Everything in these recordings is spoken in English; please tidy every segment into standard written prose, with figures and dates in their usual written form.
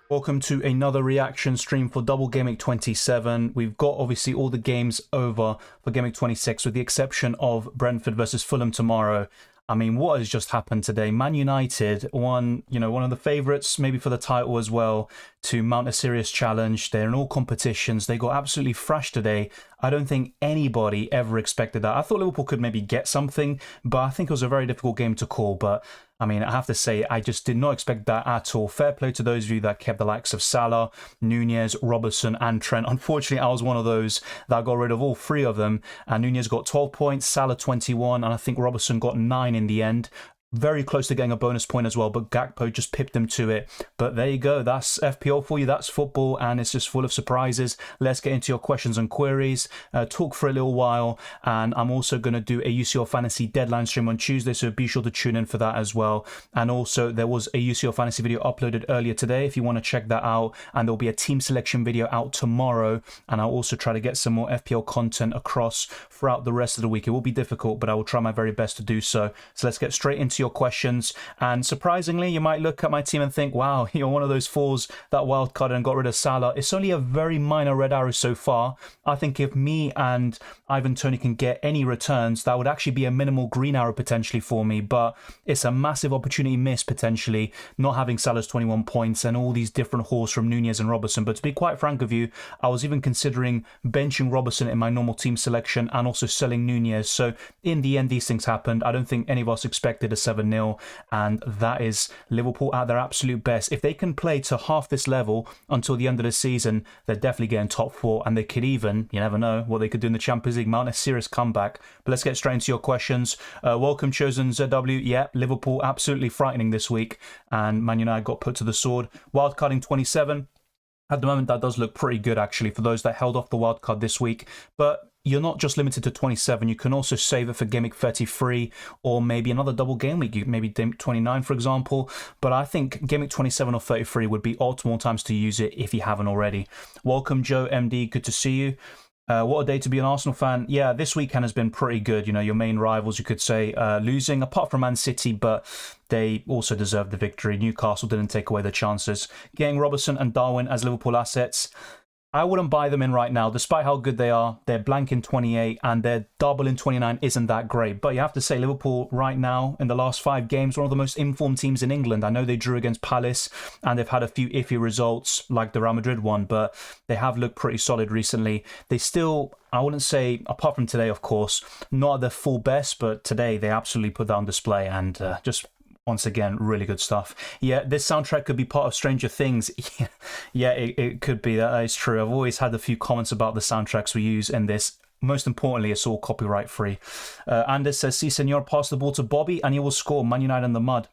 Welcome to another reaction stream for Double Gameweek 27. We've got obviously all the games over for Gameweek 26 with the exception of Brentford versus Fulham tomorrow. I mean, what has just happened today? Man United won, one of the favourites, maybe for the title as well, to mount a serious challenge. They're in all competitions. They got absolutely thrashed today. I don't think anybody ever expected that. I thought Liverpool could maybe get something, but I think it was a very difficult game to call. But I mean, I have to say, I just did not expect that at all. Fair play to those of you that kept the likes of Salah, Nunez, Robertson and Trent. Unfortunately, I was one of those that got rid of all three of them. And Nunez got 12 points, Salah 21, and I think Robertson got 9 in the end. Very close to getting a bonus point as well, but Gakpo just pipped him to it. But there you go. That's FPL for you. That's football, and it's just full of surprises. Let's get into your questions and queries, talk for a little while, and I'm also going to do a UCL Fantasy deadline stream on Tuesday, so be sure to tune in for that as well. And also, there was a UCL Fantasy video uploaded earlier today if you want to check that out, and there'll be a team selection video out tomorrow, and I'll also try to get some more FPL content across throughout the rest of the week. It will be difficult, but I will try my very best to do so. So let's get straight into your questions. And surprisingly, you might look at my team and think, wow, you're one of those fools that wildcard and got rid of Salah. It's only a very minor red arrow so far. I think if me and Ivan Toney can get any returns, that would actually be a minimal green arrow potentially for me, but it's a massive opportunity miss potentially, not having Salah's 21 points and all these different hauls from Nunez and Robertson. But to be quite frank with you, I was even considering benching Robertson in my normal team selection and also selling Nunez. So in the end, these things happened. I don't think any of us expected a 7-0, and that is Liverpool at their absolute best. If they can play to half this level until the end of the season, they're definitely getting top 4, and they could even, you never know, what they could do in the Champions League, mount a serious comeback. But let's get straight into your questions. Welcome, Chosen ZW. Yeah, Liverpool absolutely frightening this week, and Man United got put to the sword. Wildcarding 27. At the moment, that does look pretty good, actually, for those that held off the wildcard this week. But you're not just limited to 27. You can also save it for Gameweek 33 or maybe another double game week, maybe 29, for example. But I think Gameweek 27 or 33 would be optimal times to use it if you haven't already. Welcome, Joe MD. Good to see you. What a day to be an Arsenal fan. Yeah, this weekend has been pretty good. Your main rivals, you could say, losing, apart from Man City, but they also deserved the victory. Newcastle didn't take away the chances. Getting Robertson and Darwin as Liverpool assets, I wouldn't buy them in right now, despite how good they are. They're blank in 28 and their double in 29 isn't that great. But you have to say Liverpool right now, in the last 5 games, one of the most informed teams in England. I know they drew against Palace and they've had a few iffy results like the Real Madrid one, but they have looked pretty solid recently. They still, I wouldn't say, apart from today, of course, not at their full best, but today they absolutely put that on display and just... once again, really good stuff. Yeah, this soundtrack could be part of Stranger Things. Yeah, it could be. That is true. I've always had a few comments about the soundtracks we use in this. Most importantly, it's all copyright free. Anders says, "Si, senor, pass the ball to Bobby and he will score. Man United in the mud."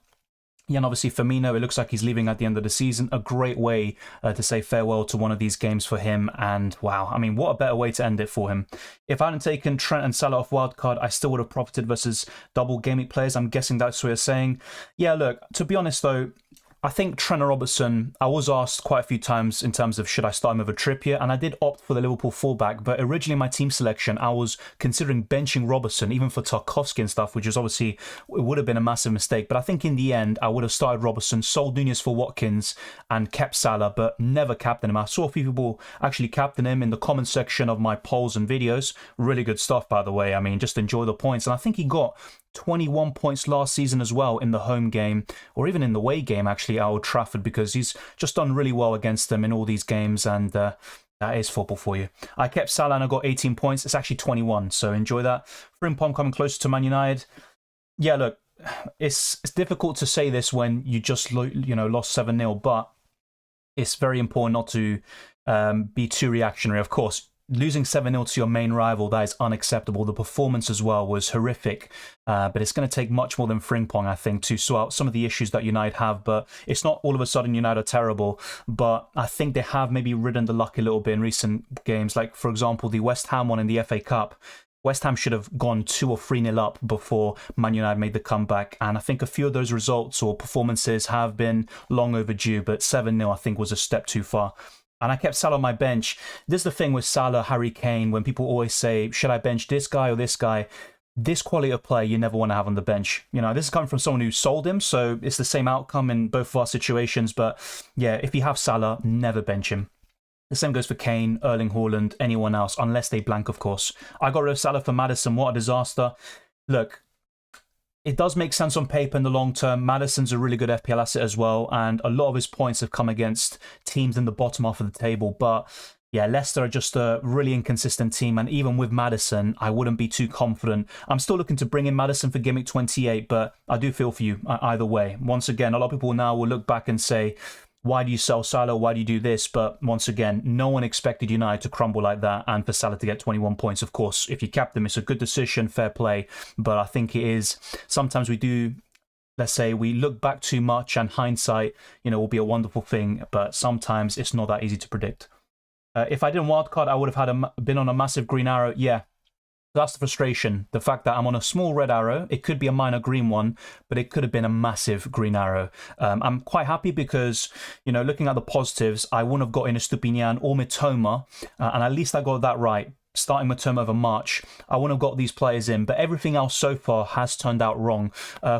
Yeah, and obviously Firmino, it looks like he's leaving at the end of the season. A great way to say farewell to one of these games for him. And wow, I mean, what a better way to end it for him. If I hadn't taken Trent and Salah off wildcard, I still would have profited versus double gaming players. I'm guessing that's what you're saying. Yeah, look, to be honest though, I think Trent and Robertson, I was asked quite a few times in terms of should I start him over Trippier, and I did opt for the Liverpool fullback, but originally in my team selection, I was considering benching Robertson, even for Tarkowski and stuff, which is obviously, it would have been a massive mistake, but I think in the end, I would have started Robertson, sold Nunez for Watkins, and kept Salah, but never captained him. I saw a few people actually captain him in the comment section of my polls and videos. Really good stuff, by the way. I mean, just enjoy the points, and I think he got 21 points last season as well in the home game, or even in the away game actually at Old Trafford, because he's just done really well against them in all these games, and that is football for you. I kept Salah and I got 18 points. It's actually 21, so enjoy that. Frimpong coming closer to Man United. Yeah, look, it's difficult to say this when you just lost 7-0, but it's very important not to be too reactionary. Of course, losing 7-0 to your main rival, that is unacceptable. The performance as well was horrific, but it's going to take much more than Frimpong, I think, to sort out some of the issues that United have. But it's not all of a sudden United are terrible, but I think they have maybe ridden the luck a little bit in recent games. Like, for example, the West Ham one in the FA Cup. West Ham should have gone 2 or 3-0 up before Man United made the comeback. And I think a few of those results or performances have been long overdue, but 7-0 I think was a step too far. And I kept Salah on my bench. This is the thing with Salah, Harry Kane, when people always say, should I bench this guy or this guy? This quality of player you never want to have on the bench. You know, this is coming from someone who sold him, so it's the same outcome in both of our situations. But yeah, if you have Salah, never bench him. The same goes for Kane, Erling Haaland, anyone else, unless they blank, of course. I got rid of Salah for Maddison. What a disaster. Look, it does make sense on paper in the long term. Maddison's a really good FPL asset as well, and a lot of his points have come against teams in the bottom half of the table. But yeah, Leicester are just a really inconsistent team, and even with Maddison, I wouldn't be too confident. I'm still looking to bring in Maddison for Gimmick 28, but I do feel for you either way. Once again, a lot of people now will look back and say, why do you sell Salah? Why do you do this? But once again, no one expected United to crumble like that and for Salah to get 21 points. Of course, if you cap them, it's a good decision, fair play. But I think it is, sometimes we do, let's say we look back too much, and hindsight, you know, will be a wonderful thing. But sometimes it's not that easy to predict. If I didn't wildcard, I would have had been on a massive green arrow. Yeah. That's the frustration. The fact that I'm on a small red arrow, it could be a minor green one, but it could have been a massive green arrow. I'm quite happy because, you know, looking at the positives, I wouldn't have got in a Stupinian or Mitoma, and at least I got that right. Starting Mitoma over March, I wouldn't have got these players in, but everything else so far has turned out wrong.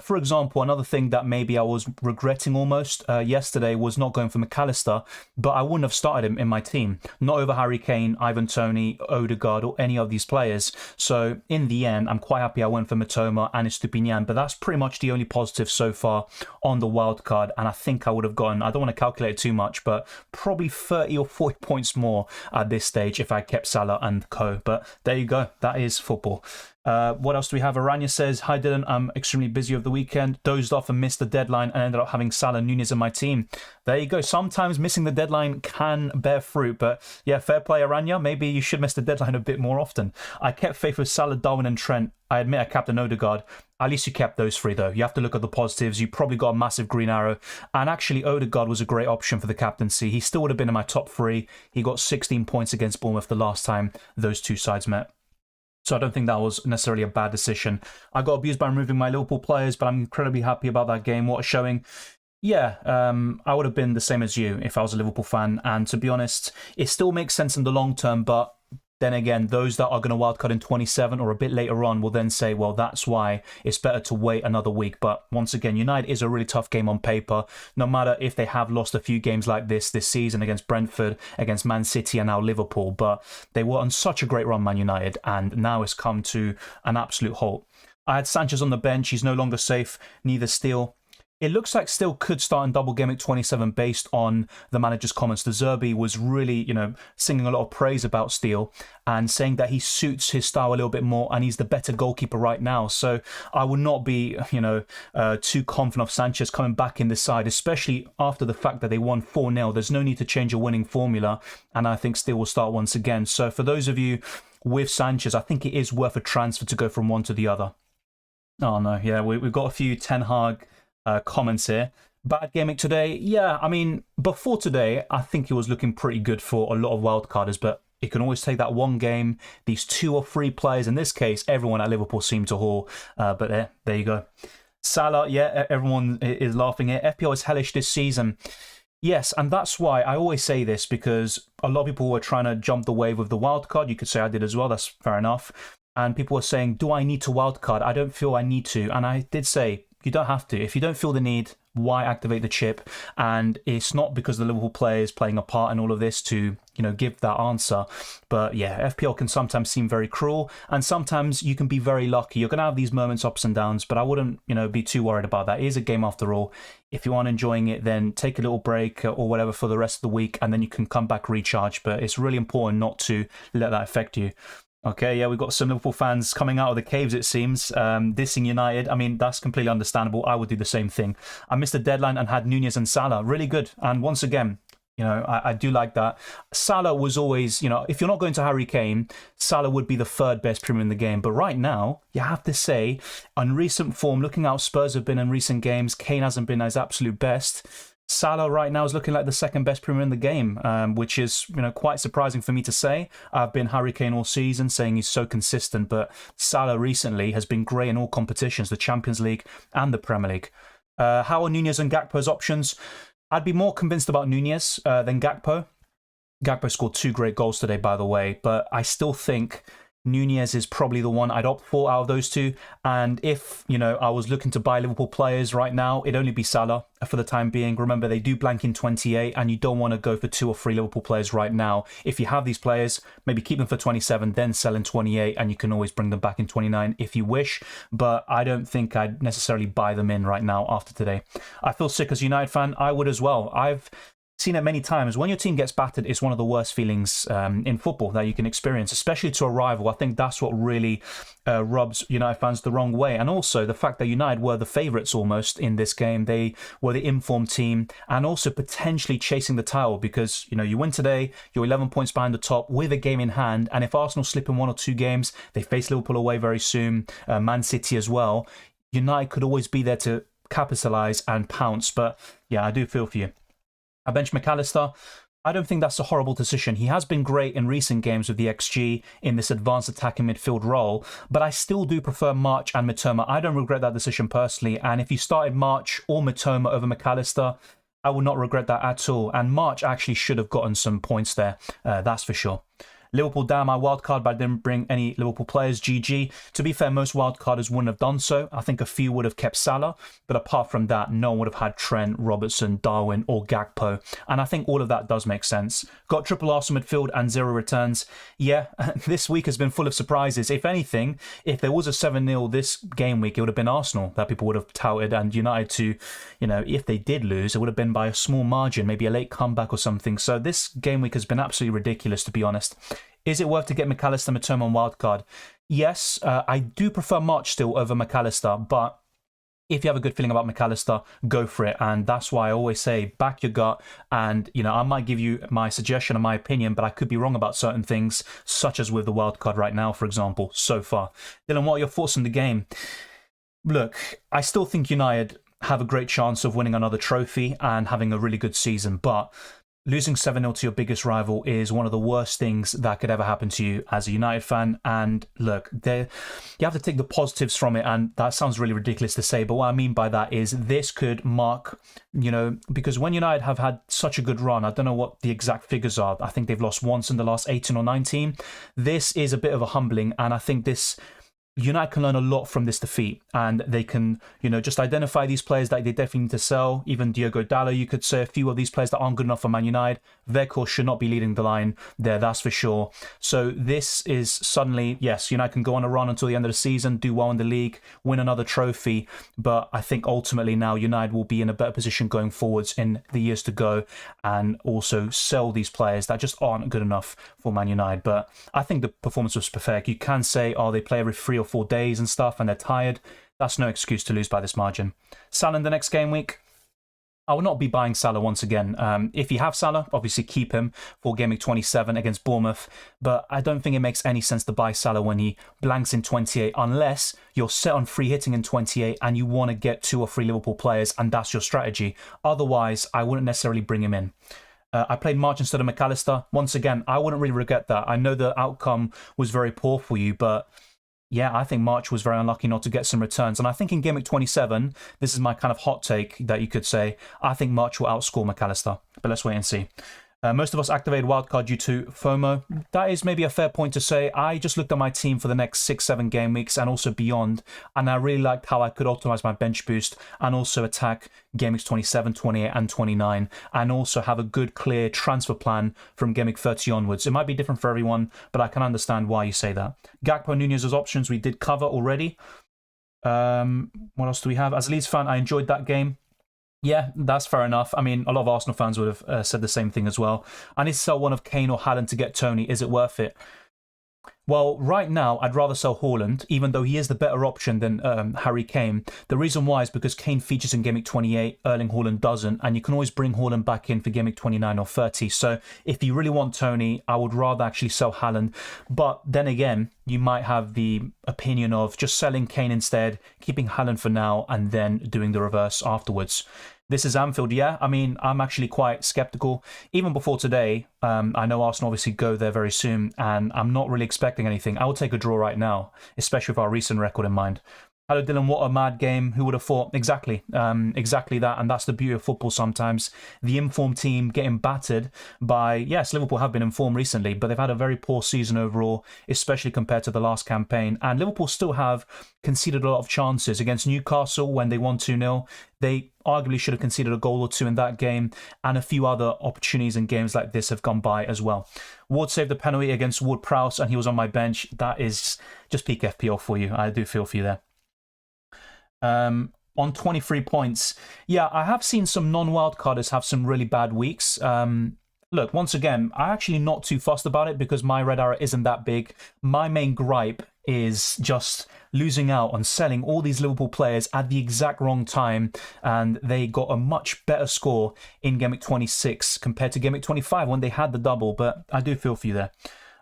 For example, another thing that maybe I was regretting almost yesterday was not going for McAllister, but I wouldn't have started him in my team. Not over Harry Kane, Ivan Toney, Odegaard, or any of these players. So in the end, I'm quite happy I went for Mitoma and Stupinian, but that's pretty much the only positive so far on the wild card, and I think I would have gone, I don't want to calculate it too much, but probably 30 or 40 points more at this stage if I kept Salah and Co. But there you go. That is football. What else do we have? Aranya says, hi Dylan, I'm extremely busy over the weekend, dozed off and missed the deadline and ended up having Salah Nunez in my team. There you go. Sometimes missing the deadline can bear fruit, but yeah, fair play Aranya. Maybe you should miss the deadline a bit more often. I kept faith with Salah, Darwin and Trent. I admit I captained Odegaard. At least you kept those three though. You have to look at the positives. You probably got a massive green arrow. And actually Odegaard was a great option for the captaincy. He still would have been in my top 3. He got 16 points against Bournemouth the last time those two sides met. So I don't think that was necessarily a bad decision. I got abused by removing my Liverpool players, but I'm incredibly happy about that game. What a showing. Yeah, I would have been the same as you if I was a Liverpool fan. And to be honest, it still makes sense in the long term, but then again, those that are going to wildcard in 27 or a bit later on will then say, well, that's why it's better to wait another week. But once again, United is a really tough game on paper, no matter if they have lost a few games like this season against Brentford, against Man City and now Liverpool. But they were on such a great run, Man United, and now it's come to an absolute halt. I had Sanchez on the bench. He's no longer safe, neither Steele. It looks like Steele could start in Double Gameweek 27 based on the manager's comments. The Zerbi was really, you know, singing a lot of praise about Steele and saying that he suits his style a little bit more and he's the better goalkeeper right now. So I would not be, you know, too confident of Sanchez coming back in the side, especially after the fact that they won 4-0. There's no need to change a winning formula, and I think Steele will start once again. So for those of you with Sanchez, I think it is worth a transfer to go from one to the other. Oh no, yeah, we've got a few Ten Hag comments here. Bad game week today. Yeah, I mean, before today, I think it was looking pretty good for a lot of wildcarders, but it can always take that one game, these 2 or 3 players. In this case, everyone at Liverpool seemed to haul, but there you go. Salah, yeah, everyone is laughing here. FPL is hellish this season. Yes, and that's why I always say this, because a lot of people were trying to jump the wave with the wildcard. You could say I did as well, that's fair enough. And people were saying, do I need to wildcard? I don't feel I need to. And I did say, you don't have to. If you don't feel the need, why activate the chip? And it's not because the Liverpool player is playing a part in all of this to, you know, give that answer. But yeah, FPL can sometimes seem very cruel, and sometimes you can be very lucky. You're going to have these moments, ups and downs, but I wouldn't, you know, be too worried about that. It is a game after all. If you aren't enjoying it, then take a little break or whatever for the rest of the week, and then you can come back recharge. But it's really important not to let that affect you. Okay, yeah, we've got some Liverpool fans coming out of the caves, it seems, dissing United. I mean, that's completely understandable. I would do the same thing. I missed the deadline and had Nunez and Salah. Really good. And once again, you know, I do like that. Salah was always, you know, if you're not going to Harry Kane, Salah would be the 3rd best premium in the game. But right now, you have to say, on recent form, looking how Spurs have been in recent games, Kane hasn't been at his absolute best. Salah right now is looking like the second best Premier in the game, which is quite surprising for me to say. I've been Harry Kane all season saying he's so consistent, but Salah recently has been great in all competitions, the Champions League and the Premier League. How are Nunez and Gakpo's options? I'd be more convinced about Nunez than Gakpo. Gakpo scored 2 great goals today, by the way, but I still think Nunez is probably the one I'd opt for out of those two. And if, I was looking to buy Liverpool players right now, it'd only be Salah for the time being. Remember, they do blank in 28, and you don't want to go for 2 or 3 Liverpool players right now. If you have these players, maybe keep them for 27, then sell in 28, and you can always bring them back in 29 if you wish. But I don't think I'd necessarily buy them in right now after today. I feel sick as a United fan. I would as well. I've seen it many times. When your team gets battered, it's one of the worst feelings in football that you can experience, especially to a rival. I think that's what really rubs United fans the wrong way. And also the fact that United were the favourites almost in this game. They were the informed team and also potentially chasing the title because, you win today, you're 11 points behind the top with a game in hand. And if Arsenal slip in 1 or 2 games, they face Liverpool away very soon, Man City as well. United could always be there to capitalise and pounce. But yeah, I do feel for you. I bench McAllister. I don't think that's a horrible decision. He has been great in recent games with the XG in this advanced attacking midfield role, but I still do prefer March and Mitoma. I don't regret that decision personally, and if you started March or Mitoma over McAllister, I would not regret that at all. And March actually should have gotten some points there, that's for sure. Liverpool down my wildcard, but I didn't bring any Liverpool players. GG. To be fair, most wildcarders wouldn't have done so. I think a few would have kept Salah, but apart from that, no one would have had Trent, Robertson, Darwin, or Gakpo. And I think all of that does make sense. Got triple Arsenal midfield and 0 returns. Yeah, this week has been full of surprises. If anything, if there was a 7-0 this game week, it would have been Arsenal that people would have touted, and United to, if they did lose, it would have been by a small margin, maybe a late comeback or something. So this game week has been absolutely ridiculous, to be honest. Is it worth to get McAllister, Mitoma on wildcard? Yes, I do prefer March still over McAllister, but if you have a good feeling about McAllister, go for it. And that's why I always say, back your gut. And, I might give you my suggestion and my opinion, but I could be wrong about certain things, such as with the wildcard right now, for example, so far. Dylan, what are your thoughts on the game? Look, I still think United have a great chance of winning another trophy and having a really good season, but losing 7-0 to your biggest rival is one of the worst things that could ever happen to you as a United fan. And look, you have to take the positives from it. And that sounds really ridiculous to say, but what I mean by that is this could mark, because when United have had such a good run, I don't know what the exact figures are. I think they've lost once in the last 18 or 19. This is a bit of a humbling. And I think United can learn a lot from this defeat, and they can, just identify these players that they definitely need to sell. Even Diogo Dalot, you could say a few of these players that aren't good enough for Man United. Weghorst should not be leading the line there, that's for sure. So this is suddenly, yes, United can go on a run until the end of the season, do well in the league, win another trophy. But I think ultimately now United will be in a better position going forwards in the years to go, and also sell these players that just aren't good enough for Man United. But I think the performance was perfect. You can say, they play every 3 or 4 days and stuff and they're tired. That's no excuse to lose by this margin. Salah in the next game week, I will not be buying Salah once again. If you have Salah, obviously keep him for game week 27 against Bournemouth, but I don't think it makes any sense to buy Salah when he blanks in 28 unless you're set on free hitting in 28 and you want to get 2 or 3 Liverpool players and that's your strategy. Otherwise, I wouldn't necessarily bring him in. I played March instead of McAllister. Once again, I wouldn't really regret that. I know the outcome was very poor for you, but yeah, I think March was very unlucky not to get some returns. And I think in game week 27, this is my kind of hot take that you could say, I think March will outscore McAllister. But let's wait and see. Most of us activated wildcard due to FOMO. That is maybe a fair point to say. I just looked at my team for the next 6-7 game weeks and also beyond, and I really liked how I could optimize my bench boost and also attack game weeks 27, 28, and 29, and also have a good, clear transfer plan from game week 30 onwards. It might be different for everyone, but I can understand why you say that. Gakpo, Nunez as options we did cover already. What else do we have? As a Leeds fan, I enjoyed that game. Yeah, that's fair enough. I mean, a lot of Arsenal fans would have said the same thing as well. I need to sell one of Kane or Haaland to get Tony. Is it worth it? Well, right now, I'd rather sell Haaland, even though he is the better option than Harry Kane. The reason why is because Kane features in game week 28, Erling Haaland doesn't, and you can always bring Haaland back in for game week 29 or 30. So if you really want Tony, I would rather actually sell Haaland. But then again, you might have the opinion of just selling Kane instead, keeping Haaland for now, and then doing the reverse afterwards. This is Anfield, yeah. I mean, I'm actually quite skeptical. Even before today, I know Arsenal obviously go there very soon, and I'm not really expecting anything. I will take a draw right now, especially with our recent record in mind. Hello, Dylan. What a mad game. Who would have thought? Exactly. Exactly that. And that's the beauty of football sometimes. The informed team getting battered by, yes, Liverpool have been informed recently, but they've had a very poor season overall, especially compared to the last campaign. And Liverpool still have conceded a lot of chances against Newcastle when they won 2-0. They arguably should have conceded a goal or two in that game, and a few other opportunities in games like this have gone by as well. Ward saved the penalty against Ward-Prowse, and he was on my bench. That is just peak FPL for you. I do feel for you there. On 23 points, yeah, I have seen some non-wildcarders have some really bad weeks. Look, once again, I'm actually not too fussed about it because my red arrow isn't that big. My main gripe is just losing out on selling all these Liverpool players at the exact wrong time, and they got a much better score in Game Week 26 compared to Game Week 25 when they had the double, but I do feel for you there.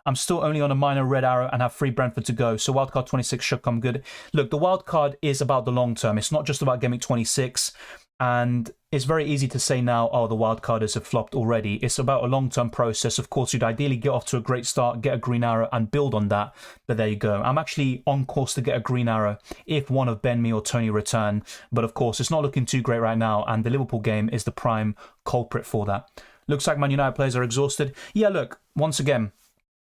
I'm still only on a minor red arrow and have 3 Brentford to go, so wildcard 26 should come good. Look, the wildcard is about the long term. It's not just about Game Week 26, and it's very easy to say now, oh, the wildcarders have flopped already. It's about a long-term process. Of course, you'd ideally get off to a great start, get a green arrow, and build on that, but there you go. I'm actually on course to get a green arrow if one of Ben Mee or Tony return, but of course, it's not looking too great right now, and the Liverpool game is the prime culprit for that. Looks like Man United players are exhausted. Yeah, look, once again,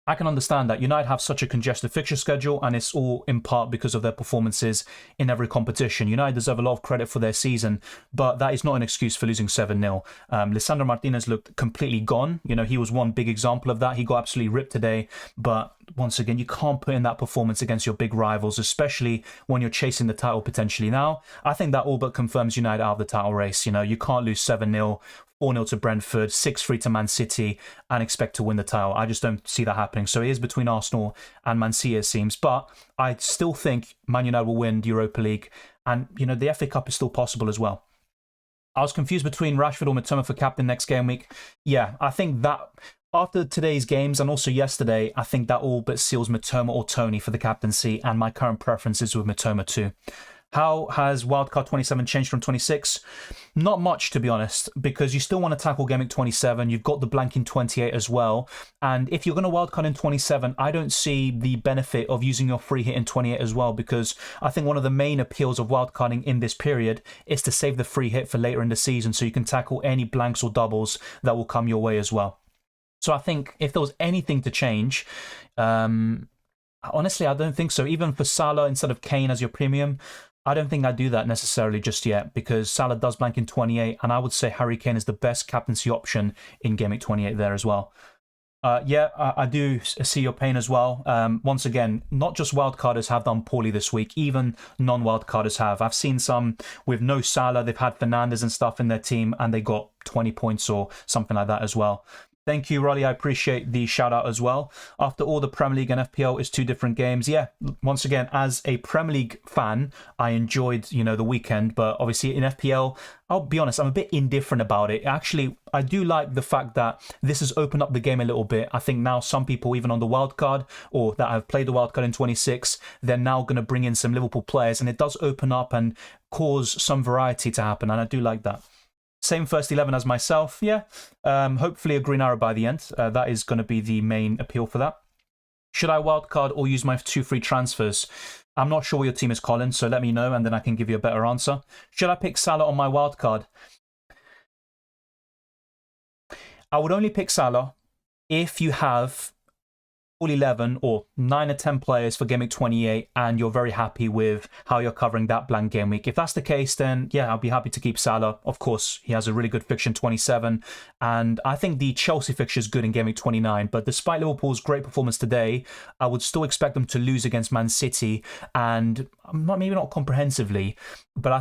I can understand that United have such a congested fixture schedule, and it's all in part because of their performances in every competition. United deserve a lot of credit for their season, but that is not an excuse for losing 7-0. Lisandro Martinez looked completely gone. You know, he was one big example of that. He got absolutely ripped today, but once again, you can't put in that performance against your big rivals, especially when you're chasing the title potentially. Now, I think that all but confirms United out of the title race. You know, you can't lose 7-0. 4-0 to Brentford, 6-3 to Man City, and expect to win the title. I just don't see that happening. So it is between Arsenal and Man City, it seems. But I still think Man United will win the Europa League. And, you know, the FA Cup is still possible as well. I was confused between Rashford or Mitoma for captain next game week. Yeah, I think that after today's games and also yesterday, I think that all but seals Mitoma or Tony for the captaincy. And my current preference is with Mitoma too. How has Wildcard 27 changed from 26? Not much, to be honest, because you still want to tackle Game Week 27. You've got the blank in 28 as well. And if you're going to wildcard in 27, I don't see the benefit of using your free hit in 28 as well, because I think one of the main appeals of wildcarding in this period is to save the free hit for later in the season so you can tackle any blanks or doubles that will come your way as well. So I think if there was anything to change, honestly, I don't think so. Even for Salah instead of Kane as your premium, I don't think I'd do that necessarily just yet, because Salah does blank in 28, and I would say Harry Kane is the best captaincy option in Game Week 28 there as well. Yeah, I do see your pain as well. Once again, not just wildcarders have done poorly this week, even non-wildcarders have. I've seen some with no Salah, they've had Fernandes and stuff in their team, and they got 20 points or something like that as well. Thank you, Rolly. I appreciate the shout out as well. After all, the Premier League and FPL is 2 different games. Yeah, once again, as a Premier League fan, I enjoyed, you know, the weekend. But obviously in FPL, I'll be honest, I'm a bit indifferent about it. Actually, I do like the fact that this has opened up the game a little bit. I think now some people, even on the wildcard or that have played the wildcard in 26, they're now going to bring in some Liverpool players. And it does open up and cause some variety to happen. And I do like that. Same first 11 as myself, yeah. Hopefully a green arrow by the end. That is going to be the main appeal for that. Should I wildcard or use my 2 free transfers? I'm not sure what your team is, Colin, so let me know and then I can give you a better answer. Should I pick Salah on my wildcard? I would only pick Salah if you have all 11 or 9 or 10 players for Game Week 28 and you're very happy with how you're covering that blank game week. If that's the case, then yeah, I'll be happy to keep Salah. Of course, he has a really good fixture in 27, and I think the Chelsea fixture is good in Game Week 29, but despite Liverpool's great performance today, I would still expect them to lose against Man City, and maybe not comprehensively, but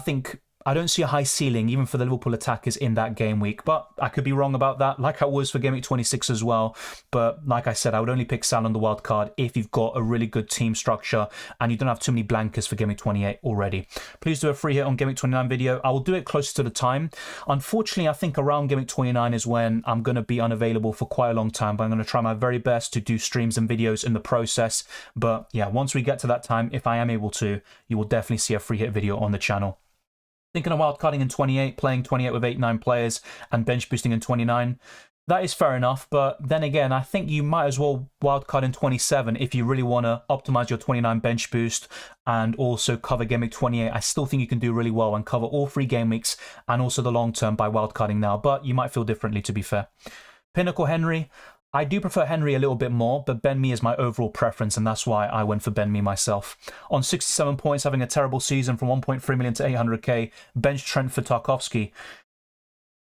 I don't see a high ceiling even for the Liverpool attackers in that game week, but I could be wrong about that, like I was for Game Week 26 as well. But like I said, I would only pick Salah on the wild card if you've got a really good team structure and you don't have too many blankers for Game Week 28 already. Please do a free hit on Game Week 29 video. I will do it closer to the time. Unfortunately, I think around Game Week 29 is when I'm going to be unavailable for quite a long time, but I'm going to try my very best to do streams and videos in the process. But yeah, once we get to that time, if I am able to, you will definitely see a free hit video on the channel. Thinking of wildcarding in 28, playing 28 with 8-9 players, and bench boosting in 29. That is fair enough, but then again, I think you might as well wildcard in 27 if you really want to optimize your 29 bench boost and also cover game week 28. I still think you can do really well and cover all 3 game weeks and also the long term by wildcarding now, but you might feel differently, to be fair. Pinnacle Henry. I do prefer Henry a little bit more, but Ben Mee is my overall preference, and that's why I went for Ben Mee myself. On 67 points, having a terrible season from 1.3 million to 800k, bench Trent for Tarkowski.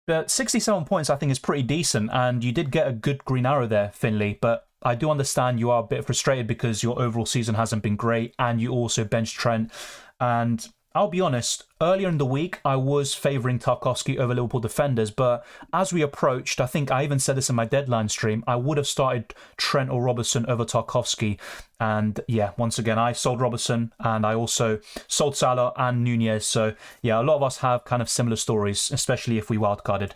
But 67 points, I think, is pretty decent, and you did get a good green arrow there, Finley, but I do understand you are a bit frustrated because your overall season hasn't been great, and you also bench Trent, and I'll be honest, earlier in the week, I was favouring Tarkowski over Liverpool defenders, but as we approached, I think I even said this in my deadline stream, I would have started Trent or Robertson over Tarkowski. And yeah, once again, I sold Robertson and I also sold Salah and Nunez. So yeah, a lot of us have kind of similar stories, especially if we wildcarded.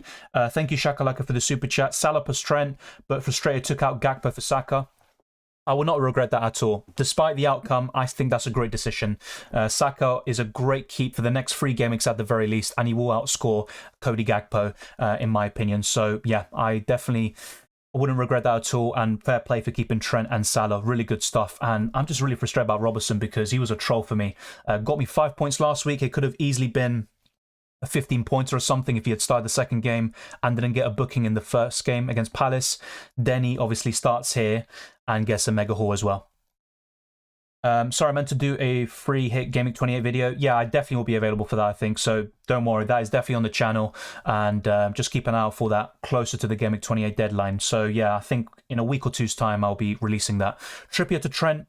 Thank you, Shakalaka, for the super chat. Salah plus Trent, but frustrated took out Gakpo for Saka. I will not regret that at all. Despite the outcome, I think that's a great decision. Saka is a great keep for the next 3 game weeks at the very least, and he will outscore Cody Gakpo, in my opinion. So yeah, I wouldn't regret that at all, and fair play for keeping Trent and Salah. Really good stuff. And I'm just really frustrated about Robertson because he was a troll for me. Got me 5 points last week. It could have easily been a 15-pointer or something if he had started the second game and didn't get a booking in the first game against Palace. Then he obviously starts here and gets a mega haul as well. Sorry, I meant to do a free hit Game Week 28 video. Yeah, I definitely will be available for that, I think. So don't worry, that is definitely on the channel. And just keep an eye out for that closer to the Game Week 28 deadline. So yeah, I think in a week or two's time, I'll be releasing that. Trippier to Trent.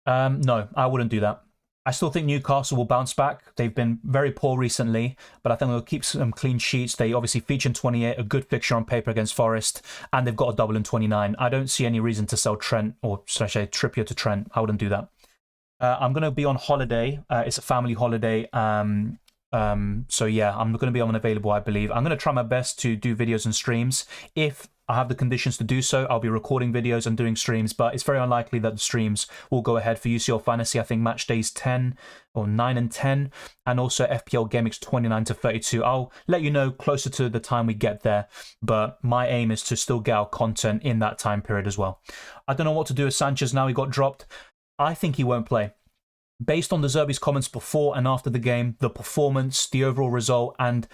No, I wouldn't do that. I still think Newcastle will bounce back. They've been very poor recently, but I think they'll keep some clean sheets. They obviously feature in 28, a good fixture on paper against Forest, and they've got a double in 29. I don't see any reason to sell Trent, or should I say Trippier to Trent. I wouldn't do that. I'm going to be on holiday. It's a family holiday. So yeah, I'm going to be unavailable, I believe. I'm going to try my best to do videos and streams. If I have the conditions to do so, I'll be recording videos and doing streams, but it's very unlikely that the streams will go ahead for UCL Fantasy. I think match days 10 or 9 and 10, and also FPL Gameweeks 29 to 32. I'll let you know closer to the time we get there, but my aim is to still get our content in that time period as well. I don't know what to do with Sanchez now he got dropped. I think he won't play. Based on the Zerbi's comments before and after the game, the performance, the overall result, and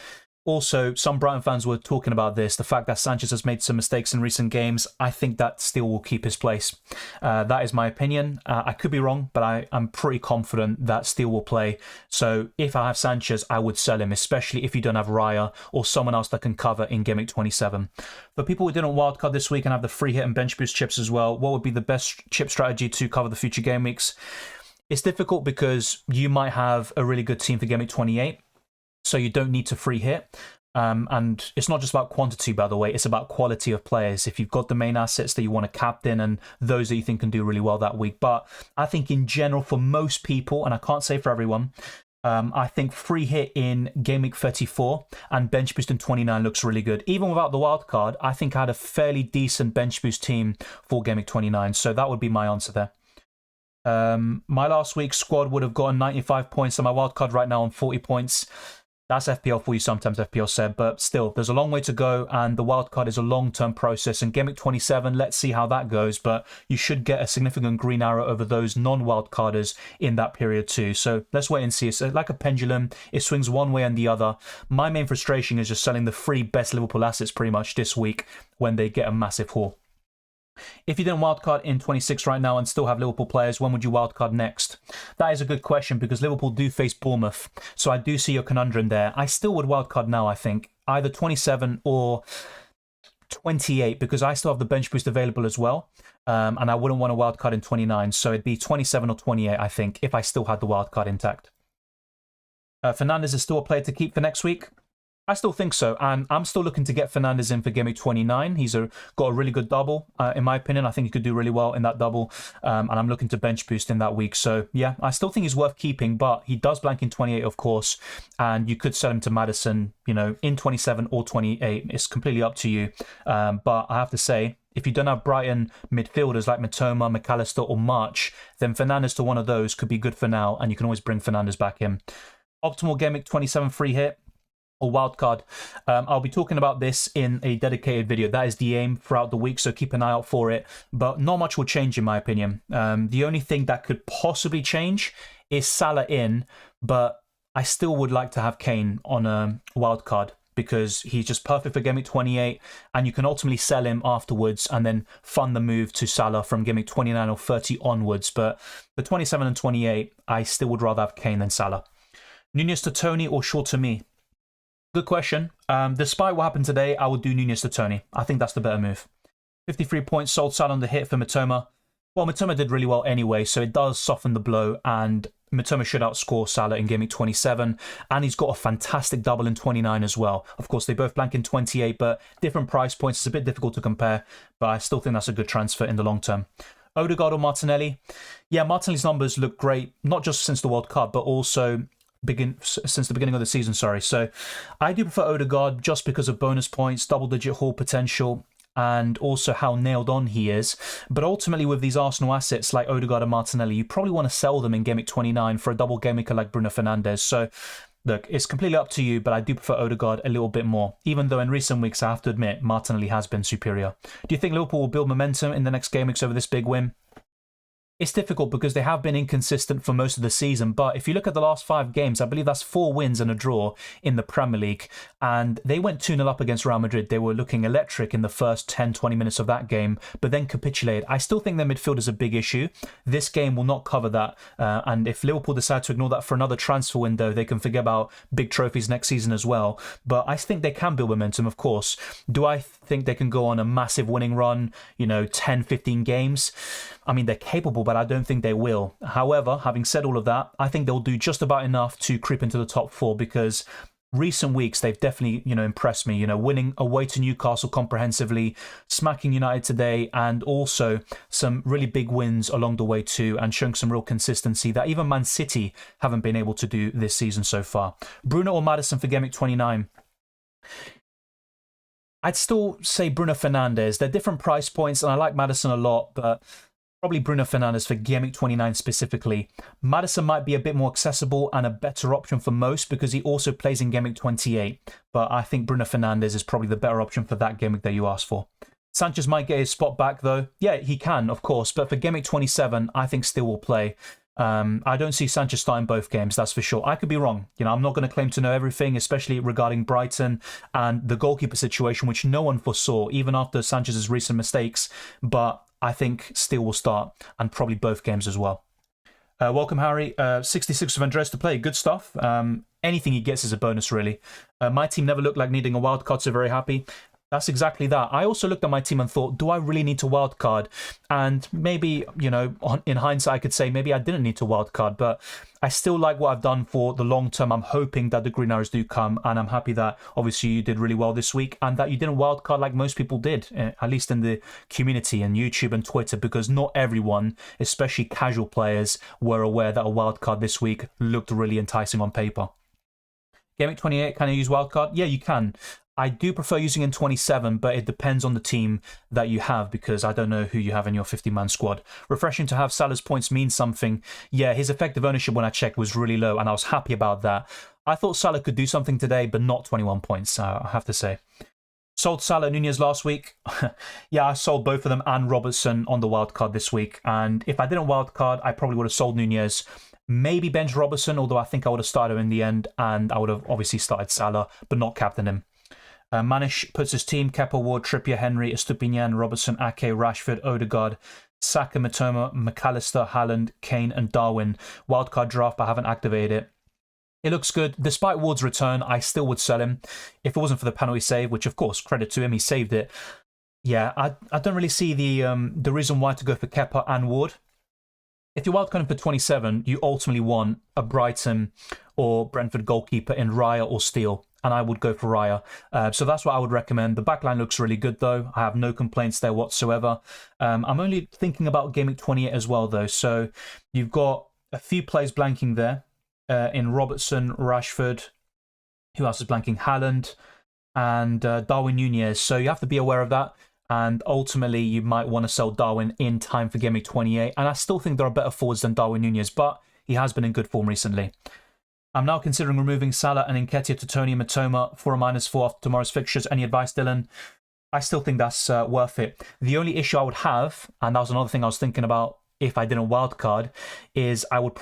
also, some Brighton fans were talking about this, the fact that Sanchez has made some mistakes in recent games. I think that still will keep his place. That is my opinion. I could be wrong, but I'm pretty confident that Steele will play. So if I have Sanchez, I would sell him, especially if you don't have Raya or someone else that can cover in Game Week 27. For people who didn't wildcard this week and have the free hit and bench boost chips as well, what would be the best chip strategy to cover the future game weeks? It's difficult because you might have a really good team for Game Week 28. So you don't need to free hit. And it's not just about quantity, by the way. It's about quality of players. If you've got the main assets that you want to captain and those that you think can do really well that week. But I think in general, for most people, and I can't say for everyone, I think free hit in Game Week 34 and bench boost in 29 looks really good. Even without the wild card, I think I had a fairly decent bench boost team for Game Week 29. So that would be my answer there. My last week's squad would have gotten 95 points, and my wild card right now on 40 points. That's FPL for you sometimes, FPL said, but still, there's a long way to go, and the wildcard is a long-term process. In Game Week 27, let's see how that goes, but you should get a significant green arrow over those non-wildcarders in that period too. So let's wait and see. It's like a pendulum. It swings one way and the other. My main frustration is just selling the 3 best Liverpool assets pretty much this week when they get a massive haul. If you didn't wildcard in 26 right now and still have Liverpool players, when would you wildcard next? That is a good question because Liverpool do face Bournemouth. So I do see your conundrum there. I still would wildcard now, I think. Either 27 or 28 because I still have the bench boost available as well. And I wouldn't want to wildcard in 29. So it'd be 27 or 28, I think, if I still had the wildcard intact. Fernandes is still a player to keep for next week. I still think so, and I'm still looking to get Fernandes in for Game Week 29. He's got a really good double, in my opinion. I think he could do really well in that double, and I'm looking to bench boost in that week. So, yeah, I still think he's worth keeping, but he does blank in 28, of course, and you could sell him to Maddison, you know, in 27 or 28. It's completely up to you, but I have to say, if you don't have Brighton midfielders like Matoma, McAllister, or March, then Fernandes to one of those could be good for now, and you can always bring Fernandes back in. Optimal Game Week 27 free hit or wildcard. I'll be talking about this in a dedicated video. That is the aim throughout the week, so keep an eye out for it. But not much will change in my opinion. The only thing that could possibly change is Salah in, but I still would like to have Kane on a wildcard because he's just perfect for Game Week 28, and you can ultimately sell him afterwards and then fund the move to Salah from Game Week 29 or 30 onwards. But the 27 and 28, I still would rather have Kane than Salah. Nunez to Tony or Shaw to me? Good question. Despite what happened today, I would do Nunez to Tony. I think that's the better move. 53 points, sold Salah on the hit for Mitoma. Well, Mitoma did really well anyway, so it does soften the blow, and Mitoma should outscore Salah in Game Week 27, and he's got a fantastic double in 29 as well. Of course, they both blank in 28, but different price points. It's a bit difficult to compare, but I still think that's a good transfer in the long term. Odegaard or Martinelli? Yeah, Martinelli's numbers look great, not just since the World Cup, but also since the beginning of the season, sorry. So I do prefer Odegaard just because of bonus points, double-digit haul potential, and also how nailed on he is. But ultimately, with these Arsenal assets like Odegaard and Martinelli, you probably want to sell them in Game Week 29 for a double game weeker like Bruno Fernandes. So look, it's completely up to you, but I do prefer Odegaard a little bit more, even though in recent weeks, I have to admit, Martinelli has been superior. Do you think Liverpool will build momentum in the next game weeks over this big win? It's difficult because they have been inconsistent for most of the season, but if you look at the last 5 games, I believe that's 4 wins and a draw in the Premier League, and they went 2-0 up against Real Madrid. They were looking electric in the first 10-20 minutes of that game, but then capitulated. I still think their midfield is a big issue. This game will not cover that, and if Liverpool decide to ignore that for another transfer window, they can forget about big trophies next season as well. But I think they can build momentum, of course. Do I think they can go on a massive winning run, 10, 15 games? I mean, they're capable, but I don't think they will. However, having said all of that, I think they'll do just about enough to creep into the top 4 because recent weeks they've definitely, impressed me. Winning away to Newcastle comprehensively, smacking United today, and also some really big wins along the way too, and showing some real consistency that even Man City haven't been able to do this season so far. Bruno or Maddison for Game Week 29? I'd still say Bruno Fernandes. They're different price points, and I like Maddison a lot, but probably Bruno Fernandes for Game Week 29 specifically. Maddison might be a bit more accessible and a better option for most because he also plays in Game Week 28. But I think Bruno Fernandes is probably the better option for that game week that you asked for. Sanchez might get his spot back though. Yeah, he can, of course. But for Game Week 27, I think still will play. I don't see Sanchez starting both games, that's for sure. I could be wrong. I'm not going to claim to know everything, especially regarding Brighton and the goalkeeper situation, which no one foresaw, even after Sanchez's recent mistakes. But I think still will start, and probably both games as well. Welcome, Harry. 66 of Andres to play. Good stuff. Anything he gets is a bonus, really. My team never looked like needing a wild card, so very happy. That's exactly that. I also looked at my team and thought, do I really need to wildcard? And maybe, in hindsight, I could say maybe I didn't need to wildcard, but I still like what I've done for the long term. I'm hoping that the green arrows do come, and I'm happy that obviously you did really well this week and that you didn't wildcard like most people did, at least in the community and YouTube and Twitter, because not everyone, especially casual players, were aware that a wildcard this week looked really enticing on paper. Game Week 28, can I use wildcard? Yeah, you can. I do prefer using in 27, but it depends on the team that you have because I don't know who you have in your 50-man squad. Refreshing to have Salah's points mean something. Yeah, his effective ownership when I checked was really low, and I was happy about that. I thought Salah could do something today, but not 21 points, I have to say. Sold Salah, Nunez last week. Yeah, I sold both of them and Robertson on the wildcard this week. And if I didn't wildcard, I probably would have sold Nunez. Maybe bench Robertson, although I think I would have started him in the end, and I would have obviously started Salah, but not captained him. Manish puts his team: Kepa, Ward, Trippier, Henry, Estupinian, Robertson, Ake, Rashford, Odegaard, Saka, Mitoma, McAllister, Haaland, Kane, and Darwin. Wildcard draft, but I haven't activated it. It looks good. Despite Ward's return, I still would sell him if it wasn't for the penalty save, which of course, credit to him, he saved it. Yeah, I don't really see the reason why to go for Kepa and Ward. If you're wildcarding for 27, you ultimately want a Brighton or Brentford goalkeeper in Raya or Steele, and I would go for Raya. So that's what I would recommend. The backline looks really good, though. I have no complaints there whatsoever. I'm only thinking about Game Week 28 as well, though. So you've got a few players blanking there in Robertson, Rashford. Who else is blanking? Haaland and Darwin Nunez. So you have to be aware of that. And ultimately, you might want to sell Darwin in time for Game Week 28. And I still think there are better forwards than Darwin Nunez, but he has been in good form recently. I'm now considering removing Salah and Nketiah to Tony and Matoma for a -4 after tomorrow's fixtures. Any advice, Dylan? I still think that's worth it. The only issue I would have, and that was another thing I was thinking about if I didn't wildcard, is I would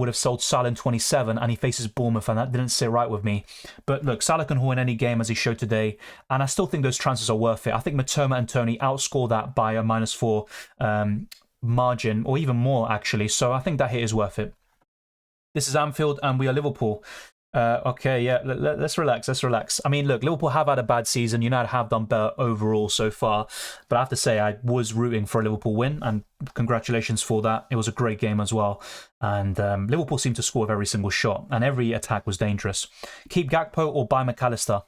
have sold Salah in 27 and he faces Bournemouth, and that didn't sit right with me. But look, Salah can win any game as he showed today, and I still think those transfers are worth it. I think Matoma and Tony outscore that by a -4 margin, or even more actually, so I think that hit is worth it. This is Anfield and we are Liverpool. Okay, yeah, let's relax, I mean, look, Liverpool have had a bad season. United have done better overall so far. But I have to say, I was rooting for a Liverpool win, and congratulations for that. It was a great game as well. And Liverpool seemed to score with every single shot, and every attack was dangerous. Keep Gakpo or buy McAllister?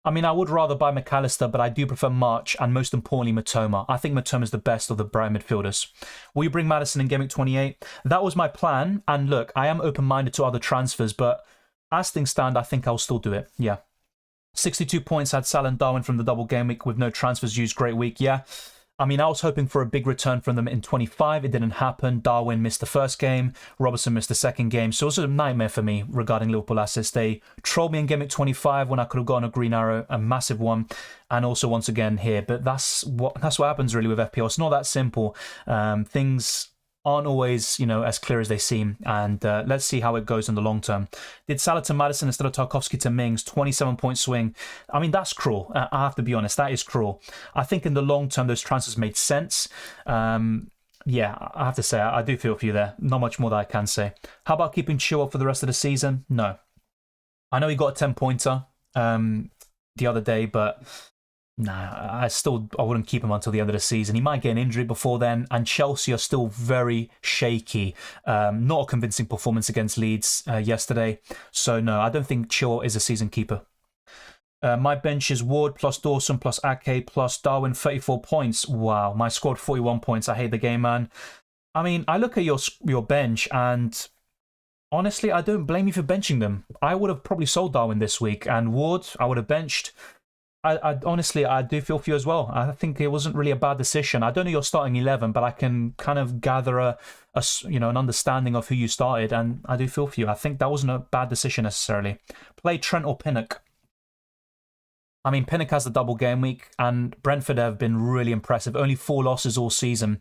I mean, I would rather buy McAllister, but I do prefer March and most importantly Matoma. I think Matoma is the best of the Brighton midfielders. Will you bring Maddison in Game Week 28? That was my plan, and look, I am open-minded to other transfers, but as things stand, I think I'll still do it, yeah. 62 points had Salah and Darwin from the double game week with no transfers used. Great week, yeah. I mean, I was hoping for a big return from them in 25. It didn't happen. Darwin missed the first game. Robertson missed the second game. So it was a nightmare for me regarding Liverpool assets. They trolled me in Game Week 25 when I could have gotten a green arrow, a massive one. And also once again here. But that's what happens really with FPL. It's not that simple. Things aren't always, as clear as they seem. And let's see how it goes in the long term. Did Salah to Maddison instead of Tarkowski to Mings, 27-point swing. I mean, that's cruel. I have to be honest, that is cruel. I think in the long term, those transfers made sense. Yeah, I have to say, I do feel for you there. Not much more that I can say. How about keeping Chilwell for the rest of the season? No. I know he got a 10-pointer the other day, but nah, I wouldn't keep him until the end of the season. He might get an injury before then, and Chelsea are still very shaky. Not a convincing performance against Leeds yesterday. So no, I don't think Chilwell is a season keeper. My bench is Ward plus Dawson plus Ake plus Darwin, 34 points. Wow, my squad 41 points. I hate the game, man. I mean, I look at your bench and honestly, I don't blame you for benching them. I would have probably sold Darwin this week, and Ward I would have benched. I honestly, I do feel for you as well. I think it wasn't really a bad decision. I don't know your starting 11, but I can kind of gather an understanding of who you started, and I do feel for you. I think that wasn't a bad decision necessarily. Play Trent or Pinnock. I mean, Pinnock has the double game week, and Brentford have been really impressive. Only 4 losses all season.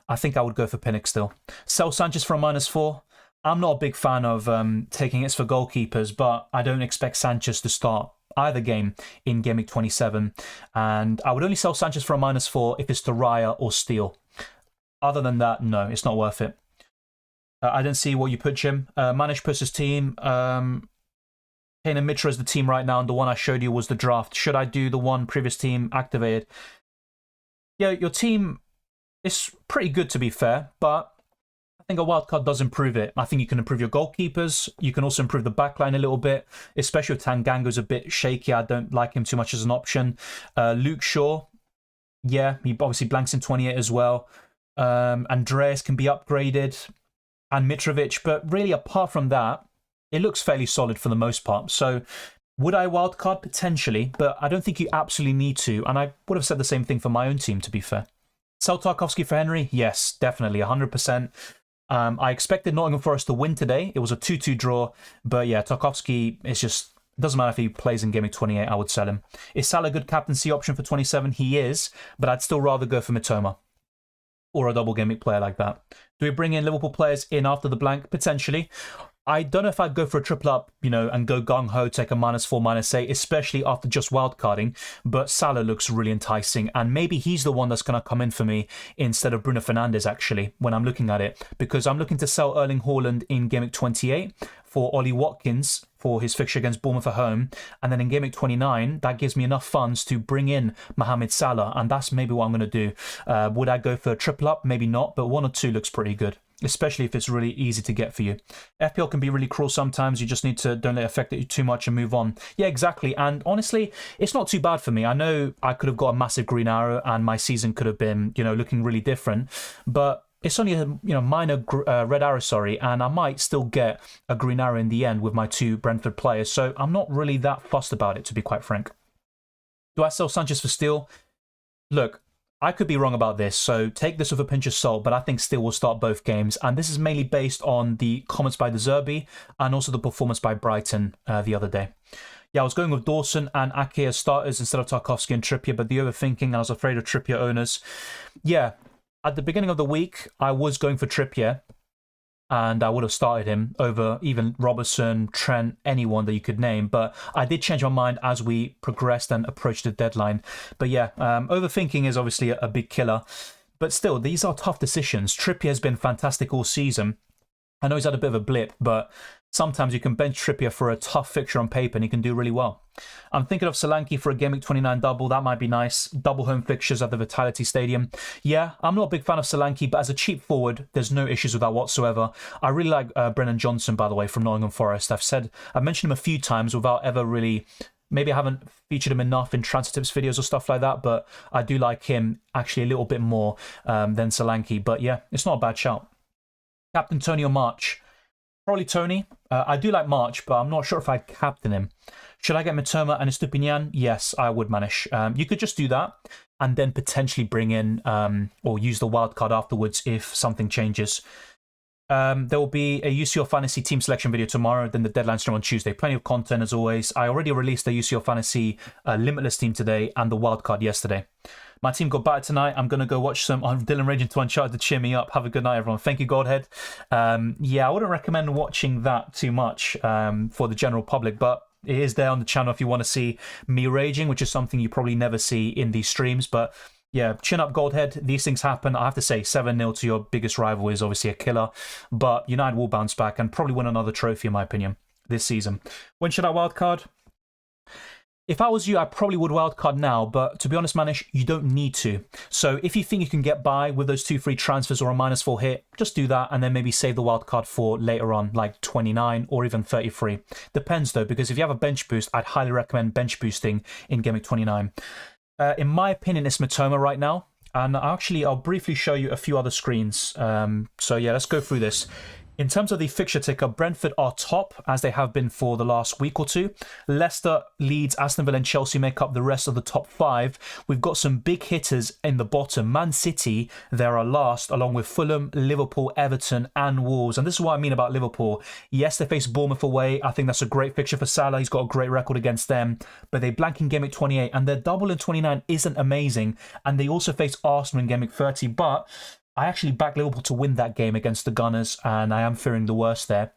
I think I would go for Pinnock still. Sell Sanchez for a -4. I'm not a big fan of taking hits for goalkeepers, but I don't expect Sanchez to start either game in Game Week 27. And I would only sell Sanchez for a -4 if it's to Raya or Steele. Other than that, no, it's not worth it. I didn't see what you put, Jim. Manish puts his team. Kane and Mitra is the team right now, and the one I showed you was the draft. Should I do the one previous team activated? Yeah, your team is pretty good to be fair, but I think a wildcard does improve it. I think you can improve your goalkeepers. You can also improve the backline a little bit, especially if Tangango's a bit shaky. I don't like him too much as an option. Luke Shaw, yeah, he obviously blanks in 28 as well. Andreas can be upgraded, and Mitrovic, but really apart from that, it looks fairly solid for the most part. So would I wildcard? Potentially, but I don't think you absolutely need to, and I would have said the same thing for my own team, to be fair. Sell Tarkowski for Henry? Yes, definitely, 100%. I expected Nottingham Forest to win today. It was a 2-2 draw. But yeah, Tarkowski is just... It doesn't matter if he plays in Game Week 28, I would sell him. Is Salah a good captaincy option for 27? He is, but I'd still rather go for Mitoma or a double Game Week player like that. Do we bring in Liverpool players in after the blank? Potentially. I don't know if I'd go for a triple up, and go gung-ho, take a -4, -8, especially after just wildcarding. But Salah looks really enticing, and maybe he's the one that's going to come in for me instead of Bruno Fernandes, actually, when I'm looking at it. Because I'm looking to sell Erling Haaland in Game Week 28 for Ollie Watkins for his fixture against Bournemouth at home. And then in Game Week 29, that gives me enough funds to bring in Mohamed Salah, and that's maybe what I'm going to do. Would I go for a triple up? Maybe not, but 1 or 2 looks pretty good, especially if it's really easy to get for you. FPL can be really cruel sometimes. You just need to don't let it affect you too much and move on. Yeah, exactly. And honestly, it's not too bad for me. I know I could have got a massive green arrow and my season could have been, looking really different. But it's only a minor red arrow, and I might still get a green arrow in the end with my 2 Brentford players. So I'm not really that fussed about it, to be quite frank. Do I sell Sanchez for Steele? Look, I could be wrong about this, so take this with a pinch of salt, but I think Steele will start both games. And this is mainly based on the comments by the Zerbi and also the performance by Brighton the other day. Yeah, I was going with Dawson and Ake as starters instead of Tarkowski and Trippier, but the overthinking, I was afraid of Trippier owners. Yeah, at the beginning of the week, I was going for Trippier, and I would have started him over even Robertson, Trent, anyone that you could name. But I did change my mind as we progressed and approached the deadline. But yeah, overthinking is obviously a big killer. But still, these are tough decisions. Trippier has been fantastic all season. I know he's had a bit of a blip, but sometimes you can bench Trippier for a tough fixture on paper and he can do really well. I'm thinking of Solanke for a Gameweek 29 double. That might be nice. Double home fixtures at the Vitality Stadium. Yeah, I'm not a big fan of Solanke, but as a cheap forward, there's no issues with that whatsoever. I really like Brennan Johnson, by the way, from Nottingham Forest. I've mentioned him a few times without ever really... Maybe I haven't featured him enough in transfer tips videos or stuff like that, but I do like him actually a little bit more than Solanke. But yeah, it's not a bad shout. Captain Tony or March? Probably Tony. I do like March, but I'm not sure if I'd captain him. Should I get Mitoma and Estupinian? Yes, I would manage. You could just do that and then potentially bring in or use the wild card afterwards if something changes. There will be a UCL Fantasy team selection video tomorrow, then the deadline stream on Tuesday. Plenty of content as always. I already released the UCL Fantasy Limitless team today and the wildcard yesterday. My team got battered tonight. I'm going to go watch some on Dylan Raging to Uncharted to cheer me up. Have a good night, everyone. Thank you, Godhead. Yeah, I wouldn't recommend watching that too much for the general public, but it is there on the channel if you want to see me raging, which is something you probably never see in these streams. But yeah, chin up, Goldhead. These things happen. I have to say, 7-0 to your biggest rival is obviously a killer. But United will bounce back and probably win another trophy, in my opinion, this season. When should I wildcard? If I was you, I probably would wildcard now, but to be honest, Manish, you don't need to. So if you think you can get by with those 2 free transfers or a -4 hit, just do that and then maybe save the wildcard for later on, like 29 or even 33. Depends though, because if you have a bench boost, I'd highly recommend bench boosting in Gameweek 29. In my opinion, it's Mitoma right now, and I'll briefly show you a few other screens. So yeah, let's go through this. In terms of the fixture ticker, Brentford are top, as they have been for the last week or two. Leicester, Leeds, Aston Villa and Chelsea make up the rest of the top 5. We've got some big hitters in the bottom. Man City, they're last, along with Fulham, Liverpool, Everton and Wolves. And this is what I mean about Liverpool. Yes, they face Bournemouth away. I think that's a great fixture for Salah. He's got a great record against them. But they blank in Gameweek 28, and their double in 29 isn't amazing. And they also face Arsenal in Gameweek 30, but I actually backed Liverpool to win that game against the Gunners, and I am fearing the worst there.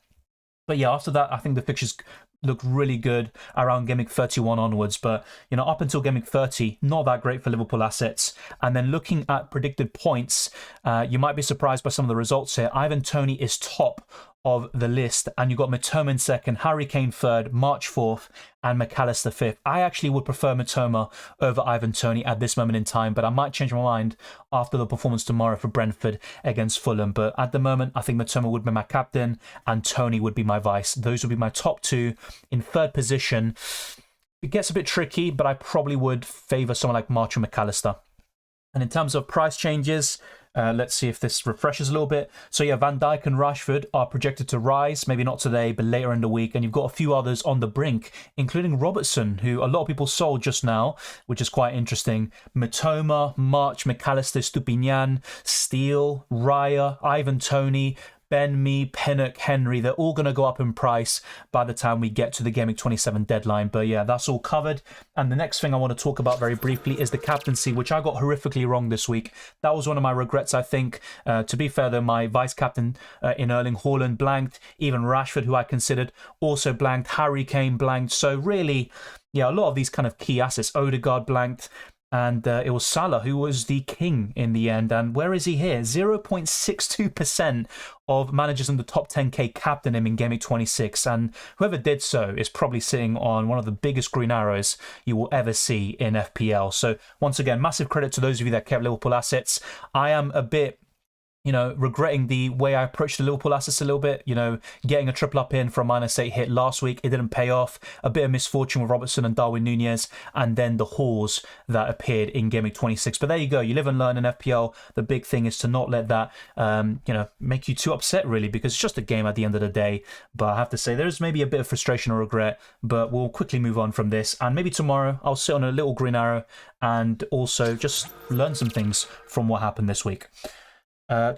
But yeah, after that, I think the fixtures look really good around Gameweek 31 onwards. But, you know, up until Gameweek 30, not that great for Liverpool assets. And then looking at predicted points, you might be surprised by some of the results here. Ivan Toney is top of the list, and you've got Mitoma in second, Harry Kane third, March 4th, and McAllister 5th. I actually would prefer Mitoma over Ivan Toney at this moment in time, but I might change my mind after the performance tomorrow for Brentford against Fulham. But at the moment, I think Mitoma would be my captain and Toney would be my vice. Those would be my top 2. In third position, it gets a bit tricky, but I probably would favour someone like March or McAllister. And in terms of price changes, let's see if this refreshes a little bit. So yeah, Van Dijk and Rashford are projected to rise, maybe not today, but later in the week. And you've got a few others on the brink, including Robertson, who a lot of people sold just now, which is quite interesting. Mitoma, March, McAllister, Stupinian, Steele, Raya, Ivan Toney, Ben Mee, Pinnock, Henry, they're all going to go up in price by the time we get to the Gameweek 27 deadline. But yeah, that's all covered. And the next thing I want to talk about very briefly is the captaincy, which I got horrifically wrong this week. That was one of my regrets, I think. To be fair, though, my vice-captain in Erling Haaland blanked. Even Rashford, who I considered, also blanked. Harry Kane blanked. So really, yeah, a lot of these kind of key assets. Odegaard blanked. And it was Salah who was the king in the end. And where is he here? 0.62% of managers in the top 10k captain him in Gameweek 26. And whoever did so is probably sitting on one of the biggest green arrows you will ever see in FPL. So once again, massive credit to those of you that kept Liverpool assets. I am a bit regretting the way I approached the Liverpool assets a little bit. Getting a triple up in for a -8 hit last week, it didn't pay off. A bit of misfortune with Robertson and Darwin Nunez, and then the hauls that appeared in Game Week 26. But there you go. You live and learn in FPL. The big thing is to not let that, make you too upset, really, because it's just a game at the end of the day. But I have to say, there's maybe a bit of frustration or regret, but we'll quickly move on from this. And maybe tomorrow I'll sit on a little green arrow and also just learn some things from what happened this week.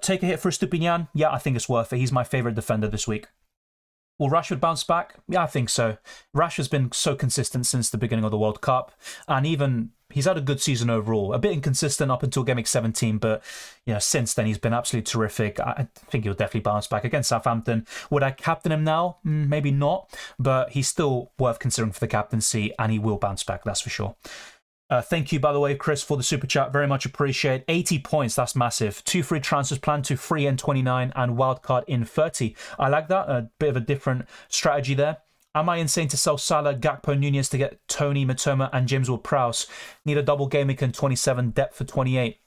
Take a hit for Estupinian? Yeah, I think it's worth it. He's my favourite defender this week. Will Rashford bounce back? Yeah, I think so. Rashford's been so consistent since the beginning of the World Cup, and even he's had a good season overall. A bit inconsistent up until Game Week 17, but since then he's been absolutely terrific. I think he'll definitely bounce back against Southampton. Would I captain him now? Maybe not, but he's still worth considering for the captaincy, and he will bounce back, that's for sure. Thank you, by the way, Chris, for the super chat. Very much appreciate. 80 points, that's massive. 2 free transfers planned to free in 29 and wildcard in 30. I like that. A bit of a different strategy there. Am I insane to sell Salah, Gakpo, Nunez to get Tony, Matoma, and James Ward-Prowse? Need a double game week and 27, depth for 28.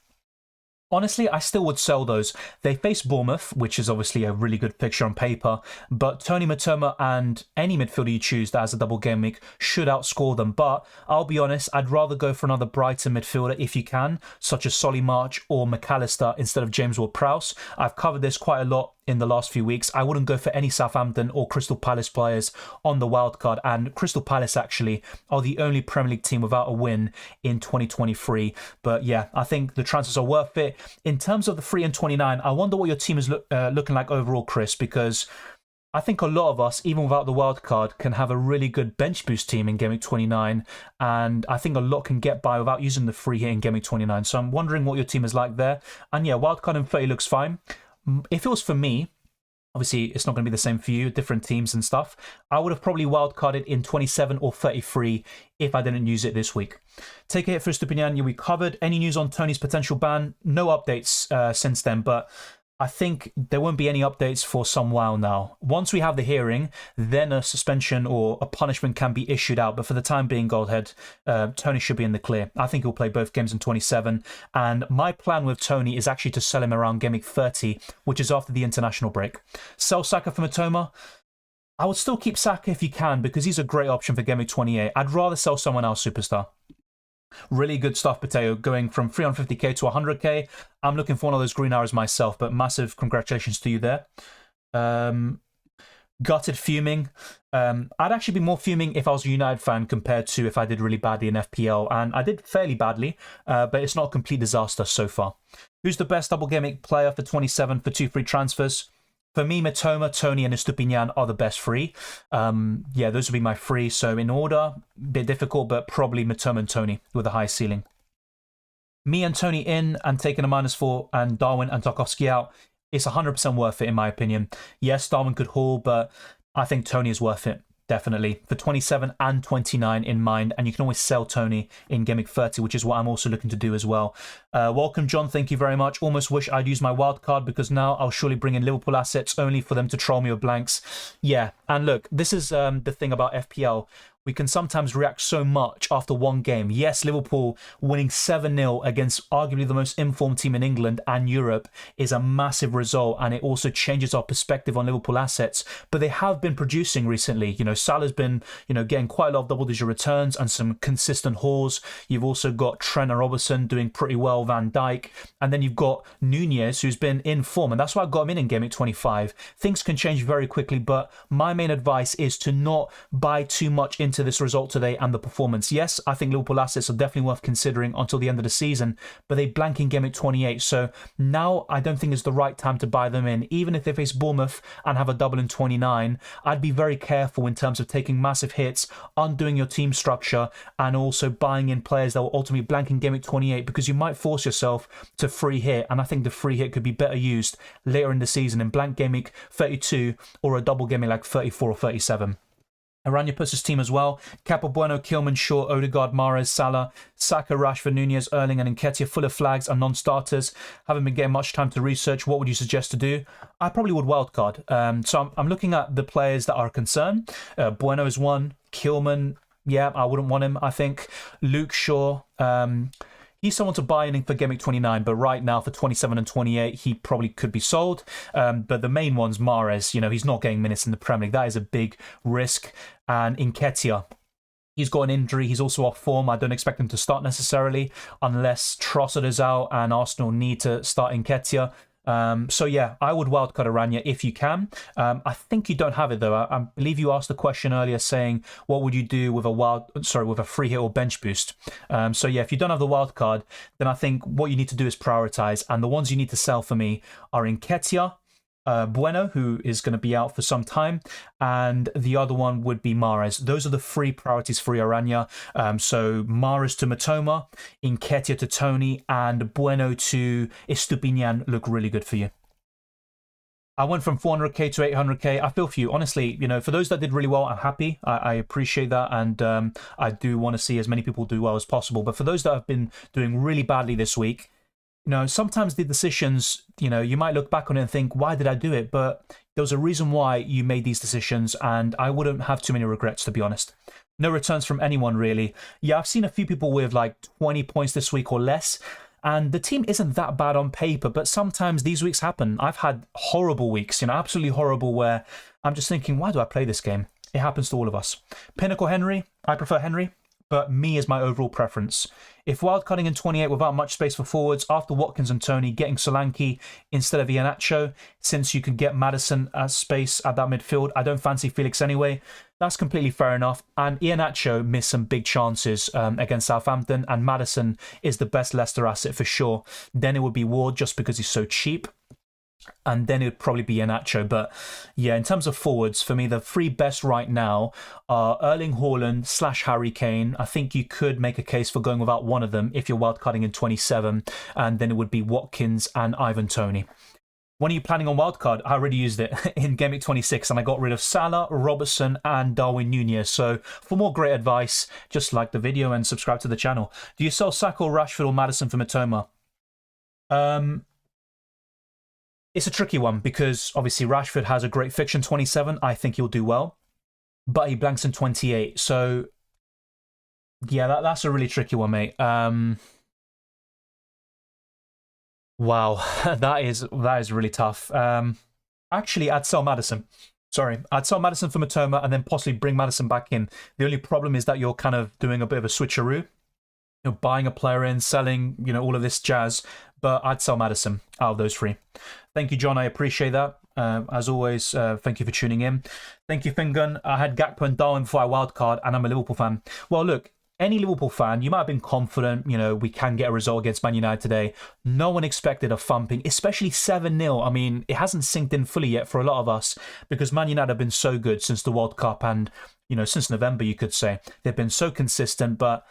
Honestly, I still would sell those. They face Bournemouth, which is obviously a really good picture on paper, but Tony, Matoma and any midfielder you choose that has a double game week should outscore them. But I'll be honest, I'd rather go for another Brighton midfielder if you can, such as Solly March or McAllister instead of James Ward-Prowse. I've covered this quite a lot in the last few weeks. I wouldn't go for any Southampton or Crystal Palace players on the wildcard, and Crystal Palace actually are the only Premier League team without a win in 2023. But yeah, I think the transfers are worth it. In terms of the 3 and 29, I wonder what your team is looking like overall, Chris, because I think a lot of us, even without the wildcard, can have a really good bench boost team in Game Week 29, and I think a lot can get by without using the free hit in Game Week 29. So I'm wondering what your team is like there. And yeah, wildcard in 30 looks fine. If it was for me, obviously it's not going to be the same for you, different teams and stuff, I would have probably wildcarded in 27 or 33 if I didn't use it this week. Take a hit for Stupinian. We covered any news on Tony's potential ban. No updates since then, but I think there won't be any updates for some while now. Once we have the hearing, then a suspension or a punishment can be issued out. But for the time being, Goldhead, Tony should be in the clear. I think he'll play both games in 27. And my plan with Tony is actually to sell him around Game Week 30, which is after the international break. Sell Saka for Matoma. I would still keep Saka if you can, because he's a great option for Game Week 28. I'd rather sell someone else, Superstar. Really good stuff, Pateo, going from 350k to 100k. I'm looking for one of those green arrows myself, but massive congratulations to you there. Gutted, fuming. I'd actually be more fuming if I was a United fan compared to if I did really badly in FPL, and I did fairly badly, but it's not a complete disaster so far. Who's the best double game week player for 27 for 2 free transfers? For me, Matoma, Tony, and Estupinian are the best free. Yeah, those would be my free. So in order, a bit difficult, but probably Matoma and Tony with a high ceiling. Me and Tony in and taking a -4 and Darwin and Tarkowski out. It's 100% worth it in my opinion. Yes, Darwin could haul, but I think Tony is worth it. Definitely. For 27 and 29 in mind. And you can always sell Tony in Game Week 30, which is what I'm also looking to do as well. Welcome, John. Thank you very much. Almost wish I'd use my wild card because now I'll surely bring in Liverpool assets only for them to troll me with blanks. Yeah. And look, this is the thing about FPL. We can sometimes react so much after one game. Yes, Liverpool winning 7-0 against arguably the most informed team in England and Europe is a massive result, and it also changes our perspective on Liverpool assets. But they have been producing recently. Salah's been, getting quite a lot of double-digit returns and some consistent hauls. You've also got Trent and Robertson doing pretty well, Van Dijk. And then you've got Nunez, who's been in form, and that's why I got him in Game Week 25. Things can change very quickly, but my main advice is to not buy too much into this result today and the performance. Yes, I think Liverpool assets are definitely worth considering until the end of the season, but they blank in Game Week 28. So now I don't think is the right time to buy them in. Even if they face Bournemouth and have a double in 29, I'd be very careful in terms of taking massive hits, undoing your team structure, and also buying in players that will ultimately blank in Game Week 28 because you might force yourself to free hit. And I think the free hit could be better used later in the season in blank Game Week 32 or a double game week like 34 or 37. Aranya puts his team as well. Capo, Bueno, Kilman, Shaw, Odegaard, Mahrez, Salah, Saka, Rashford, Nunez, Erling and Nketiah full of flags and non-starters. Haven't been getting much time to research. What would you suggest to do? I probably would wildcard. So I'm looking at the players that are a concern. Bueno is one. Kilman, yeah, I wouldn't want him, I think. Luke Shaw, he's someone to buy in for Game Week 29, but right now for 27 and 28, he probably could be sold. But the main one's Mahrez. He's not getting minutes in the Premier League. That is a big risk. And Nketiah, he's got an injury. He's also off form. I don't expect him to start necessarily unless Trossard is out and Arsenal need to start Nketiah. So yeah, I would wildcard Aranya if you can. I think you don't have it though. I believe you asked a question earlier saying what would you do with with a free hit or bench boost. So yeah, if you don't have the wildcard, then I think what you need to do is prioritize, and the ones you need to sell for me are Nketiah, Bueno, who is going to be out for some time, and the other one would be Mahrez. Those are the three priorities for Aranya. So Mahrez to Matoma, Nketiah to Tony, and Bueno to Estupinian look really good for you. I went from 400k to 800k. I feel for you. Honestly, for those that did really well, I'm happy. I appreciate that, and I do want to see as many people do well as possible. But for those that have been doing really badly this week, sometimes the decisions, you might look back on it and think, why did I do it? But there was a reason why you made these decisions, and I wouldn't have too many regrets, to be honest. No returns from anyone, really. Yeah, I've seen a few people with like 20 points this week or less, and the team isn't that bad on paper, but sometimes these weeks happen. I've had horrible weeks, absolutely horrible, where I'm just thinking, why do I play this game? It happens to all of us. Pinnacle Henry, I prefer Henry, but me is my overall preference. If wildcarding in 28 without much space for forwards, after Watkins and Tony, getting Solanke instead of Iheanacho, since you can get Maddison as space at that midfield, I don't fancy Felix anyway. That's completely fair enough. And Iheanacho missed some big chances against Southampton, and Maddison is the best Leicester asset for sure. Then it would be Ward just because he's so cheap. And then it would probably be Iheanacho. But yeah, in terms of forwards, for me, the three best right now are Erling Haaland / Harry Kane. I think you could make a case for going without one of them if you're wildcarding in 27. And then it would be Watkins and Ivan Toney. When are you planning on wildcard? I already used it in Game Week 26, and I got rid of Salah, Robertson, and Darwin Nunez. So for more great advice, just like the video and subscribe to the channel. Do you sell Saka, Rashford, or Maddison for Mitoma? It's a tricky one because obviously Rashford has a great fixture in 27. I think he'll do well, but he blanks in 28. So yeah, that's a really tricky one, mate. Wow, that is really tough. Actually, I'd sell Maddison. Sorry, I'd sell Maddison for Mitoma and then possibly bring Maddison back in. The only problem is that you're kind of doing a bit of a switcheroo. You're buying a player in, selling, all of this jazz. But I'd sell Maddison out of those three. Thank you, John. I appreciate that. As always, thank you for tuning in. Thank you, Fingun. I had Gakpo and Darwin before I wildcard, and I'm a Liverpool fan. Well, look, any Liverpool fan, you might have been confident, we can get a result against Man United today. No one expected a thumping, especially 7-0. I mean, it hasn't sinked in fully yet for a lot of us because Man United have been so good since the World Cup and, since November, you could say. They've been so consistent, but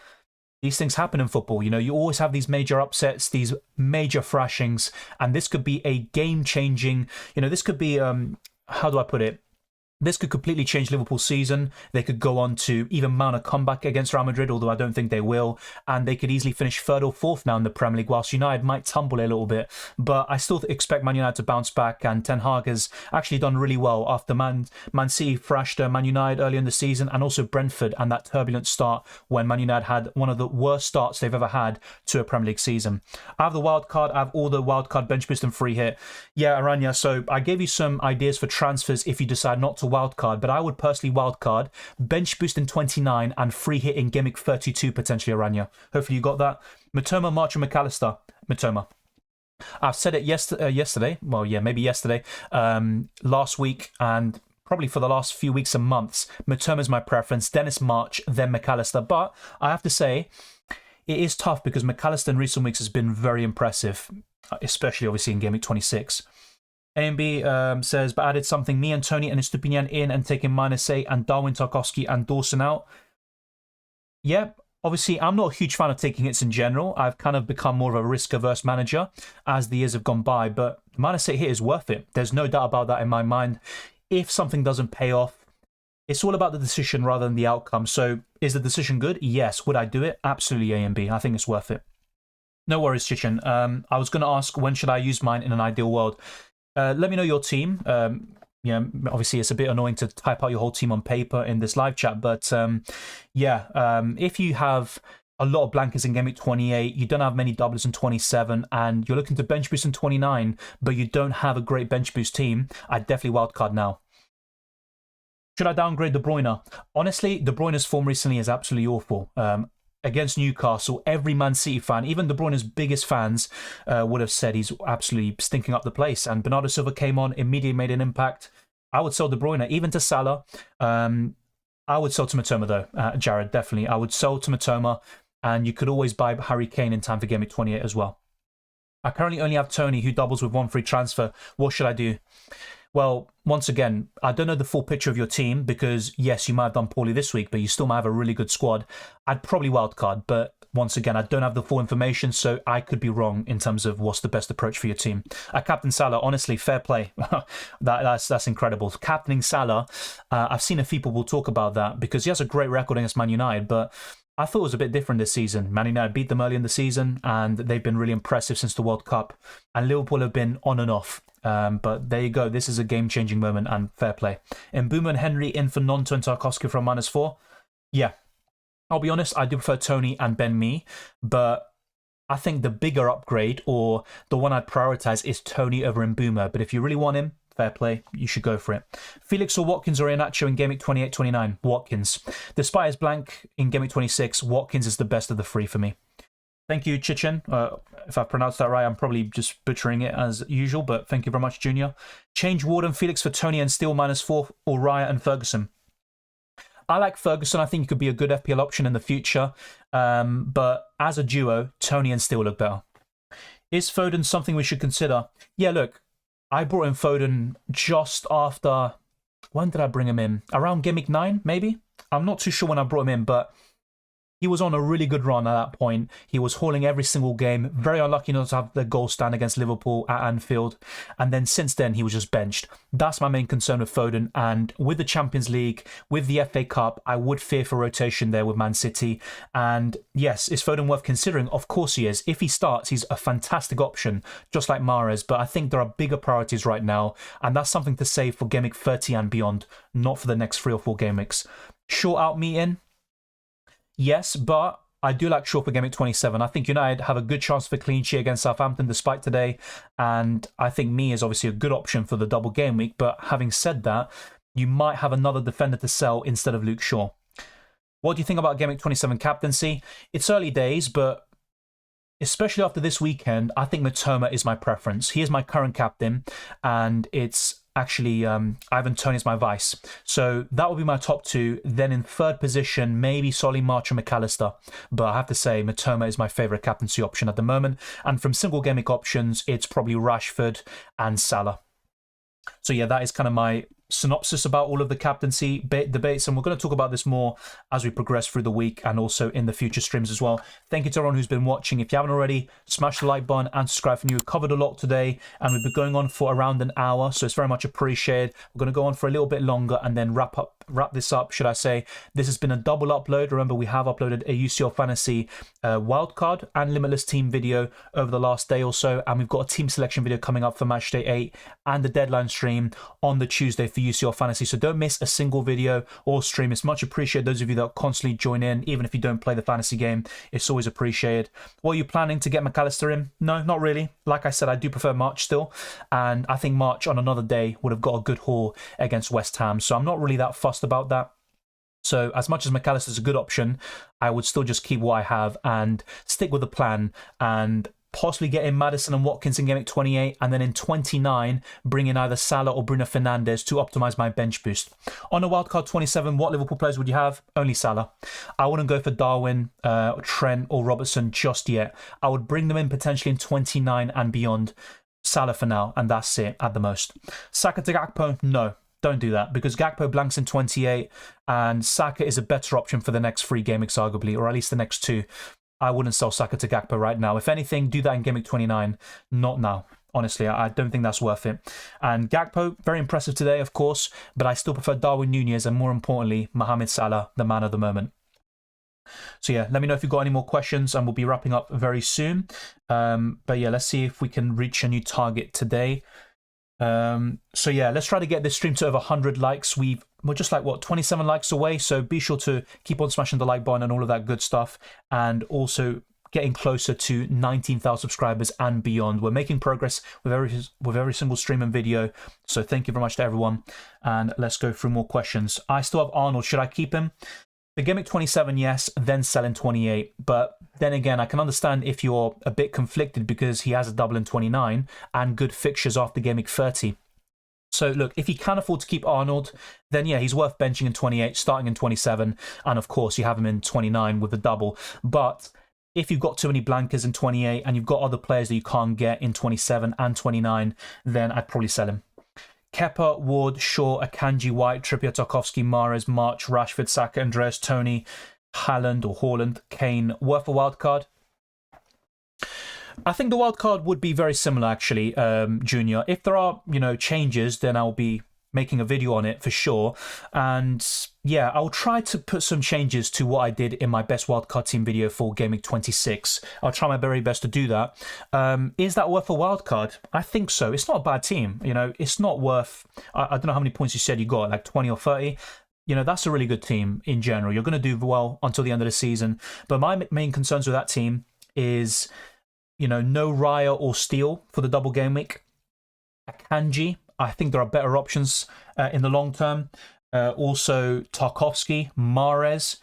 these things happen in football. You always have these major upsets, these major thrashings, and this could be a game-changing, this could be, how do I put it? This could completely change Liverpool's season. They could go on to even mount a comeback against Real Madrid, although I don't think they will. And they could easily finish third or fourth now in the Premier League, whilst United might tumble a little bit. But I still expect Man United to bounce back, and Ten Hag has actually done really well after Man City thrashed Man United earlier in the season, and also Brentford, and that turbulent start when Man United had one of the worst starts they've ever had to a Premier League season. I have the wild card. I have all the wild card bench boost and free hit. Yeah, Aranya, so I gave you some ideas for transfers if you decide not to wildcard, but I would personally wildcard, bench boost in 29, and free hit in Game Week 32 potentially, Aranya. Hopefully you got that. Mitoma, March, and McAllister. Mitoma. I've said it yesterday. Well, yeah, maybe yesterday. Last week, and probably for the last few weeks and months. Mitoma's my preference. Dennis March, then McAllister. But I have to say, it is tough because McAllister in recent weeks has been very impressive, especially obviously in Game Week 26. AMB says, but added something, me and Tony and Estupinian in and taking -8 and Darwin, Tarkowski and Dawson out. Yep, obviously I'm not a huge fan of taking hits in general. I've kind of become more of a risk-averse manager as the years have gone by, but -8 hit is worth it. There's no doubt about that in my mind. If something doesn't pay off, it's all about the decision rather than the outcome. So is the decision good? Yes. Would I do it? Absolutely, AMB. I think it's worth it. No worries, Chichin. I was going to ask, when should I use mine in an ideal world? Let me know your team. Obviously it's a bit annoying to type out your whole team on paper in this live chat, but if you have a lot of blankers in Game Week 28. You don't have many doublers in 27, and you're looking to bench boost in 29, but you don't have a great bench boost team, I'd definitely wildcard now. Should I downgrade De Bruyne? Honestly, De Bruyne's form recently is absolutely awful. Against Newcastle, every Man City fan, even De Bruyne's biggest fans, would have said he's absolutely stinking up the place. And Bernardo Silva came on, immediately made an impact. I would sell De Bruyne, even to Salah. I would sell to Matoma, though, Jared, definitely. I would sell to Matoma, and you could always buy Harry Kane in time for Game Week 28 as well. I currently only have Tony, who doubles with 1 free transfer. What should I do? Well, once again, I don't know the full picture of your team because, yes, you might have done poorly this week, but you still might have a really good squad. I'd probably wildcard, but once again, I don't have the full information, so I could be wrong in terms of what's the best approach for your team. Captain Salah, honestly, fair play. That's incredible. Captaining Salah, I've seen a few people talk about that because he has a great record against Man United, but I thought it was a bit different this season. Man United beat them early in the season, and they've been really impressive since the World Cup, and Liverpool have been on and off. But there you go. This is a game-changing moment, and fair play. Mbeumo and Henry in for Nonto and Tarkowski from -4. Yeah, I'll be honest, I do prefer Tony and Ben Mee, but I think the bigger upgrade, or the one I'd prioritize, is Tony over Mbeumo. But if you really want him, fair play, you should go for it. Felix or Watkins or Iheanacho in Game Week 28-29? Watkins. Despite his blank in Game Week 26, Watkins is the best of the three for me. Thank you, Chichen. If I pronounced that right, I'm probably just butchering it as usual, but thank you very much, Junior. Change Ward and Felix for Tony and Steele -4, or Raya and Ferguson. I like Ferguson. I think he could be a good FPL option in the future. But as a duo, Tony and Steele look better. Is Foden something we should consider? Yeah, look, I brought in Foden just after... When did I bring him in? Around Game Week 9, maybe? I'm not too sure when I brought him in, but he was on a really good run at that point. He was hauling every single game. Very unlucky not to have the goal stand against Liverpool at Anfield. And then since then, he was just benched. That's my main concern with Foden. And with the Champions League, with the FA Cup, I would fear for rotation there with Man City. And yes, is Foden worth considering? Of course he is. If he starts, he's a fantastic option, just like Mahrez. But I think there are bigger priorities right now. And that's something to save for Game Week 30 and beyond, not for the next 3 or 4 game weeks. Short out me in. Yes, but I do like Shaw for Game Week 27. I think United have a good chance for clean sheet against Southampton despite today. And I think Mee is obviously a good option for the double game week. But having said that, you might have another defender to sell instead of Luke Shaw. What do you think about Game Week 27 captaincy? It's early days, but especially after this weekend, I think Matoma is my preference. He is my current captain, and it's actually Ivan Toney is my vice. So that will be my top 2. Then in 3rd position, maybe Solly, March, or McAllister. But I have to say, Matoma is my favourite captaincy option at the moment. And from single game week options, it's probably Rashford and Salah. So yeah, that is kind of my synopsis about all of the captaincy debates, and we're going to talk about this more as we progress through the week and also in the future streams as well. Thank you to everyone who's been watching. If you haven't already, smash the like button and subscribe for new. We've covered a lot today, and we've been going on for around an hour, so it's very much appreciated. We're going to go on for a little bit longer and then wrap this up, should I say. This has been a double upload. Remember, we have uploaded a UCL Fantasy Wildcard and Limitless Team video over the last day or so, and we've got a team selection video coming up for Match Day 8 and the deadline stream on the Tuesday for UCL Fantasy. So don't miss a single video or stream. It's much appreciated. Those of you that constantly join in, even if you don't play the fantasy game, it's always appreciated. What are you planning to get McAllister in? No, not really. Like I said, I do prefer March still, and I think March on another day would have got a good haul against West Ham. So I'm not really that fussed about that. So as much as McAllister is a good option, I would still just keep what I have and stick with the plan and possibly get in Maddison and Watkins in Game Week 28, and then in 29, bring in either Salah or Bruno Fernandes to optimise my bench boost. On a wildcard 27, what Liverpool players would you have? Only Salah. I wouldn't go for Darwin, Trent or Robertson just yet. I would bring them in potentially in 29 and beyond. Salah for now, and that's it at the most. Saka to Gakpo? No. Don't do that, because Gakpo blanks in 28 and Saka is a better option for the next 3 game weeks arguably, or at least the next 2. I wouldn't sell Saka to Gakpo right now. If anything, do that in Game Week 29. Not now. Honestly, I don't think that's worth it. And Gakpo, very impressive today, of course, but I still prefer Darwin Núñez and more importantly, Mohamed Salah, the man of the moment. So yeah, let me know if you've got any more questions and we'll be wrapping up very soon. But yeah, let's see if we can reach a new target today. So yeah, let's try to get this stream to over 100 likes. We're just like, what, 27 likes away, so be sure to keep on smashing the like button and all of that good stuff, and also getting closer to 19,000 subscribers and beyond. We're making progress with every single stream and video, so thank you very much to everyone, and let's go through more questions. I still have Arnold. Should I keep him? The Game Week 27, yes, then sell in 28. But then again, I can understand if you're a bit conflicted because he has a double in 29 and good fixtures after Game Week 30. So look, if you can afford to keep Arnold, then yeah, he's worth benching in 28, starting in 27, and of course you have him in 29 with the double. But if you've got too many blankers in 28 and you've got other players that you can't get in 27 and 29, then I'd probably sell him. Kepa, Ward, Shaw, Akanji, White, Trippier, Tarkowski, Mahrez, March, Rashford, Saka, Andreas, Tony, Haaland, Kane. Worth a wild card? I think the wild card would be very similar, actually, Junior. If there are, changes, then I'll be making a video on it for sure. And yeah, I'll try to put some changes to what I did in my best wildcard team video for Game Week 26. I'll try my very best to do that. Is that worth a wildcard? I think so. It's not a bad team. It's not worth, I don't know how many points you said you got, like 20 or 30. That's a really good team in general. You're going to do well until the end of the season. But my main concerns with that team is, no Raya or Steele for the double game week. Akanji, I think there are better options in the long term. Also, Tarkowski, Mahrez,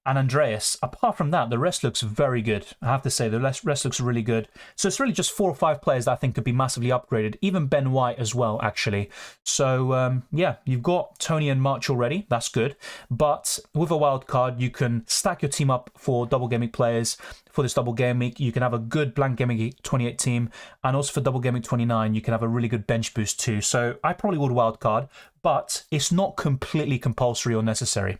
and Andreas. Apart from that, the rest looks very good. I have to say, the rest looks really good. So it's really just 4 or 5 players that I think could be massively upgraded. Even Ben White as well, actually. So, yeah, you've got Tony and March already. That's good. But with a wild card, you can stack your team up for double game week players. For this double game week, you can have a good blank game week 28 team. And also for double game week 29, you can have a really good bench boost too. So I probably would wild card, but it's not completely compulsory or necessary.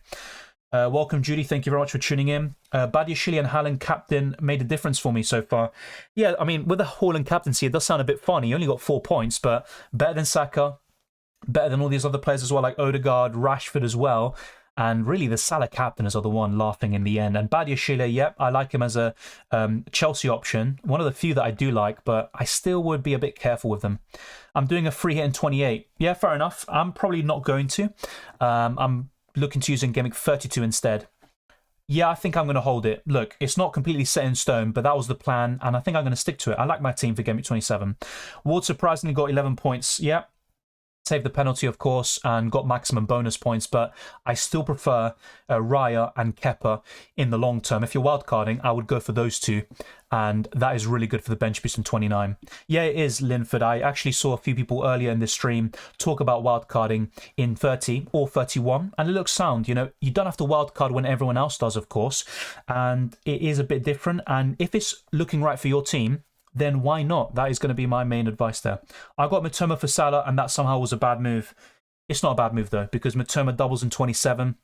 Welcome, Judy. Thank you very much for tuning in. Badiashile and Haaland captain made a difference for me so far. Yeah, I mean, with the Haaland captaincy, it does sound a bit funny. He only got 4 points, but better than Saka, better than all these other players as well, like Odegaard, Rashford as well. And really, the Salah captain is the one laughing in the end. And Badiashile, yep, I like him as a Chelsea option. One of the few that I do like, but I still would be a bit careful with them. I'm doing a free hit in 28. Yeah, fair enough. I'm probably not going to. I'm looking to use in Game Week 32 instead. Yeah, I think I'm going to hold it. Look, it's not completely set in stone, but that was the plan, and I think I'm going to stick to it. I like my team for Game Week 27. Ward surprisingly got 11 points. Yeah, saved the penalty, of course, and got maximum bonus points, but I still prefer Raya and Kepa in the long term. If you're wildcarding, I would go for those two, and that is really good for the bench boost in 29. Yeah, it is, Linford. I actually saw a few people earlier in this stream talk about wildcarding in 30 or 31, and it looks sound. You don't have to wildcard when everyone else does, of course, and it is a bit different, and if it's looking right for your team, then why not? That is going to be my main advice there. I got Mitoma for Salah, and that somehow was a bad move. It's not a bad move, though, because Mitoma doubles in 27,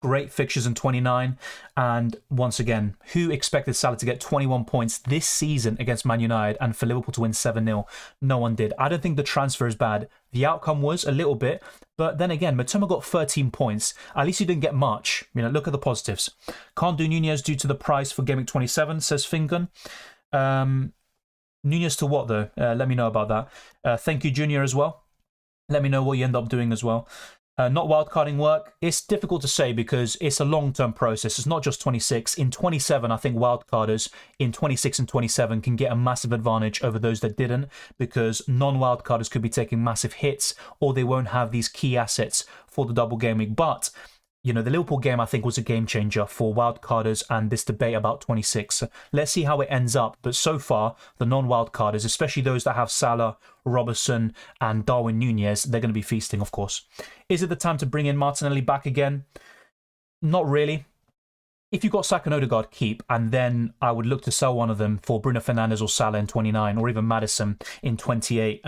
great fixtures in 29, and once again, who expected Salah to get 21 points this season against Man United and for Liverpool to win 7-0? No one did. I don't think the transfer is bad. The outcome was a little bit, but then again, Mitoma got 13 points. At least he didn't get much. Look at the positives. Can't do Nunez due to the price for Game Week 27, says Fingon. Nunez to what, though? Let me know about that. Thank you, Junior, as well. Let me know what you end up doing as well. Not wildcarding work. It's difficult to say because it's a long-term process. It's not just 26. In 27, I think wildcarders in 26 and 27 can get a massive advantage over those that didn't, because non-wildcarders could be taking massive hits or they won't have these key assets for the double game week. But the Liverpool game, I think, was a game changer for wildcarders and this debate about 26. Let's see how it ends up. But so far, the non-wildcarders, especially those that have Salah, Robertson, and Darwin Nunez, they're going to be feasting, of course. Is it the time to bring in Martinelli back again? Not really. If you've got Saka and Odegaard, keep, and then I would look to sell one of them for Bruno Fernandes or Salah in 29, or even Maddison in 28,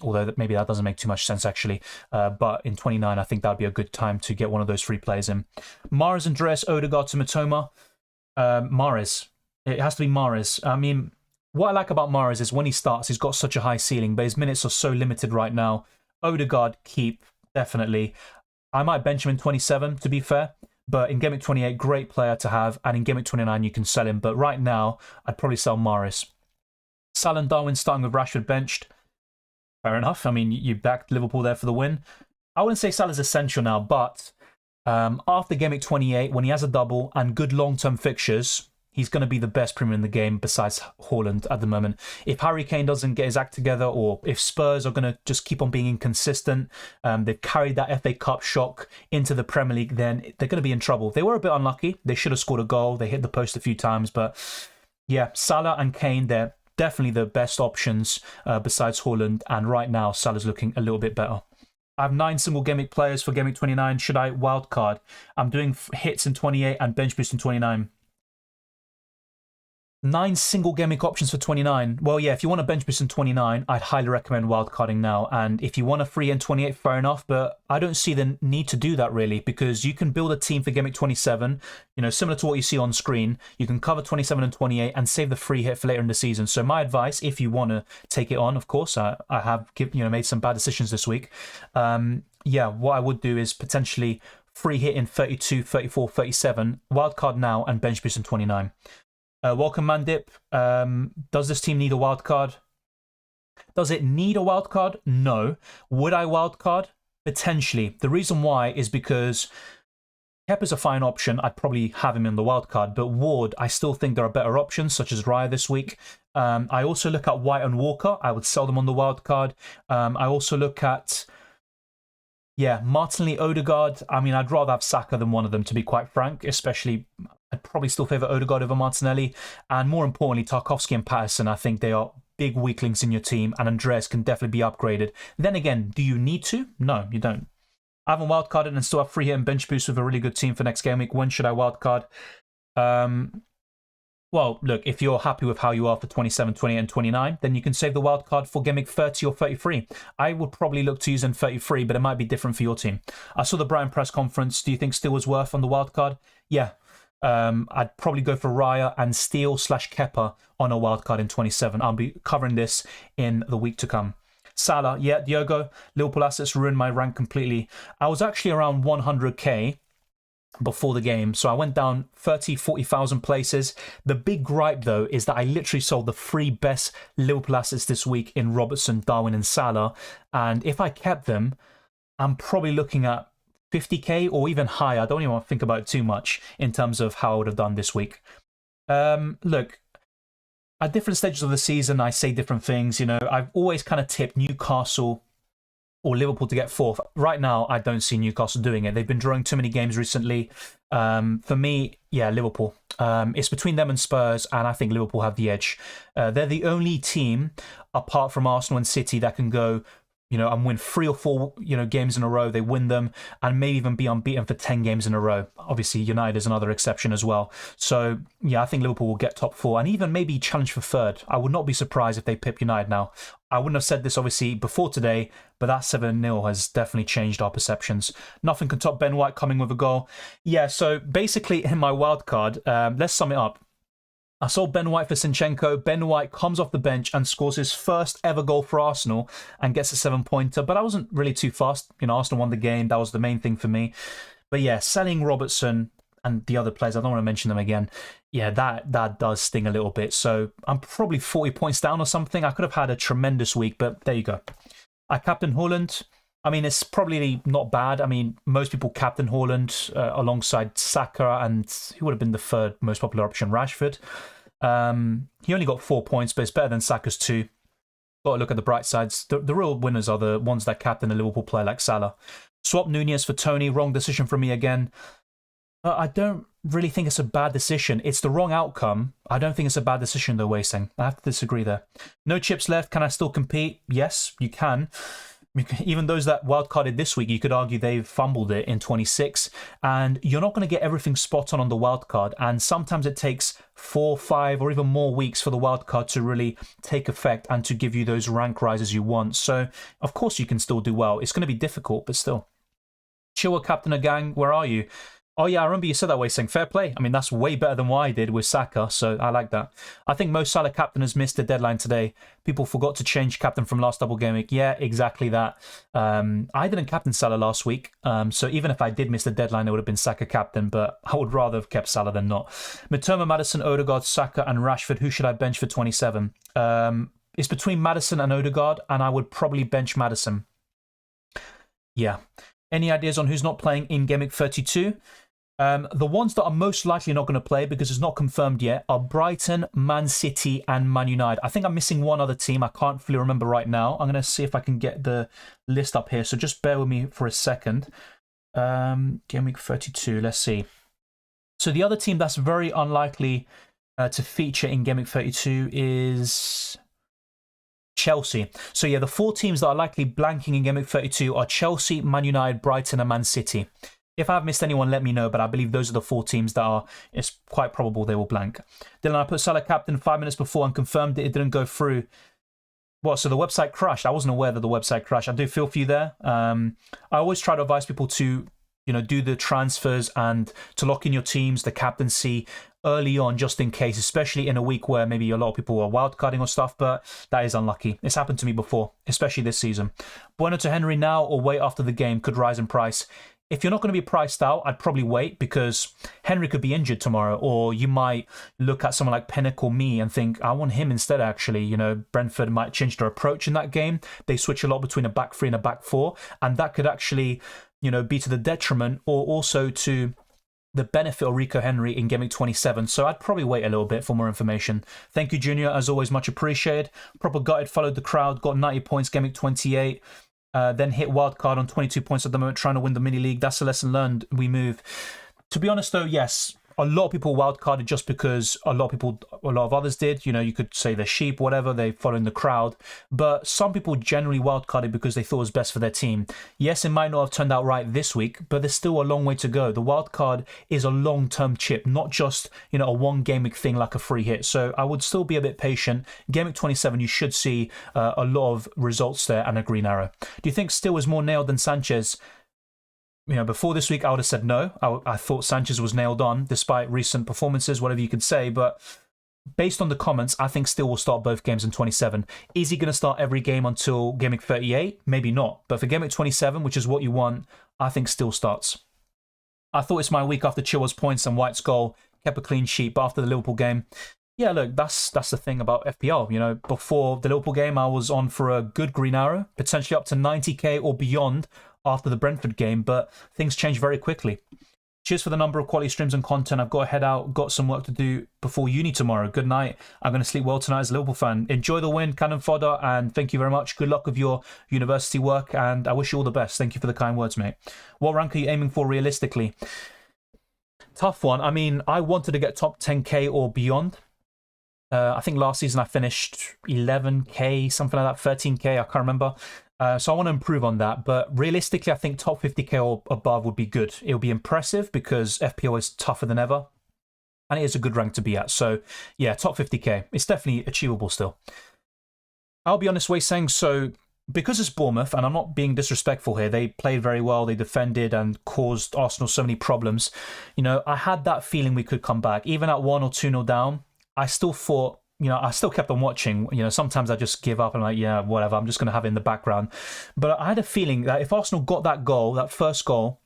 although maybe that doesn't make too much sense, actually. But in 29, I think that would be a good time to get one of those free players in. Mahrez, Andreas, Odegaard to Mitoma. Mahrez. It has to be Mahrez. I mean, what I like about Mahrez is when he starts, he's got such a high ceiling, but his minutes are so limited right now. Odegaard, keep, definitely. I might bench him in 27, to be fair. But in Game Week 28, great player to have. And in Game Week 29, you can sell him. But right now, I'd probably sell Mahrez. Salah and Darwin starting with Rashford benched. Fair enough. I mean, you backed Liverpool there for the win. I wouldn't say Salah's essential now, but after Game Week 28, when he has a double and good long-term fixtures, he's going to be the best Premier in the game besides Haaland at the moment. If Harry Kane doesn't get his act together, or if Spurs are going to just keep on being inconsistent, they've carried that FA Cup shock into the Premier League, then they're going to be in trouble. They were a bit unlucky. They should have scored a goal. They hit the post a few times, but yeah, Salah and Kane, they're definitely the best options besides Haaland, and right now Salah's looking a little bit better. I have 9 single game week players for game week 29. Should I wildcard? I'm doing hits in 28 and bench boost in 29. 9 single game week options for 29. Well, yeah, if you want a bench boost in 29, I'd highly recommend wildcarding now. And if you want a free in 28, fair enough. But I don't see the need to do that really, because you can build a team for game week 27, similar to what you see on screen. You can cover 27 and 28 and save the free hit for later in the season. So my advice, if you want to take it on, of course, I have made some bad decisions this week. Yeah, what I would do is potentially free hit in 32, 34, 37, wildcard now, and bench boost in 29. Welcome, Mandip. Does this team need a wild card? Does it need a wild card? No. Would I wild card? Potentially. The reason why is because Kepa's a fine option. I'd probably have him in the wild card, but Ward, I still think there are better options, such as Raya this week. I also look at White and Walker. I would sell them on the wild card. I also look at Martinelli, Odegaard. I mean, I'd rather have Saka than one of them, to be quite frank, especially I'd probably still favour Odegaard over Martinelli. And more importantly, Tarkowski and Patterson, I think they are big weak links in your team, and Andreas can definitely be upgraded. Then again, do you need to? No, you don't. I haven't wildcarded and still have free hit and bench boost with a really good team for next game week. When should I wildcard? Well, look, if you're happy with how you are for 27, 28 and 29, then you can save the wildcard for game week 30 or 33. I would probably look to use in 33, but it might be different for your team. I saw the Brighton press conference. Do you think Steele was worth on the wildcard? Yeah. I'd probably go for Raya and Steele/Kepa on a wildcard in 27. I'll be covering this in the week to come. Salah, yeah, Diogo, Liverpool assets ruined my rank completely. I was actually around 100k before the game, so I went down 40,000 places. The big gripe though is that I literally sold the 3 best Liverpool assets this week in Robertson, Darwin and Salah, and if I kept them, I'm probably looking at 50k or even higher. I don't even want to think about it too much in terms of how I would have done this week. Look, at different stages of the season, I say different things. I've always kind of tipped Newcastle or Liverpool to get 4th. Right now, I don't see Newcastle doing it. They've been drawing too many games recently. For me, yeah, Liverpool. It's between them and Spurs, and I think Liverpool have the edge. They're the only team, apart from Arsenal and City, that can go and win 3 or 4, games in a row. They win them and maybe even be unbeaten for 10 games in a row. Obviously, United is another exception as well. So, yeah, I think Liverpool will get top 4 and even maybe challenge for 3rd. I would not be surprised if they pip United now. I wouldn't have said this, obviously, before today, but that 7-0 has definitely changed our perceptions. Nothing can top Ben White coming with a goal. Yeah, so basically in my wild card, let's sum it up. I sold Ben White for Zinchenko. Ben White comes off the bench and scores his first ever goal for Arsenal and gets a 7-pointer. But I wasn't really too fast. Arsenal won the game. That was the main thing for me. But yeah, selling Robertson and the other players, I don't want to mention them again. Yeah, that does sting a little bit. So I'm probably 40 points down or something. I could have had a tremendous week, but there you go. I captain Haaland. I mean, it's probably not bad. I mean, most people captain Haaland alongside Saka, and who would have been the 3rd most popular option, Rashford. He only got 4 points, but it's better than Saka's 2. Got to look at the bright sides. The real winners are the ones that captain a Liverpool player like Salah. Swap Nunez for Tony. Wrong decision from me again. I don't really think it's a bad decision. It's the wrong outcome. I don't think it's a bad decision though, Wei-Seng. I have to disagree there. No chips left. Can I still compete? Yes, you can. Even those that wildcarded this week, you could argue they've fumbled it in 26, and you're not going to get everything spot on the wildcard, and sometimes it takes 4, 5 or even more weeks for the wildcard to really take effect and to give you those rank rises you want. So of course you can still do well. It's going to be difficult, but still. Chilwell, captain a gang, where are you? Oh yeah, I remember you said that way, saying fair play. I mean, that's way better than what I did with Saka, so I like that. I think most Salah captainers missed the deadline today. People forgot to change captain from last double game week. Yeah, exactly that. I didn't captain Salah last week, so even if I did miss the deadline, it would have been Saka captain, but I would rather have kept Salah than not. Mitoma, Maddison, Odegaard, Saka and Rashford. Who should I bench for 27? it's between Maddison and Odegaard, and I would probably bench Maddison. Yeah. Any ideas on who's not playing in Game Week 32? The ones that are most likely not going to play, because it's not confirmed yet, are Brighton, Man City, and Man United. I think I'm missing one other team. I can't fully remember right now. I'm going to see if I can get the list up here. So just bear with me for a second. Game Week 32. Let's see. So the other team that's very unlikely to feature in Game Week 32 is Chelsea. So yeah, the 4 teams that are likely blanking in Game Week 32 are Chelsea, Man United, Brighton, and Man City. If I've missed anyone, let me know, but I believe those are the 4 teams that it's quite probable they will blank. Dylan, I put Salah captain 5 minutes before and confirmed it didn't go through. What, so the website crashed? I wasn't aware that the website crashed. I do feel for you there. I always try to advise people to, do the transfers and to lock in your teams, the captaincy early on, just in case, especially in a week where maybe a lot of people are wildcarding or stuff, but that is unlucky. It's happened to me before, especially this season. Bueno to Henry now or wait after the game could rise in price. If you're not going to be priced out, I'd probably wait, because Henry could be injured tomorrow, or you might look at someone like Pinnock or me and think, I want him instead, actually. Brentford might change their approach in that game. They switch a lot between a back 3 and a back 4, and that could actually, be to the detriment or also to the benefit of Rico Henry in Game Week 27. So I'd probably wait a little bit for more information. Thank you, Junior. As always, much appreciated. Proper gutted, followed the crowd, got 90 points, Game Week 28. Then hit wildcard on 22 points at the moment, trying to win the mini league. That's a lesson learned. We move. To be honest, though, yes, a lot of people wildcarded just because a lot of others did. You could say they're sheep, whatever, they follow in the crowd. But some people generally wildcarded because they thought it was best for their team. Yes, it might not have turned out right this week, but there's still a long way to go. The wildcard is a long-term chip, not just, a one-game week thing like a free hit. So I would still be a bit patient. Game week 27, you should see a lot of results there and a green arrow. Do you think Still is more nailed than Sanchez? Before this week, I would have said no. I thought Sanchez was nailed on, despite recent performances, whatever you could say. But based on the comments, I think Still will start both games in 27. Is he going to start every game until Game Week 38? Maybe not. But for Game Week 27, which is what you want, I think Still starts. I thought it's my week after Chilwell's points and White's goal. Kept a clean sheet, but after the Liverpool game, yeah, look, that's the thing about FPL. Before the Liverpool game, I was on for a good green arrow, potentially up to 90k or beyond after the Brentford game, but things change very quickly. Cheers for the number of quality streams and content. I've got to head out, got some work to do before uni tomorrow. Good night. I'm going to sleep well tonight as a Liverpool fan. Enjoy the win, cannon fodder, and thank you very much. Good luck with your university work, and I wish you all the best. Thank you for the kind words, mate. What rank are you aiming for realistically? Tough one. I mean, I wanted to get top 10k or beyond. I think last season I finished 11k, something like that, 13k, I can't remember. So I want to improve on that. But realistically, I think top 50k or above would be good. It would be impressive because FPL is tougher than ever. And it is a good rank to be at. So yeah, top 50k. It's definitely achievable still. I'll be honest, Wei saying, so because it's Bournemouth, and I'm not being disrespectful here, they played very well, they defended and caused Arsenal so many problems. I had that feeling we could come back. Even at 1 or 2-0 down, I still thought, I still kept on watching. Sometimes I just give up and I'm like, yeah, whatever, I'm just going to have it in the background. But I had a feeling that if Arsenal got that goal, that first goal,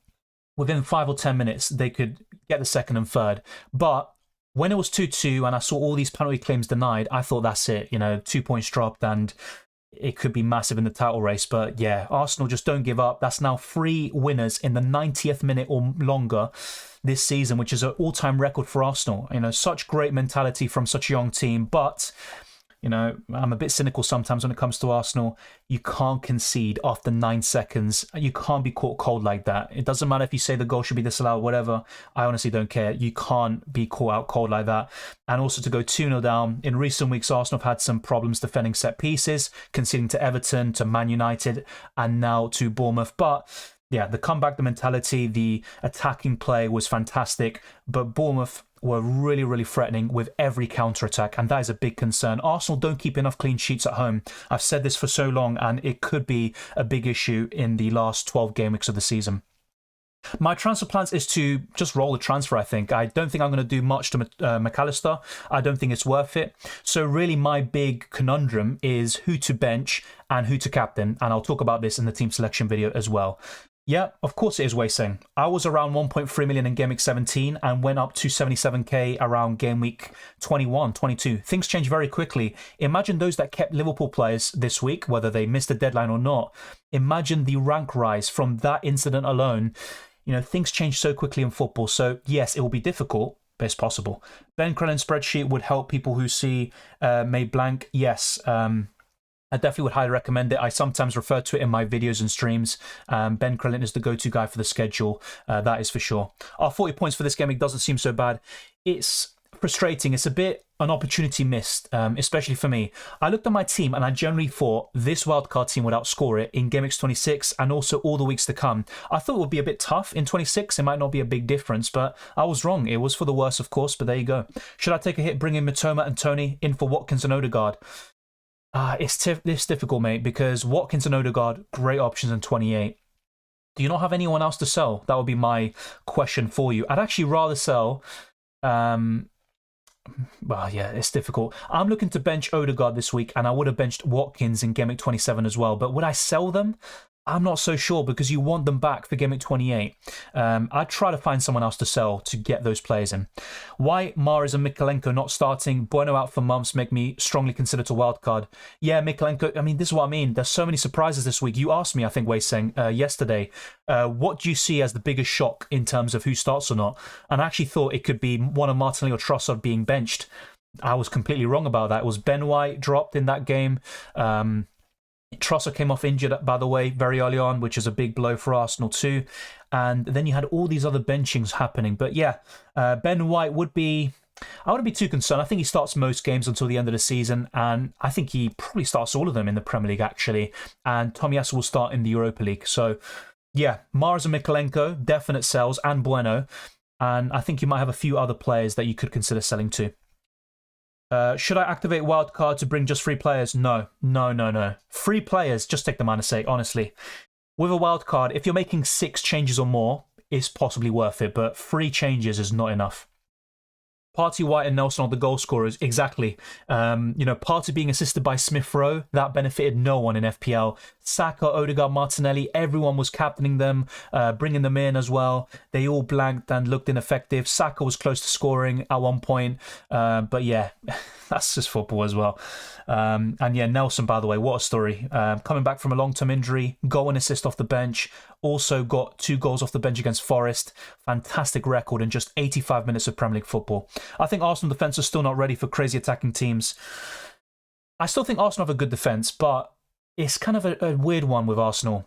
within 5 or 10 minutes, they could get the second and third. But when it was 2-2 and I saw all these penalty claims denied, I thought that's it. 2 points dropped and it could be massive in the title race. But yeah, Arsenal just don't give up. That's now 3 winners in the 90th minute or longer this season, which is an all-time record for Arsenal. Such great mentality from such a young team. But I'm a bit cynical sometimes when it comes to Arsenal. You can't concede after 9 seconds. You can't be caught cold like that. It doesn't matter if you say the goal should be disallowed, whatever. I honestly don't care. You can't be caught out cold like that. And also to go 2-0 down. In recent weeks, Arsenal have had some problems defending set pieces, conceding to Everton, to Man United, and now to Bournemouth. But yeah, the comeback, the mentality, the attacking play was fantastic. But Bournemouth were really, really threatening with every counter-attack, and that is a big concern. Arsenal don't keep enough clean sheets at home. I've said this for so long, and it could be a big issue in the last 12 game weeks of the season. My transfer plans is to just roll the transfer, I think. I don't think I'm going to do much to McAllister. I don't think it's worth it. So really my big conundrum is who to bench and who to captain, and I'll talk about this in the team selection video as well. Yeah, of course it is Wei-Seng. I was around 1.3 million in Game Week 17 and went up to 77k around Game Week 21, 22. Things change very quickly. Imagine those that kept Liverpool players this week, whether they missed the deadline or not. Imagine the rank rise from that incident alone. You know, things change so quickly in football. So yes, it will be difficult, but it's possible. Ben Crellin's spreadsheet would help people who see made blank. Yes, I definitely would highly recommend it. I sometimes refer to it in my videos and streams. Ben Crellin is the go-to guy for the schedule. That is for sure. Our 40 points for this game doesn't seem so bad. It's frustrating. It's a bit an opportunity missed, especially for me. I looked at my team and I generally thought this wildcard team would outscore it in Game Week 26 and also all the weeks to come. I thought it would be a bit tough in 26. It might not be a big difference, but I was wrong. It was for the worse, of course, but there you go. Should I take a hit, bring in Mitoma and Tony in for Watkins and Odegaard? It's difficult, mate, because Watkins and Odegaard, great options in 28. Do you not have anyone else to sell? That would be my question for you. I'd actually rather sell... well, yeah, it's difficult. I'm looking to bench Odegaard this week, and I would have benched Watkins in Game Week 27 as well. But would I sell them? I'm not so sure because you want them back for Game Week 28. I'd try to find someone else to sell to get those players in. Why Mahrez and Mikalenko not starting? Bueno out for months make me strongly consider to wildcard. Yeah, Mikalenko, I mean, this is what I mean. There's so many surprises this week. You asked me, I think, Wei-Seng, yesterday, what do you see as the biggest shock in terms of who starts or not? And I actually thought it could be one of Martinelli or Trossard being benched. I was completely wrong about that. It was Ben White dropped in that game. Trossard came off injured, by the way, very early on, which is a big blow for Arsenal too. And then you had all these other benchings happening. But yeah, Ben White would be... I wouldn't be too concerned. I think he starts most games until the end of the season, and I think he probably starts all of them in the Premier League, actually. And Tomiyasu will start in the Europa League. So yeah, Mahrez and Mikalenko, definite sells, and Bueno. And I think you might have a few other players that you could consider selling too. Should I activate wildcard to bring just free players? No. Free players, just take the -8, honestly. With a wildcard, if you're making 6 changes or more, it's possibly worth it, but 3 changes is not enough. Partey, White and Nelson are the goal scorers, exactly. Partey being assisted by Smith-Rowe, that benefited no one in FPL. Saka, Odegaard, Martinelli, everyone was captaining them, bringing them in as well. They all blanked and looked ineffective. Saka was close to scoring at one point, but yeah, that's just football as well. And yeah, Nelson, by the way, what a story. Coming back from a long-term injury, goal and assist off the bench. Also got 2 goals off the bench against Forest. Fantastic record in just 85 minutes of Premier League football. I think Arsenal defence is still not ready for crazy attacking teams. I still think Arsenal have a good defence, but it's kind of a weird one with Arsenal.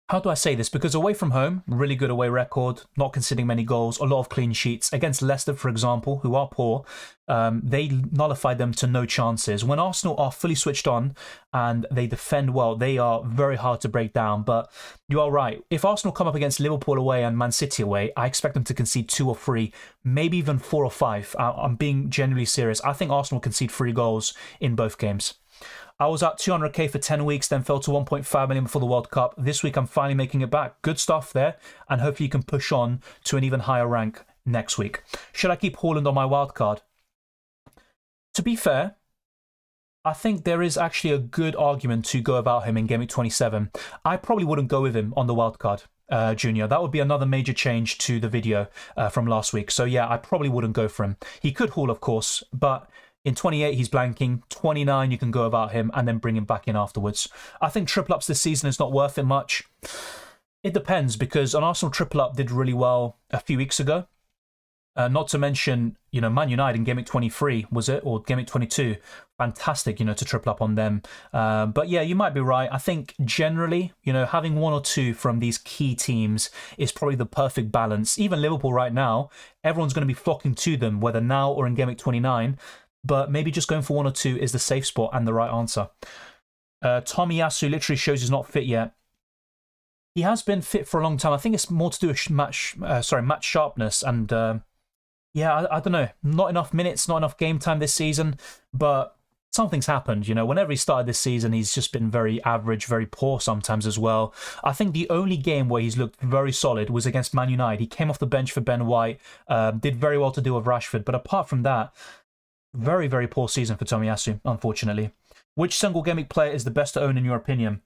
How do I say this? Because away from home, really good away record, not conceding many goals, a lot of clean sheets. Against Leicester, for example, who are poor, they nullified them to no chances. When Arsenal are fully switched on and they defend well, they are very hard to break down. But you are right. If Arsenal come up against Liverpool away and Man City away, I expect them to concede 2 or 3, maybe even 4 or 5. I'm being genuinely serious. I think Arsenal concede 3 goals in both games. I was at 200k for 10 weeks, then fell to 1.5 million before the World Cup. This week, I'm finally making it back. Good stuff there, and hopefully you can push on to an even higher rank next week. Should I keep Haaland on my wildcard? To be fair, I think there is actually a good argument to go about him in Game Week 27. I probably wouldn't go with him on the wildcard, Junior. That would be another major change to the video from last week. So yeah, I probably wouldn't go for him. He could haul, of course, but... in 28, he's blanking. 29, you can go about him and then bring him back in afterwards. I think triple ups this season is not worth it much. It depends, because an Arsenal triple up did really well a few weeks ago. Not to mention, Man United in Game Week 23, was it? Or Game Week 22. Fantastic, to triple up on them. But yeah, you might be right. I think generally, having 1 or 2 from these key teams is probably the perfect balance. Even Liverpool right now, everyone's going to be flocking to them, whether now or in Game Week 29. But maybe just going for 1 or 2 is the safe spot and the right answer. Tomiyasu literally shows he's not fit yet. He has been fit for a long time. I think it's more to do with match sharpness. And yeah, I don't know. Not enough minutes, not enough game time this season. But something's happened. Whenever he started this season, he's just been very average, very poor sometimes as well. I think the only game where he's looked very solid was against Man United. He came off the bench for Ben White, did very well to deal with Rashford. But apart from that, very, very poor season for Tomiyasu, unfortunately. Which single game week player is the best to own in your opinion?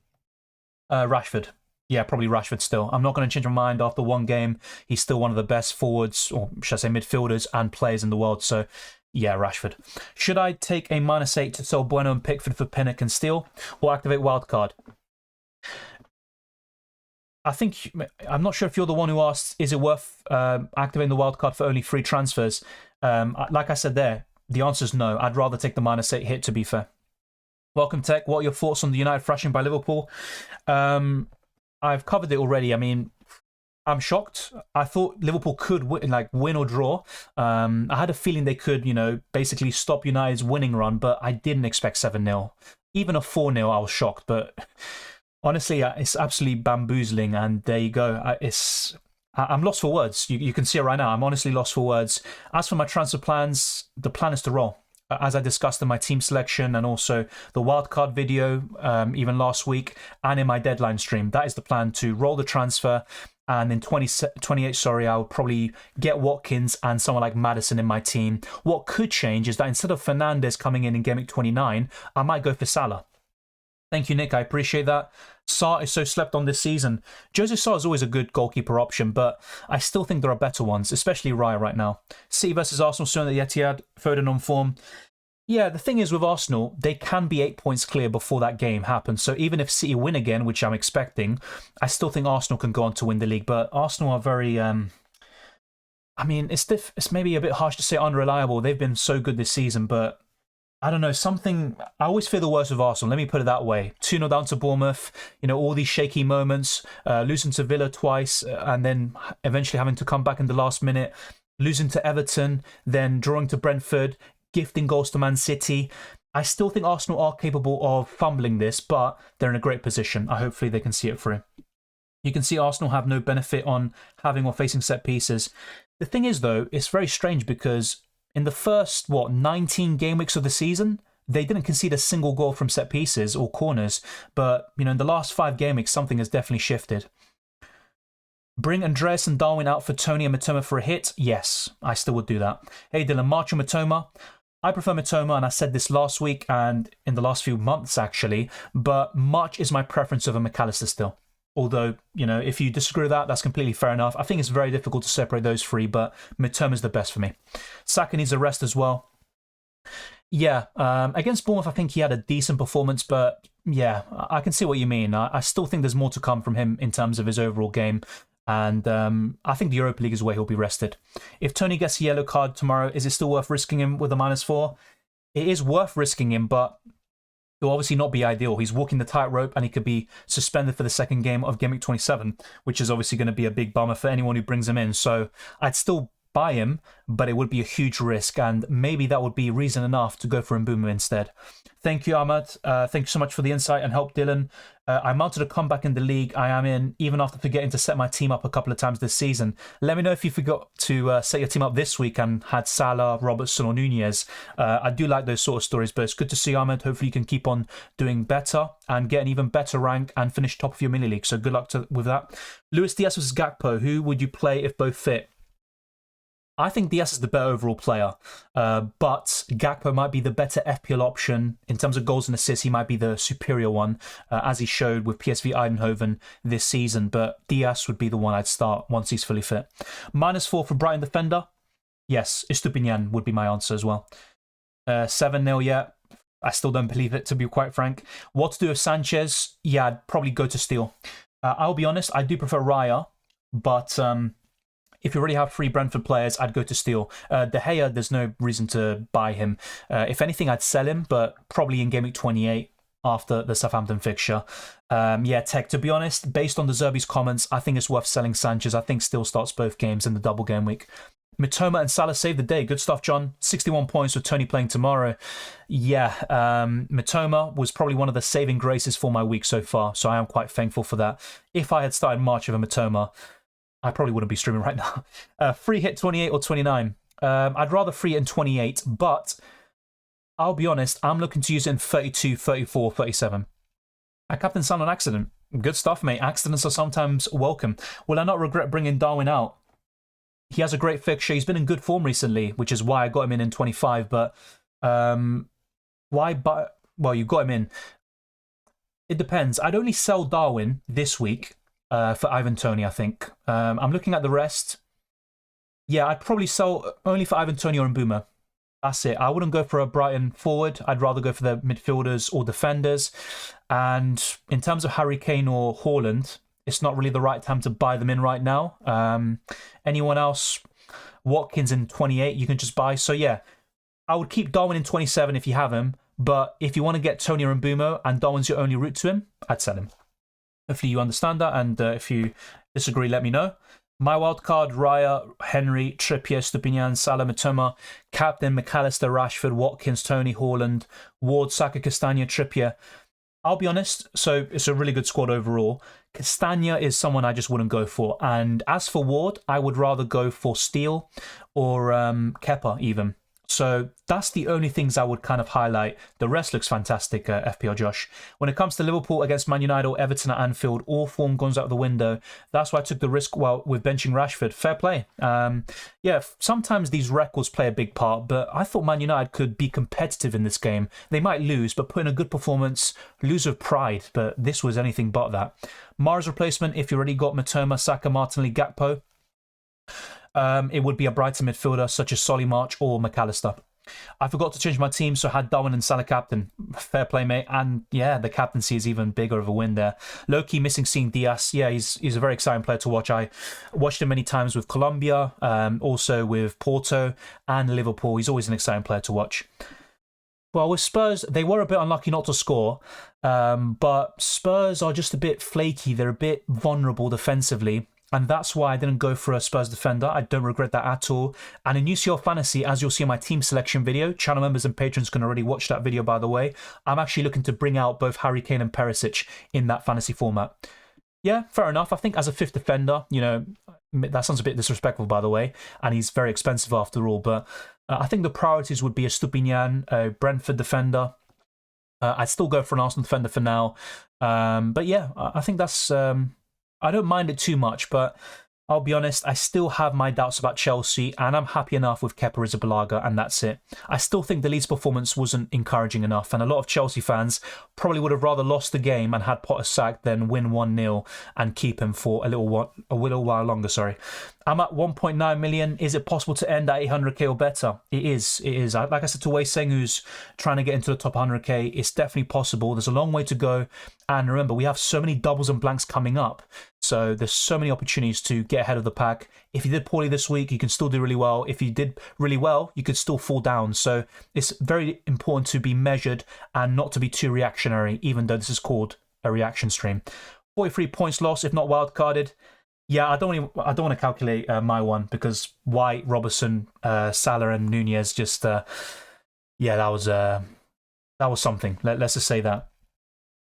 Rashford. Yeah, probably Rashford still. I'm not going to change my mind after one game. He's still one of the best forwards, or should I say midfielders and players in the world. So, yeah, Rashford. Should I take a -8 to sell Bueno and Pickford for Pinnock and Steele, or activate Wildcard? I think, I'm not sure if you're the one who asked, is it worth activating the wildcard for only 3 transfers? Like I said there, the answer is no. I'd rather take the -8 hit, to be fair. Welcome, Tech. What are your thoughts on the United thrashing by Liverpool? I've covered it already. I mean, I'm shocked. I thought Liverpool could win or draw. I had a feeling they could, basically stop United's winning run, but I didn't expect 7-0. Even a 4-0, I was shocked, but... Honestly, it's absolutely bamboozling, and there you go. I'm lost for words. You can see it right now. I'm honestly lost for words. As for my transfer plans, the plan is to roll. As I discussed in my team selection and also the wildcard video, even last week, and in my deadline stream, that is the plan, to roll the transfer. And in 28, I'll probably get Watkins and someone like Maddison in my team. What could change is that instead of Fernandes coming in Game Week 29, I might go for Salah. Thank you, Nick. I appreciate that. Sarr is so slept on this season. Jose Sarr is always a good goalkeeper option, but I still think there are better ones, especially Raya right now. City versus Arsenal soon at the Etihad, Foden on form. Yeah, the thing is with Arsenal, they can be 8 points clear before that game happens. So even if City win again, which I'm expecting, I still think Arsenal can go on to win the league. But Arsenal are very... I mean, it's maybe a bit harsh to say unreliable. They've been so good this season, but... I don't know, I always fear the worst of Arsenal, let me put it that way. 2-0 down to Bournemouth, all these shaky moments, losing to Villa twice, and then eventually having to come back in the last minute, losing to Everton, then drawing to Brentford, gifting goals to Man City. I still think Arsenal are capable of fumbling this, but they're in a great position. Hopefully they can see it through. You can see Arsenal have no benefit on having or facing set pieces. The thing is, though, it's very strange because... in the first, 19 game weeks of the season, they didn't concede a single goal from set pieces or corners. But, in the last 5 game weeks, something has definitely shifted. Bring Andreas and Darwin out for Tony and Matoma for a hit? Yes, I still would do that. Hey, Dylan, March or Matoma? I prefer Matoma, and I said this last week and in the last few months, actually. But March is my preference over McAllister still. Although, if you disagree with that, that's completely fair enough. I think it's very difficult to separate those 3, but Mitoma is the best for me. Saka needs a rest as well. Yeah, against Bournemouth, I think he had a decent performance, but yeah, I can see what you mean. I still think there's more to come from him in terms of his overall game, and I think the Europa League is where he'll be rested. If Tony gets a yellow card tomorrow, is it still worth risking him with a -4? It is worth risking him, but... it'll obviously not be ideal. He's walking the tightrope and he could be suspended for the second game of Game Week 27, which is obviously going to be a big bummer for anyone who brings him in. So I'd still buy him, but it would be a huge risk, and maybe that would be reason enough to go for Mbeumo instead. Thank you, Ahmad. Thank you so much for the insight and help, Dylan. I mounted a comeback in the league I am in, even after forgetting to set my team up a couple of times this season. Let me know if you forgot to set your team up this week and had Salah, Robertson or Nunez. I do like those sort of stories, but it's good to see, Ahmed. Hopefully you can keep on doing better and get an even better rank and finish top of your mini league. So good luck with that. Luis Diaz versus Gakpo. Who would you play if both fit? I think Diaz is the better overall player, but Gakpo might be the better FPL option. In terms of goals and assists, he might be the superior one, as he showed with PSV Eindhoven this season, but Diaz would be the one I'd start once he's fully fit. -4 for Brighton defender? Yes, Estupinian would be my answer as well. 7-0, yeah. I still don't believe it, to be quite frank. What to do with Sanchez? Yeah, I'd probably go to Steele. I'll be honest, I do prefer Raya, but... if you already have 3 Brentford players, I'd go to Steele. De Gea, there's no reason to buy him. If anything, I'd sell him, but probably in Game Week 28 after the Southampton fixture. Yeah, Tech, to be honest, based on the Zerbi's comments, I think it's worth selling Sanchez. I think Steele starts both games in the double game week. Mitoma and Salah saved the day. Good stuff, John. 61 points with Tony playing tomorrow. Yeah, Mitoma was probably one of the saving graces for my week so far, so I am quite thankful for that. If I had started March with a Mitoma, I probably wouldn't be streaming right now. Free hit 28 or 29. I'd rather free it in 28, but I'll be honest, I'm looking to use it in 32, 34, 37. I captain Son on accident. Good stuff, mate. Accidents are sometimes welcome. Will I not regret bringing Darwin out? He has a great fixture. He's been in good form recently, which is why I got him in 25. But why buy? Well, you got him in. It depends. I'd only sell Darwin this week for Ivan Toney, I think. I'm looking at the rest. Yeah, I'd probably sell only for Ivan Toney or Mbeumo. That's it. I wouldn't go for a Brighton forward. I'd rather go for the midfielders or defenders. And in terms of Harry Kane or Haaland, it's not really the right time to buy them in right now. Anyone else? Watkins in 28, you can just buy. So yeah, I would keep Darwin in 27 if you have him. But if you want to get Toney or Mbeumo and Darwin's your only route to him, I'd sell him. Hopefully you understand that. And if you disagree, let me know. My wildcard: Raya, Henry, Trippier, Stupinian, Salah, Mitoma, captain McAllister, Rashford, Watkins, Toney, Haaland, Ward, Saka, Castagna, Trippier. I'll be honest, so it's a really good squad overall. Castagna is someone I just wouldn't go for. And as for Ward, I would rather go for Steele or Kepa even. So that's the only things I would kind of highlight. The rest looks fantastic, FPL Josh. When it comes to Liverpool against Man United or Everton at Anfield, all form goes out the window. That's why I took the risk with benching Rashford. Fair play. Yeah, sometimes these records play a big part, but I thought Man United could be competitive in this game. They might lose, but put in a good performance, lose with pride, but this was anything but that. Mara's replacement, if you already got Mitoma, Saka, Martinelli, Gakpo, it would be a Brighton midfielder such as Solly March or McAllister. I forgot to change my team, so I had Darwin and Salah captain. Fair play, mate. And yeah, the captaincy is even bigger of a win there. Low-key missing seeing Diaz. Yeah, he's a very exciting player to watch. I watched him many times with Colombia, also with Porto and Liverpool. He's always an exciting player to watch. Well, with Spurs, they were a bit unlucky not to score, but Spurs are just a bit flaky. They're a bit vulnerable defensively. And that's why I didn't go for a Spurs defender. I don't regret that at all. And in UCL Fantasy, as you'll see in my team selection video, channel members and patrons can already watch that video, by the way. I'm actually looking to bring out both Harry Kane and Perisic in that fantasy format. Yeah, fair enough. I think as a fifth defender, you know, that sounds a bit disrespectful, by the way. And he's very expensive after all. But I think the priorities would be a Stupinian, a Brentford defender. I'd still go for an Arsenal defender for now. But yeah, I think that's... I don't mind it too much, but I'll be honest, I still have my doubts about Chelsea, and I'm happy enough with Kepa Arrizabalaga, and that's it. I still think the Leeds performance wasn't encouraging enough, and a lot of Chelsea fans probably would have rather lost the game and had Potter sacked than win 1-0 and keep him for a little while longer. Sorry. I'm at 1.9 million. Is it possible to end at 800k or better? It is. It is. Like I said to Wei Seng, who's trying to get into the top 100k, it's definitely possible. There's a long way to go. And remember, we have so many doubles and blanks coming up. So there's so many opportunities to get ahead of the pack. If you did poorly this week, you can still do really well. If you did really well, you could still fall down. So it's very important to be measured and not to be too reactionary, even though this is called a reaction stream. 43 points lost, if not wildcarded. Yeah, I don't want to calculate my one because White, Robertson, Salah, and Nunez just yeah, that was something. Let's just say that.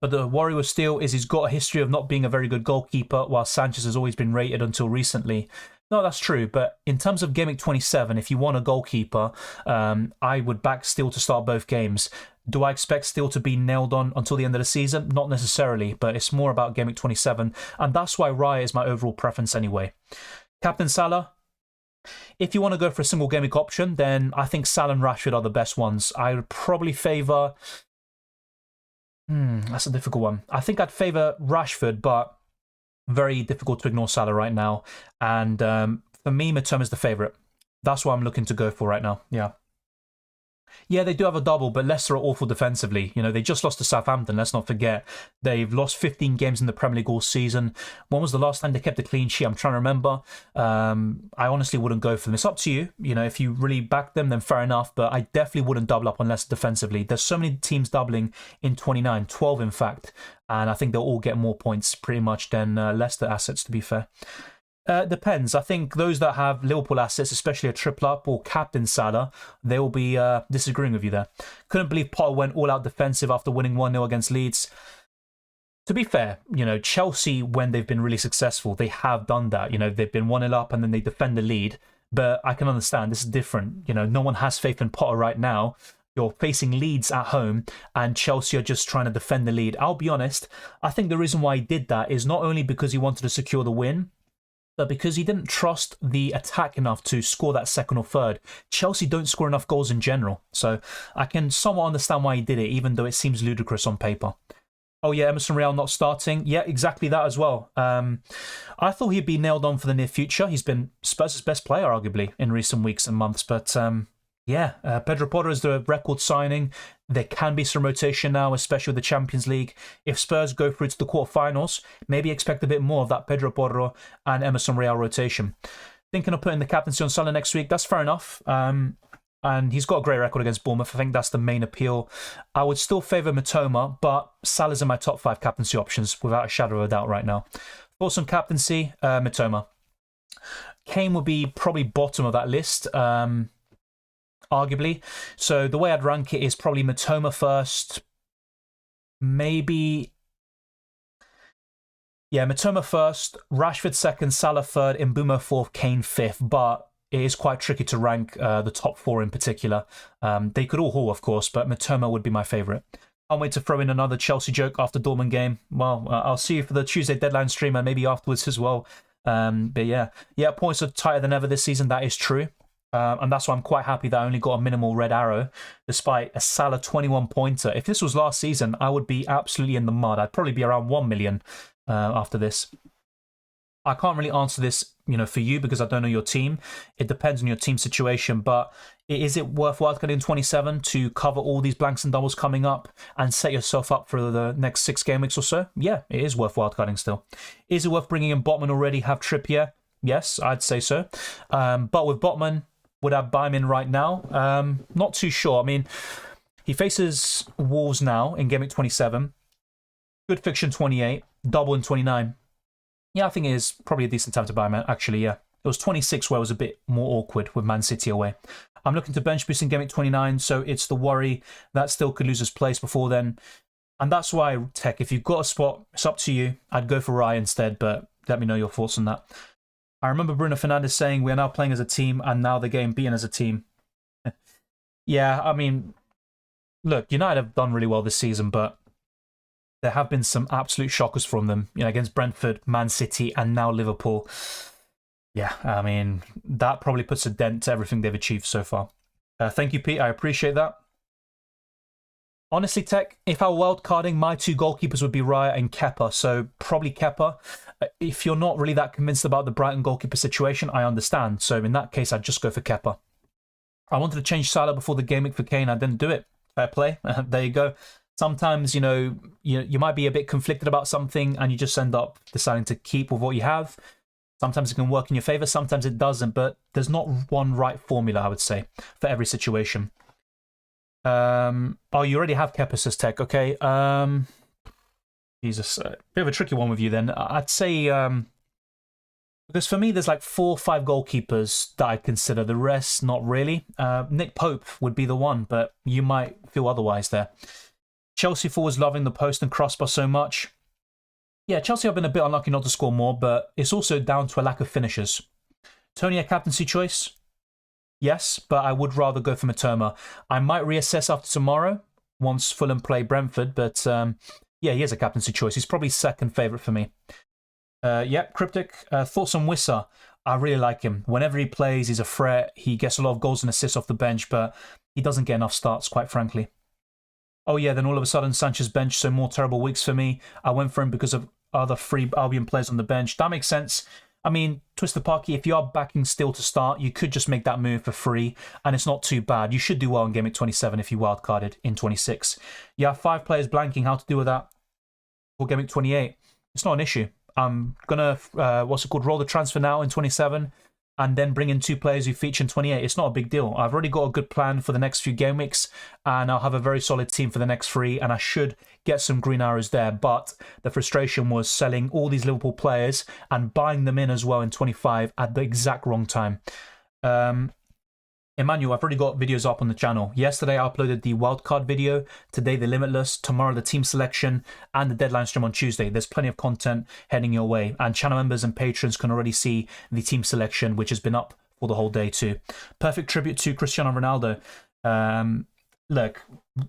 But the worry with Steele is he's got a history of not being a very good goalkeeper, while Sanchez has always been rated until recently. No, that's true. But in terms of Game Week 27, if you want a goalkeeper, I would back Steele to start both games. Do I expect Steele to be nailed on until the end of the season? Not necessarily, but it's more about Game Week 27. And that's why Raya is my overall preference anyway. Captain Salah. If you want to go for a single Game Week option, then I think Salah and Rashford are the best ones. I would probably favour... that's a difficult one. I think I'd favour Rashford, but very difficult to ignore Salah right now. And for me, Mitoma is the favourite. That's what I'm looking to go for right now. Yeah. Yeah, they do have a double, but Leicester are awful defensively. You know, they just lost to Southampton, let's not forget. They've lost 15 games in the Premier League all season. When was the last time they kept a clean sheet? I'm trying to remember. I honestly wouldn't go for them. It's up to you. You know, if you really back them, then fair enough. But I definitely wouldn't double up on Leicester defensively. There's so many teams doubling in 29, 12 in fact. And I think they'll all get more points pretty much than Leicester assets, to be fair. Depends. I think those that have Liverpool assets, especially a triple up or captain Salah, they will be disagreeing with you there. Couldn't believe Potter went all out defensive after winning 1-0 against Leeds. To be fair, you know, Chelsea, when they've been really successful, they have done that. You know, they've been 1-0 up and then they defend the lead. But I can understand this is different. You know, no one has faith in Potter right now. You're facing Leeds at home and Chelsea are just trying to defend the lead. I'll be honest, I think the reason why he did that is not only because he wanted to secure the win, but because he didn't trust the attack enough to score that second or third. Chelsea don't score enough goals in general. So I can somewhat understand why he did it, even though it seems ludicrous on paper. Oh yeah, Emerson Real not starting. Yeah, exactly that as well. I thought he'd be nailed on for the near future. He's been Spurs' best player, arguably, in recent weeks and months. But yeah, Pedro Porro is the record signing. There can be some rotation now, especially with the Champions League. If Spurs go through to the quarterfinals, maybe expect a bit more of that Pedro Porro and Emerson Real rotation. Thinking of putting the captaincy on Salah next week, that's fair enough. And he's got a great record against Bournemouth. I think that's the main appeal. I would still favour Mitoma, but Salah's in my top 5 captaincy options without a shadow of a doubt right now. Thoughts on captaincy? Mitoma. Kane would be probably bottom of that list, arguably. So the way I'd rank it is probably Mitoma first, maybe... Yeah, Mitoma first, Rashford second, Salah third, Mbeumo fourth, Kane fifth, but it is quite tricky to rank the top 4 in particular. They could all haul, of course, but Mitoma would be my favourite. Can't wait to throw in another Chelsea joke after Dortmund game. Well, I'll see you for the Tuesday deadline stream and maybe afterwards as well. But yeah, points are tighter than ever this season. That is true. And that's why I'm quite happy that I only got a minimal red arrow, despite a Salah 21-pointer. If this was last season, I would be absolutely in the mud. I'd probably be around 1 million after this. I can't really answer this, for you because I don't know your team. It depends on your team situation, but is it worth wildcarding 27 to cover all these blanks and doubles coming up and set yourself up for the next 6 game weeks or so? Yeah, it is worth wildcarding still. Is it worth bringing in Botman already, have Trippier? Yes, I'd say so. But with Botman, would I buy him in right now? Not too sure. I mean, he faces Wolves now in game week 27. Good fiction 28, double in 29. Yeah, I think it is probably a decent time to buy him, actually, yeah. It was 26 where it was a bit more awkward with Man City away. I'm looking to bench boost in game week 29, so it's the worry that still could lose his place before then. And that's why, Tech, if you've got a spot, it's up to you. I'd go for Raya instead, but let me know your thoughts on that. I remember Bruno Fernandes saying, we're now playing as a team, and now the game being as a team. Yeah, I mean, look, United have done really well this season, but there have been some absolute shockers from them, against Brentford, Man City, and now Liverpool. Yeah, I mean, that probably puts a dent to everything they've achieved so far. Thank you, Pete. I appreciate that. Honestly, Tech, if I were wildcarding, my 2 goalkeepers would be Raya and Kepa, so probably Kepa. If you're not really that convinced about the Brighton goalkeeper situation, I understand. So in that case, I'd just go for Kepa. I wanted to change Salah before the game week for Kane. I didn't do it. Fair play. There you go. Sometimes, you might be a bit conflicted about something and you just end up deciding to keep with what you have. Sometimes it can work in your favour, sometimes it doesn't, but there's not one right formula, I would say, for every situation. Oh, you already have Kepa, says Tech. Okay. Jesus, bit of a tricky one with you then. I'd say, because for me, there's like 4 or 5 goalkeepers that I'd consider. The rest, not really. Nick Pope would be the one, but you might feel otherwise there. Chelsea forwards loving the post and crossbar so much. Yeah, Chelsea have been a bit unlucky not to score more, but it's also down to a lack of finishers. Tony, a captaincy choice? Yes, but I would rather go for Mitoma. I might reassess after tomorrow, once Fulham play Brentford, but yeah, he is a captaincy choice. He's probably second favourite for me. Yeah, Cryptic, thoughts on Wissa? I really like him. Whenever he plays, he's a threat. He gets a lot of goals and assists off the bench, but he doesn't get enough starts, quite frankly. Oh yeah, then all of a sudden Sanchez bench, so more terrible weeks for me. I went for him because of other free Albion players on the bench. That makes sense. I mean, Twister Parky, if you are backing still to start, you could just make that move for free, and it's not too bad. You should do well in Game Week 27 if you wildcarded in 26. You have 5 players blanking. How to deal with that for Game Week 28? It's not an issue. I'm going to, roll the transfer now in 27 and then bring in 2 players who feature in 28. It's not a big deal. I've already got a good plan for the next few game weeks, and I'll have a very solid team for the next 3, and I should get some green arrows there. But the frustration was selling all these Liverpool players and buying them in as well in 25 at the exact wrong time. Emmanuel, I've already got videos up on the channel. Yesterday I uploaded the wildcard video, today the limitless, tomorrow the team selection, and the deadline stream on Tuesday. There's plenty of content heading your way, and channel members and patrons can already see the team selection, which has been up for the whole day too. Perfect tribute to Cristiano Ronaldo. Look,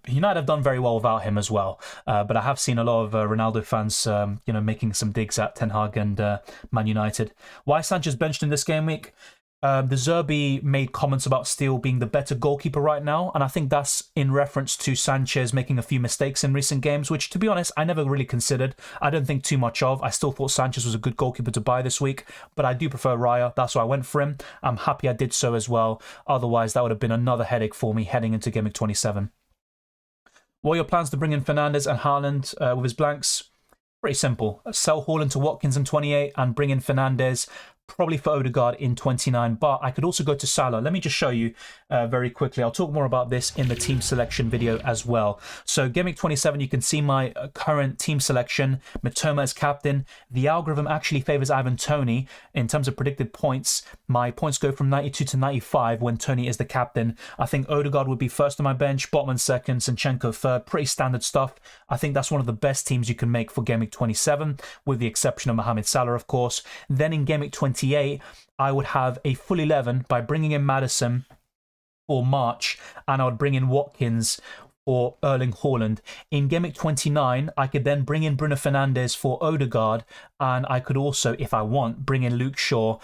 United have done very well without him as well, but I have seen a lot of Ronaldo fans, making some digs at Ten Hag and Man United. Why Sanchez benched in this game week? The Zerbi made comments about Steele being the better goalkeeper right now, and I think that's in reference to Sanchez making a few mistakes in recent games, which, to be honest, I never really considered. I don't think too much of. I still thought Sanchez was a good goalkeeper to buy this week, but I do prefer Raya. That's why I went for him. I'm happy I did so as well. Otherwise, that would have been another headache for me heading into Game Week 27. What are your plans to bring in Fernandes and Haaland with his blanks? Pretty simple. Sell Haaland to Watkins in 28 and bring in Fernandes, probably for Odegaard in 29, but I could also go to Salah. Let me just show you very quickly. I'll talk more about this in the team selection video as well. So Game Week 27, you can see my current team selection. Mitoma as captain. The algorithm actually favors Ivan Toney in terms of predicted points. My points go from 92 to 95 when Toney is the captain. I think Odegaard would be first on my bench, Botman second, Zinchenko third. Pretty standard stuff. I think that's one of the best teams you can make for Game Week 27, with the exception of Mohamed Salah, of course. Then in Game Week 28, I would have a full 11 by bringing in Maddison for March, and I would bring in Watkins for Erling Haaland. In Game Week 29, I could then bring in Bruno Fernandes for Odegaard, and I could also, if I want, bring in Luke Shaw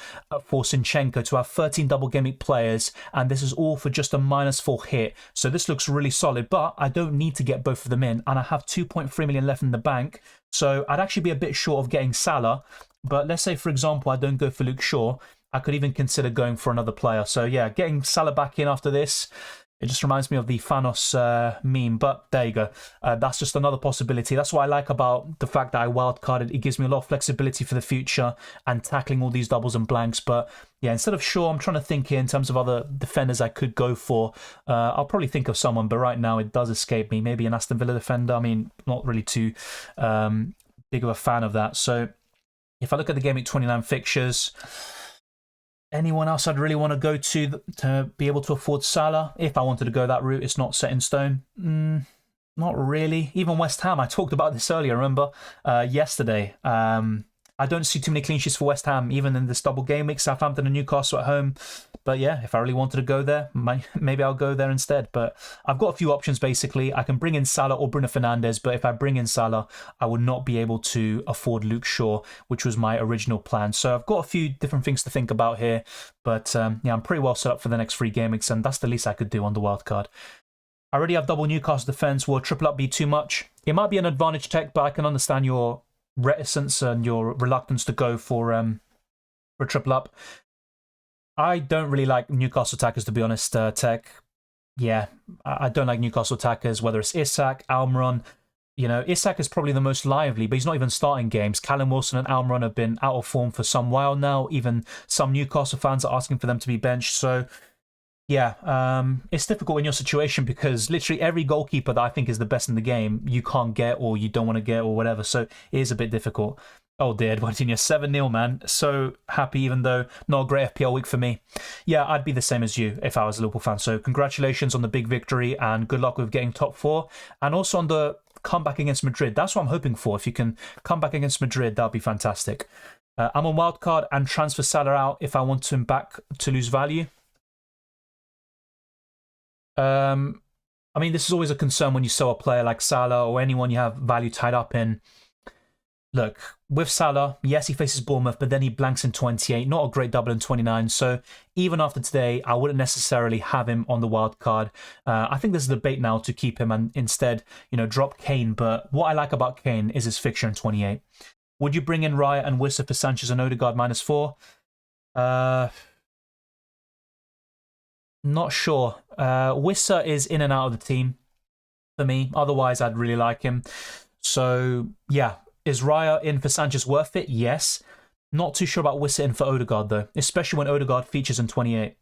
for Zinchenko to have 13 double Game Week players, and this is all for just a -4 hit. So this looks really solid, but I don't need to get both of them in, and I have 2.3 million left in the bank, so I'd actually be a bit short of getting Salah. But let's say, for example, I don't go for Luke Shaw. I could even consider going for another player. So yeah, getting Salah back in after this, it just reminds me of the Thanos meme. But there you go. That's just another possibility. That's what I like about the fact that I wildcarded. It gives me a lot of flexibility for the future and tackling all these doubles and blanks. But yeah, instead of Shaw, I'm trying to think here in terms of other defenders I could go for. I'll probably think of someone, but right now it does escape me. Maybe an Aston Villa defender. I mean, not really too big of a fan of that. So if I look at the Game Week 29 fixtures, anyone else I'd really want to go to be able to afford Salah? If I wanted to go that route, it's not set in stone. Not really. Even West Ham, I talked about this earlier, remember? Yesterday. I don't see too many clean sheets for West Ham, even in this double game week. Southampton and Newcastle at home. But yeah, if I really wanted to go there, maybe I'll go there instead. But I've got a few options, basically. I can bring in Salah or Bruno Fernandes, but if I bring in Salah, I would not be able to afford Luke Shaw, which was my original plan. So I've got a few different things to think about here. But yeah, I'm pretty well set up for the next 3 game weeks, and that's the least I could do on the wildcard. I already have double Newcastle defence. Will triple up be too much? It might be an advantage tech, but I can understand your reticence and your reluctance to go for a triple up. I don't really like Newcastle attackers, to be honest, Tech. Yeah, I don't like Newcastle attackers, whether it's Isak, Almiron. You know, Isak is probably the most lively, but he's not even starting games. Callum Wilson and Almiron have been out of form for some while now. Even some Newcastle fans are asking for them to be benched. So yeah, it's difficult in your situation because literally every goalkeeper that I think is the best in the game, you can't get or you don't want to get or whatever. So it is a bit difficult. Oh dear, Edwardinho, 7-0, man. So happy, even though not a great FPL week for me. Yeah, I'd be the same as you if I was a Liverpool fan. So congratulations on the big victory and good luck with getting top 4. And also on the comeback against Madrid. That's what I'm hoping for. If you can come back against Madrid, that'd be fantastic. I'm on wildcard and transfer Salah out if I want him back to lose value. I mean, this is always a concern when you sell a player like Salah or anyone you have value tied up in. Look, with Salah, yes, he faces Bournemouth, but then he blanks in 28. Not a great double in 29. So even after today, I wouldn't necessarily have him on the wild card. I think there's a debate now to keep him and instead, you know, drop Kane. But what I like about Kane is his fixture in 28. Would you bring in Raya and Wissa for Sanchez and Odegaard -4? Not sure. Wissa is in and out of the team for me. Otherwise, I'd really like him. So yeah. Is Raya in for Sanchez worth it? Yes. Not too sure about Wissa in for Odegaard, though, especially when Odegaard features in 28.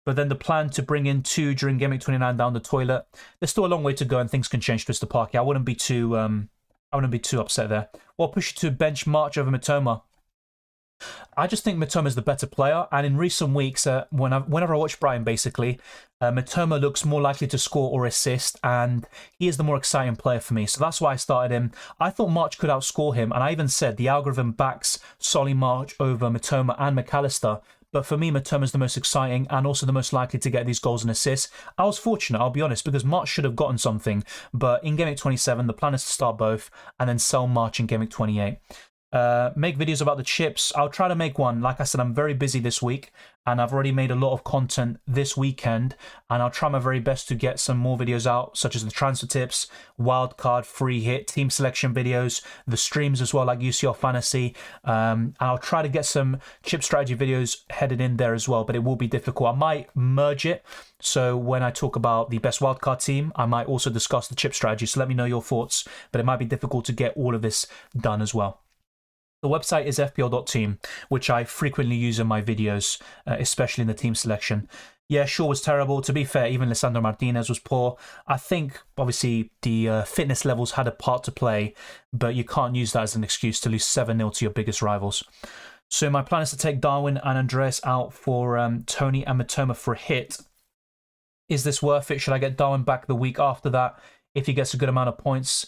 But then the plan to bring in 2 during Game Week 29 down the toilet, there's still a long way to go and things can change twist the parky. I wouldn't be too upset there. Or push you to bench March over Mitoma. I just think Mitoma is the better player, and in recent weeks, whenever I watch Brighton, basically, Mitoma looks more likely to score or assist, and he is the more exciting player for me. So that's why I started him. I thought March could outscore him, and I even said the algorithm backs Solly March over Mitoma and McAllister. But for me, Mitoma is the most exciting and also the most likely to get these goals and assists. I was fortunate, I'll be honest, because March should have gotten something. But in Game Week 27, the plan is to start both and then sell March in Game Week 28. make videos about the chips. I'll try to make one. Like I said, I'm very busy this week, and I've already made a lot of content this weekend, and I'll try my very best to get some more videos out, such as the transfer tips, wildcard, free hit, team selection videos, the streams as well, like UCL Fantasy. And I'll try to get some chip strategy videos headed in there as well, but it will be difficult. I might merge it, so when I talk about the best wildcard team, I might also discuss the chip strategy, so let me know your thoughts, but it might be difficult to get all of this done as well. The website is fpl.team, which I frequently use in my videos, especially in the team selection. Yeah, Shaw was terrible. To be fair, even Lisandro Martinez was poor. I think, obviously, the fitness levels had a part to play, but you can't use that as an excuse to lose 7-0 to your biggest rivals. So my plan is to take Darwin and Andreas out for Tony and Matoma for a hit. Is this worth it? Should I get Darwin back the week after that if he gets a good amount of points?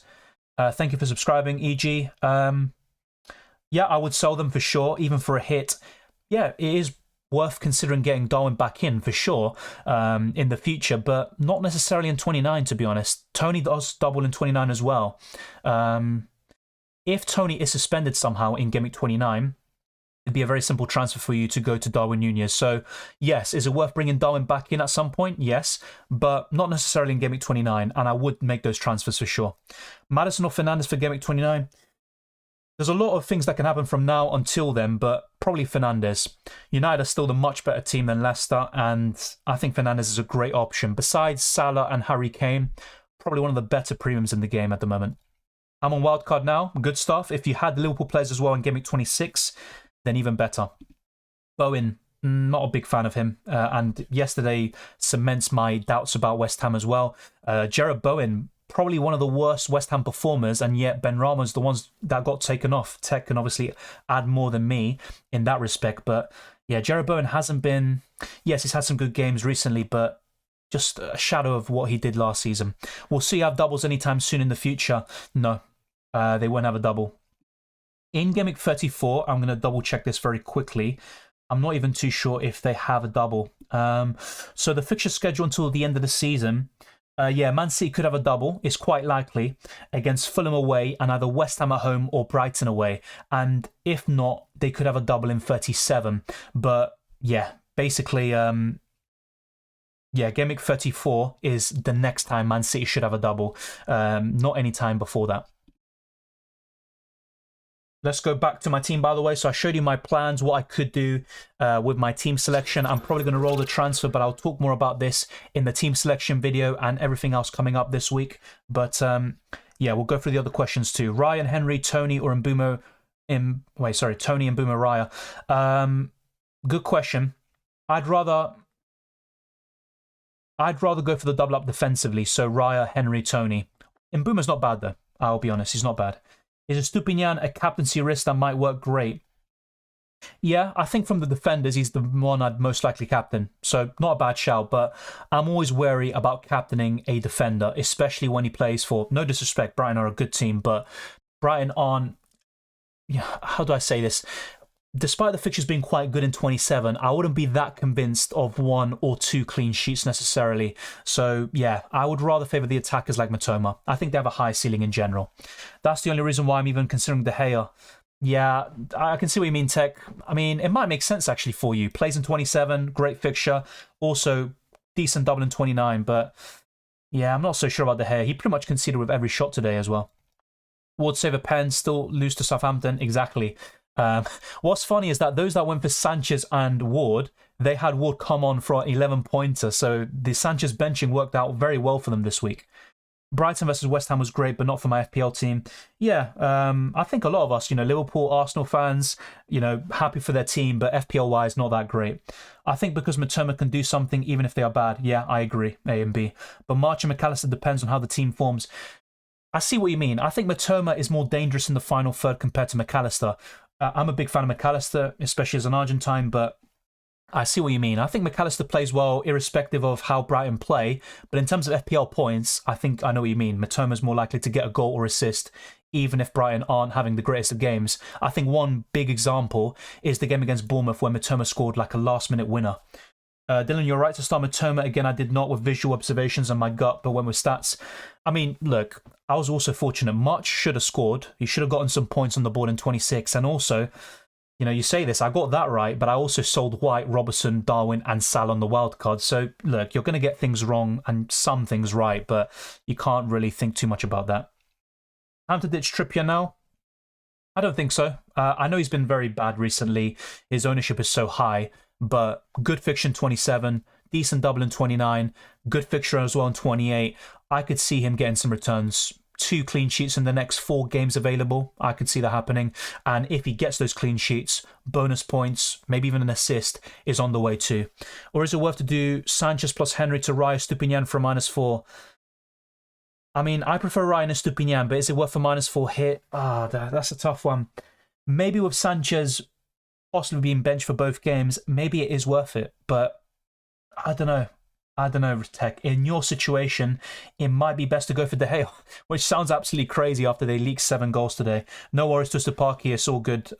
Thank you for subscribing, EG. Yeah, I would sell them for sure, even for a hit. Yeah, it is worth considering getting Darwin back in for sure in the future, but not necessarily in 29, to be honest. Tony does double in 29 as well. If Tony is suspended somehow in Game Week 29, it'd be a very simple transfer for you to go to Darwin Nunez. So, yes, is it worth bringing Darwin back in at some point? Yes, but not necessarily in Game Week 29, and I would make those transfers for sure. Maddison or Fernandes for Game Week 29? There's a lot of things that can happen from now until then, but probably Fernandes. United are still the much better team than Leicester, and I think Fernandes is a great option. Besides Salah and Harry Kane, probably one of the better premiums in the game at the moment. I'm on wildcard now. Good stuff. If you had Liverpool players as well in Game Week 26, then even better. Bowen, not a big fan of him, and yesterday cements my doubts about West Ham as well. Jared Bowen, probably one of the worst West Ham performers, and yet Benrahma's the ones that got taken off. Tech can obviously add more than me in that respect, but yeah, Jared Bowen hasn't been... Yes, he's had some good games recently, but just a shadow of what he did last season. We'll see have doubles anytime soon in the future. No, they won't have a double. In Game Week 34, I'm going to double check this very quickly. I'm not even too sure if they have a double. So the fixture schedule until the end of the season... yeah, Man City could have a double. It's quite likely against Fulham away and either West Ham at home or Brighton away. And if not, they could have a double in 37. But yeah, basically, yeah, Game Week 34 is the next time Man City should have a double. Not any time before that. Let's go back to my team, by the way. So I showed you my plans, what I could do with my team selection. I'm probably going to roll the transfer, but I'll talk more about this in the team selection video and everything else coming up this week. But yeah, we'll go through the other questions too. Ryan, Henry, Tony, or Tony and Mbeumo Raya. Good question. I'd rather go for the double up defensively. So Raya, Henry, Tony. Mbeumo's not bad though. I'll be honest, he's not bad. Is Estupinian a captaincy risk that might work great? Yeah, I think from the defenders, he's the one I'd most likely captain. So not a bad shout, but I'm always wary about captaining a defender, especially when he plays for, no disrespect, Brighton are a good team, but Brighton aren't, how do I say this? Despite the fixtures being quite good in 27, I wouldn't be that convinced of 1 or 2 clean sheets necessarily. So yeah, I would rather favour the attackers like Matoma. I think they have a high ceiling in general. That's the only reason why I'm even considering De Gea. Yeah, I can see what you mean, Tech. I mean, it might make sense actually for you. Plays in 27, great fixture. Also, decent double in 29, but yeah, I'm not so sure about De Gea. He pretty much conceded with every shot today as well. Ward save a pen, still lose to Southampton. Exactly. What's funny is that those that went for Sanchez and Ward, they had Ward come on for an 11-pointer. So the Sanchez benching worked out very well for them this week. Brighton versus West Ham was great, but not for my FPL team. Yeah, I think a lot of us, Liverpool, Arsenal fans, happy for their team, but FPL-wise, not that great. I think because Matoma can do something even if they are bad. Yeah, I agree, A and B. But March and McAllister depends on how the team forms. I see what you mean. I think Matoma is more dangerous in the final third compared to McAllister. I'm a big fan of McAllister, especially as an Argentine, but I see what you mean. I think McAllister plays well irrespective of how Brighton play, but in terms of FPL points, I think I know what you mean. Matoma's more likely to get a goal or assist, even if Brighton aren't having the greatest of games. I think one big example is the game against Bournemouth where Matoma scored like a last-minute winner. Dylan, you're right to start Matoma. Again, I did not with visual observations and my gut, but went with stats. I mean, look, I was also fortunate. March should have scored. He should have gotten some points on the board in 26. And also, you know, you say this, I got that right, but I also sold White, Robertson, Darwin, and Sal on the wild card. So, look, you're going to get things wrong and some things right, but you can't really think too much about that. Time to ditch Trippier now? I don't think so. I know he's been very bad recently. His ownership is so high, but good fixture in 27, decent double in 29, good fixture as well in 28. I could see him getting some returns. 2 clean sheets in the next 4 games available. I could see that happening. And if he gets those clean sheets, bonus points, maybe even an assist is on the way too. Or is it worth to do Sanchez plus Henry to Raya Stupinian for -4? I mean, I prefer Ryan and Stupinian, but is it worth a -4 hit? That's a tough one. Maybe with Sanchez possibly being benched for both games, maybe it is worth it. But I don't know. I don't know, Tech. In your situation, it might be best to go for De Gea, which sounds absolutely crazy after they leaked 7 goals today. No worries, Twister Parky. It's all good.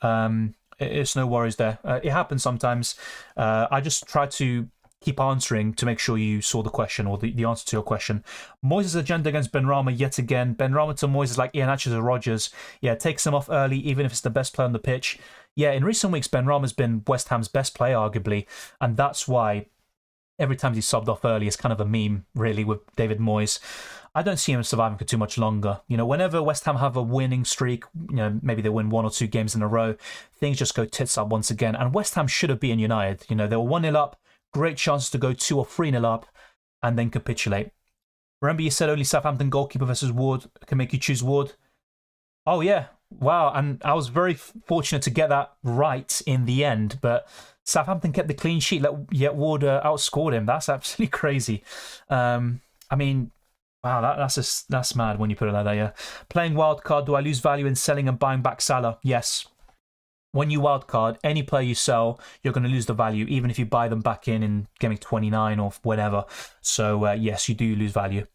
It's no worries there. It happens sometimes. I just try to keep answering to make sure you saw the question or the answer to your question. Moyes' agenda against Benrahma yet again. Benrahma to Moyes is like Iheanacho to Rodgers. Yeah, takes him off early, even if it's the best player on the pitch. Yeah, in recent weeks, Benrahma's been West Ham's best player, arguably, and that's why every time he's subbed off early, it's kind of a meme, really, with David Moyes. I don't see him surviving for too much longer. You know, whenever West Ham have a winning streak, you know, maybe they win 1 or 2 games in a row, things just go tits up once again. And West Ham should have beaten United. You know, they were 1-0 up, great chances to go 2 or 3-0 up, and then capitulate. Remember you said only Southampton goalkeeper versus Ward can make you choose Ward? Oh, yeah. Wow. And I was very fortunate to get that right in the end, but Southampton kept the clean sheet, yet Ward outscored him. That's absolutely crazy. I mean, wow, that's mad when you put it like that, yeah. Playing wildcard, do I lose value in selling and buying back Salah? Yes. When you wildcard, any player you sell, you're going to lose the value, even if you buy them back in Game 29 or whatever. So, yes, you do lose value.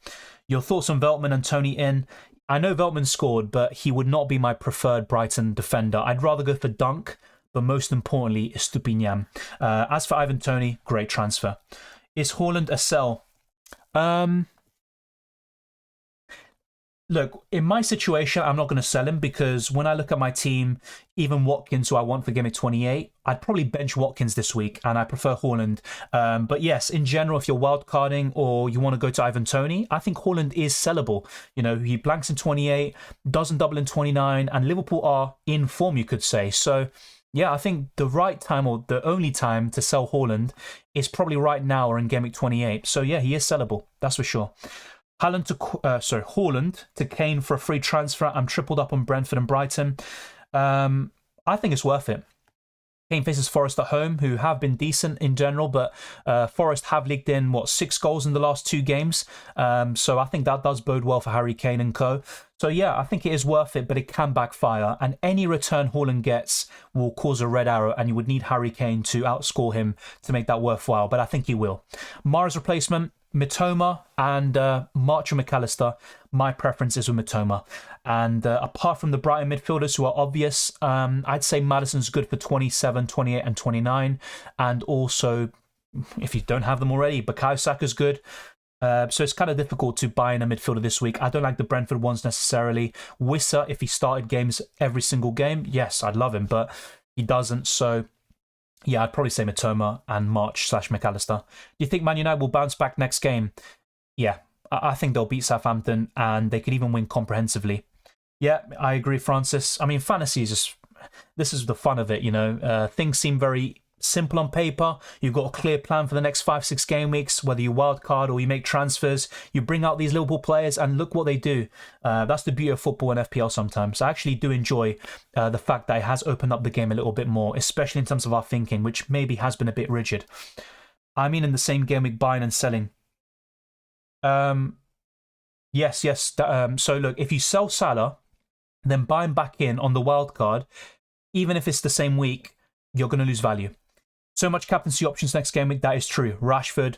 Your thoughts on Veltman and Tony in? I know Veltman scored, but he would not be my preferred Brighton defender. I'd rather go for Dunk, but most importantly, Stupinian. As for Ivan Toney, great transfer. Is Haaland a sell? Look, in my situation, I'm not going to sell him because when I look at my team, even Watkins, who I want for Game 28, I'd probably bench Watkins this week, and I prefer Haaland. But yes, in general, if you're wildcarding or you want to go to Ivan Toney, I think Haaland is sellable. You know, he blanks in 28, doesn't double in 29, and Liverpool are in form, you could say. So, yeah, I think the right time or the only time to sell Haaland is probably right now or in Game 28. So, yeah, he is sellable. That's for sure. Haaland to Kane for a free transfer. I'm tripled up on Brentford and Brighton. I think it's worth it. Kane faces Forest at home, who have been decent in general, but Forest have leaked in, 6 goals in the last 2 games. So I think that does bode well for Harry Kane and co. So yeah, I think it is worth it, but it can backfire. And any return Haaland gets will cause a red arrow, and you would need Harry Kane to outscore him to make that worthwhile. But I think he will. Mara's replacement, Mitoma and March or McAllister. My preference is with Mitoma. And apart from the Brighton midfielders who are obvious, I'd say Maddison's good for 27, 28 and 29. And also, if you don't have them already, Bukayo Saka's good. So it's kind of difficult to buy in a midfielder this week. I don't like the Brentford ones necessarily. Wissa, if he started games every single game, yes, I'd love him, but he doesn't. So yeah, I'd probably say Mitoma and March/McAllister. Do you think Man United will bounce back next game? Yeah, I think they'll beat Southampton and they could even win comprehensively. Yeah, I agree, Francis. I mean, fantasy is just, this is the fun of it, you know. Things seem very simple on paper. You've got a clear plan for the next 5-6 game weeks, whether you wildcard or you make transfers. You bring out these Liverpool players and look what they do. That's the beauty of football and FPL sometimes. I actually do enjoy the fact that it has opened up the game a little bit more, especially in terms of our thinking, which maybe has been a bit rigid. I mean, in the same game week, buying and selling. Yes. So look, if you sell Salah, then buy him back in on the wildcard, even if it's the same week, you're going to lose value. So much captaincy options next game week, that is true. Rashford,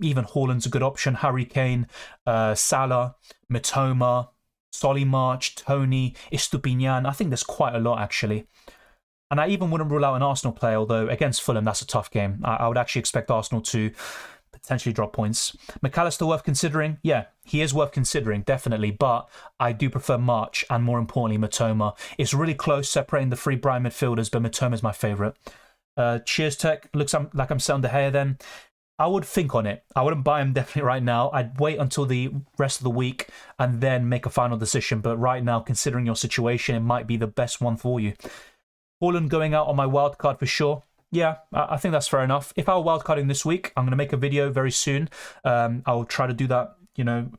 even Haaland's a good option. Harry Kane, Salah, Mitoma, Solly March, Tony, Estupinian. I think there's quite a lot, actually. And I even wouldn't rule out an Arsenal player, although against Fulham, that's a tough game. I would actually expect Arsenal to potentially drop points. McAllister worth considering? Yeah, he is worth considering, definitely. But I do prefer March and, more importantly, Matoma. It's really close separating the three Brighton midfielders, but Matoma's my favourite. Cheers Tech. Looks like I'm selling De Gea then. I would think on it. I wouldn't buy him definitely right now. I'd wait until the rest of the week and then make a final decision. But right now, considering your situation, it might be the best one for you. Haaland going out on my wildcard for sure. Yeah, I think that's fair enough. If I were wildcarding this week, I'm going to make a video very soon. I'll try to do that,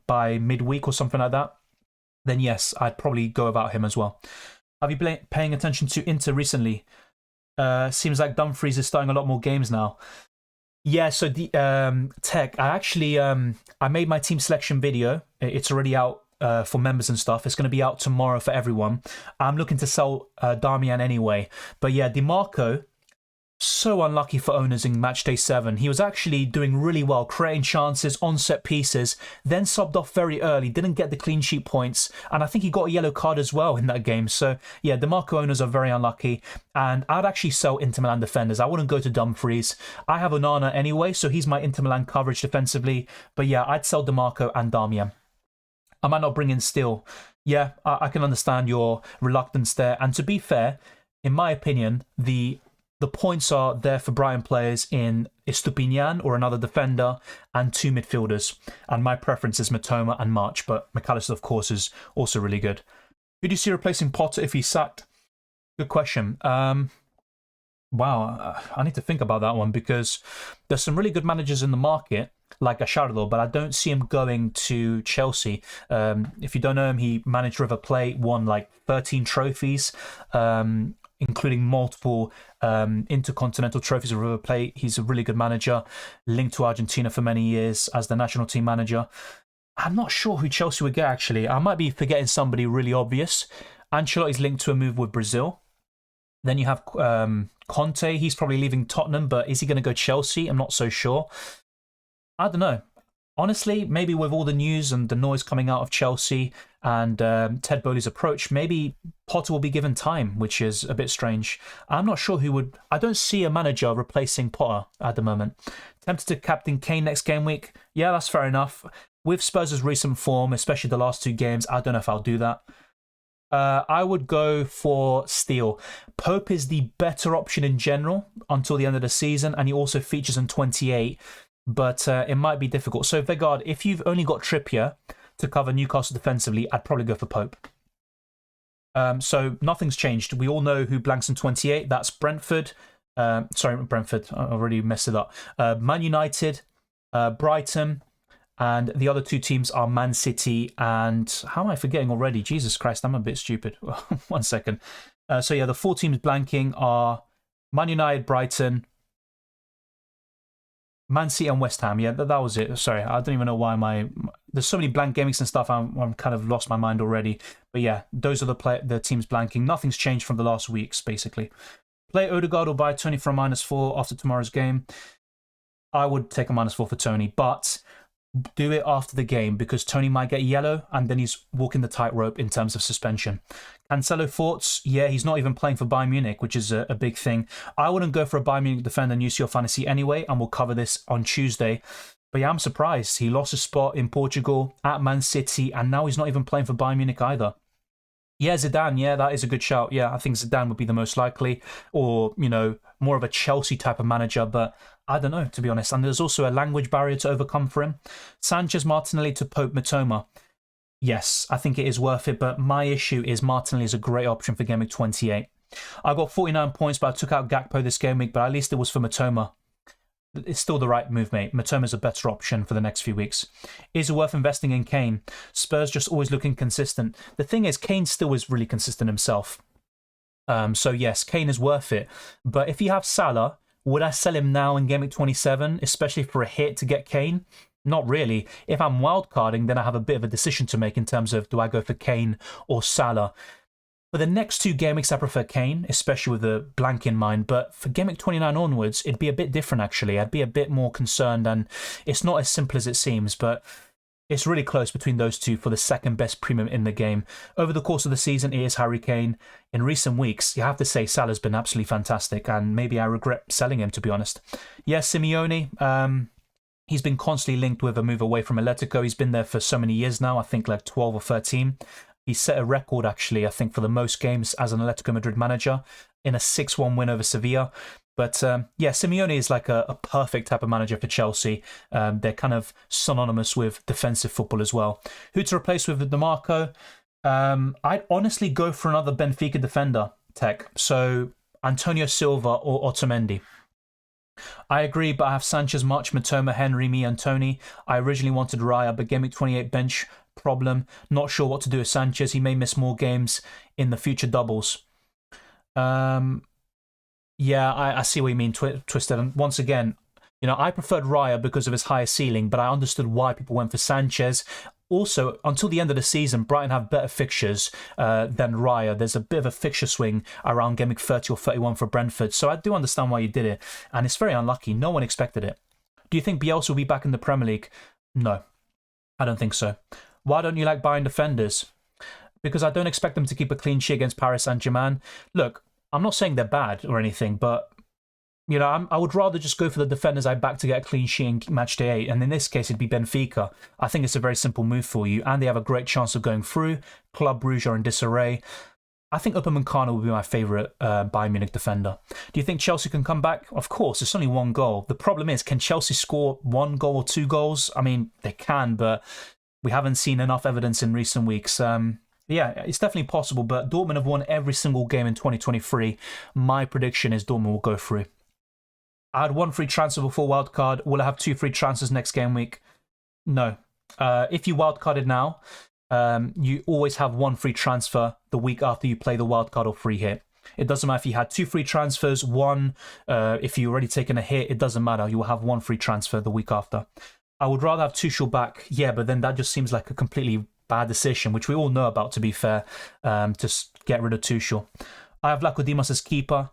by midweek or something like that. Then yes, I'd probably go about him as well. Have you been paying attention to Inter recently? Seems like Dumfries is starting a lot more games now. Yeah, so the Tech, I actually I made my team selection video. It's already out for members and stuff. It's going to be out tomorrow for everyone. I'm looking to sell Darmian anyway. But yeah, DiMarco, so unlucky for owners in match day 7. He was actually doing really well, creating chances on set pieces, then subbed off very early, didn't get the clean sheet points, and I think he got a yellow card as well in that game. So yeah, DiMarco owners are very unlucky, and I'd actually sell Inter Milan defenders. I wouldn't go to Dumfries. I have Onana anyway, so he's my Inter Milan coverage defensively. But yeah, I'd sell DiMarco and Darmian. I might not bring in Steele. Yeah, I can understand your reluctance there. And to be fair, in my opinion, the points are there for Brighton players in Estupinian or another defender and 2 midfielders. And my preference is Matoma and March, but McAllister, of course, is also really good. Who do you see replacing Potter if he's sacked? Good question. Wow, I need to think about that one because there's some really good managers in the market, like Gallardo, but I don't see him going to Chelsea. If you don't know him, he managed River Plate, won like 13 trophies, including multiple intercontinental trophies with River Plate. He's a really good manager, linked to Argentina for many years as the national team manager. I'm not sure who Chelsea would get, actually. I might be forgetting somebody really obvious. Ancelotti's linked to a move with Brazil. Then you have Conte. He's probably leaving Tottenham, but is he going to go Chelsea? I'm not so sure. I don't know. Honestly, maybe with all the news and the noise coming out of Chelsea and Ted Boehly's approach, maybe Potter will be given time, which is a bit strange. I'm not sure who would... I don't see a manager replacing Potter at the moment. Tempted to captain Kane next game week? Yeah, that's fair enough. With Spurs' recent form, especially the last 2 games, I don't know if I'll do that. I would go for Steele. Pope is the better option in general until the end of the season, and he also features in 28, but it might be difficult. So, Vegard, if you've only got Trippier to cover Newcastle defensively, I'd probably go for Pope. So, nothing's changed. We all know who blanks in 28. That's Brentford. Brentford. I already messed it up. Man United, Brighton. And the other 2 teams are Man City and... How am I forgetting already? Jesus Christ, I'm a bit stupid. 1 second. So yeah, the 4 teams blanking are Man United, Brighton, Man City and West Ham. Yeah, that was it. Sorry, I don't even know why there's so many blank game weeks and stuff, I'm kind of lost my mind already. But yeah, those are the teams blanking. Nothing's changed from the last weeks, basically. Play Odegaard or buy Tony for a -4 after tomorrow's game. I would take a -4 for Tony, but... do it after the game because Tony might get yellow and then he's walking the tightrope in terms of suspension. Cancelo thoughts? Yeah, he's not even playing for Bayern Munich, which is a big thing. I wouldn't go for a Bayern Munich defender in UCL Fantasy anyway, and we'll cover this on Tuesday. But yeah, I'm surprised. He lost a spot in Portugal at Man City and now he's not even playing for Bayern Munich either. Yeah, Zidane, yeah, that is a good shout. Yeah, I think Zidane would be the most likely, or, more of a Chelsea type of manager, but I don't know, to be honest. And there's also a language barrier to overcome for him. Sanchez, Martinelli to Pope Mitoma. Yes, I think it is worth it, but my issue is Martinelli is a great option for game week 28. I got 49 points, but I took out Gakpo this game week, but at least it was for Mitoma. It's still the right move, mate. Mitoma's a better option for the next few weeks. Is it worth investing in Kane? Spurs just always looking consistent. The thing is, Kane still is really consistent himself. So yes, Kane is worth it. But if you have Salah, would I sell him now in game week 27, especially for a hit to get Kane? Not really. If I'm wildcarding, then I have a bit of a decision to make in terms of do I go for Kane or Salah. For the next 2 game weeks, I prefer Kane, especially with the blank in mind. But for game week 29 onwards, it'd be a bit different, actually. I'd be a bit more concerned, and it's not as simple as it seems. But It's really close between those two for the second best premium in the game. Over the course of the season, it is Harry Kane. In recent weeks, you have to say Salah's been absolutely fantastic, and maybe I regret selling him, to be honest. Yes, Simeone, he's been constantly linked with a move away from Atletico. He's been there for so many years now, I think like 12 or 13. He set a record, actually, I think, for the most games as an Atletico Madrid manager in a 6-1 win over Sevilla. But yeah, Simeone is like a perfect type of manager for Chelsea. They're kind of synonymous with defensive football as well. Who to replace with DeMarco? I'd honestly go for another Benfica defender, Tech. So Antonio Silva or Otamendi. I agree, but I have Sanchez, March, Matoma, Henry, me, and Tony. I originally wanted Raya, but Gameweek 28 bench problem. Not sure what to do with Sanchez. He may miss more games in the future doubles. Yeah, I see what you mean, Twisted. And once again, I preferred Raya because of his higher ceiling, but I understood why people went for Sanchez. Also, until the end of the season, Brighton have better fixtures than Raya. There's a bit of a fixture swing around Gameweek 30 or 31 for Brentford, so I do understand why you did it. And it's very unlucky. No one expected it. Do you think Bielsa will be back in the Premier League? No, I don't think so. Why don't you like buying defenders? Because I don't expect them to keep a clean sheet against Paris Saint-Germain. Look, I'm not saying they're bad or anything, but I would rather just go for the defenders I back to get a clean sheet in match day 8, and in this case it'd be Benfica. I think it's a very simple move for you, and they have a great chance of going through. Club Brugge are in disarray. I think Upamecano will be my favourite Bayern Munich defender. Do you think Chelsea can come back? Of course, it's only one goal. The problem is, can Chelsea score 1 goal or 2 goals? I mean, they can, but we haven't seen enough evidence in recent weeks. Yeah, it's definitely possible, but Dortmund have won every single game in 2023. My prediction is Dortmund will go through. I had 1 free transfer before wildcard. Will I have 2 free transfers next game week? No. If you wildcarded now, you always have 1 free transfer the week after you play the wildcard or free hit. It doesn't matter if you had 2 free transfers, 1, if you've already taken a hit, it doesn't matter. You will have 1 free transfer the week after. I would rather have Tuchel back, yeah, but then that just seems like a completely bad decision, which we all know about, to be fair, to get rid of Tuchel. I have Vlaco Dimas as keeper.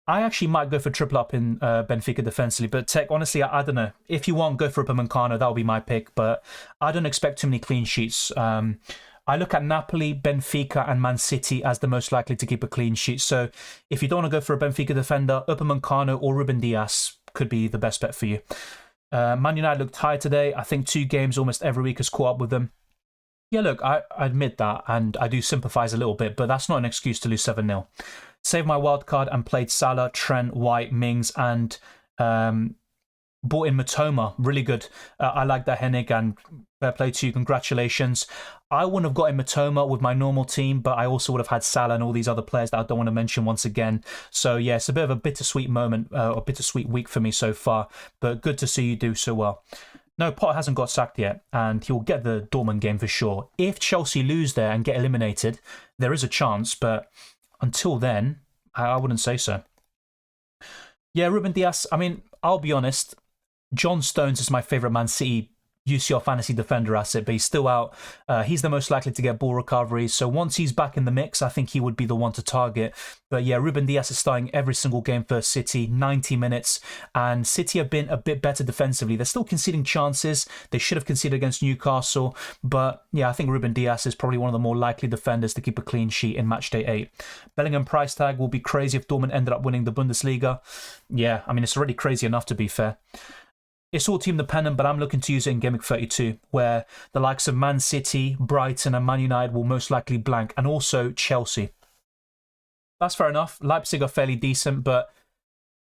I actually might go for triple up in Benfica defensively, but Tech, honestly, I don't know. If you want, go for Upamecano, that would be my pick, but I don't expect too many clean sheets. I look at Napoli, Benfica, and Man City as the most likely to keep a clean sheet. So if you don't want to go for a Benfica defender, Upamecano or Ruben Dias could be the best bet for you. Man United looked tired today. I think 2 games almost every week has caught up with them. Yeah, look, I admit that, and I do sympathise a little bit, but that's not an excuse to lose 7-0. Saved my wild card and played Salah, Trent, White, Mings, and bought in Matoma. Really good. I like that, Hennig, and fair play to you. Congratulations. I wouldn't have got in Matoma with my normal team, but I also would have had Salah and all these other players that I don't want to mention once again. So, yeah, it's a bit of a bittersweet moment, a bittersweet week for me so far, but good to see you do so well. No, Potter hasn't got sacked yet, and he'll get the Dortmund game for sure. If Chelsea lose there and get eliminated, there is a chance, but until then, I wouldn't say so. Yeah, Ruben Dias, I mean, I'll be honest, John Stones is my favourite Man City UCL Fantasy Defender asset, but he's still out. He's the most likely to get ball recoveries, so once he's back in the mix, I think he would be the one to target. But yeah, Ruben Dias is starting every single game for City, 90 minutes, and City have been a bit better defensively. They're still conceding chances. They should have conceded against Newcastle, but yeah, I think Ruben Dias is probably one of the more likely defenders to keep a clean sheet in match day 8. Bellingham price tag will be crazy if Dortmund ended up winning the Bundesliga. Yeah, I mean, it's already crazy enough, to be fair. It's all team dependent, but I'm looking to use it in Game Week 32, where the likes of Man City, Brighton and Man United will most likely blank, and also Chelsea. That's fair enough. Leipzig are fairly decent, but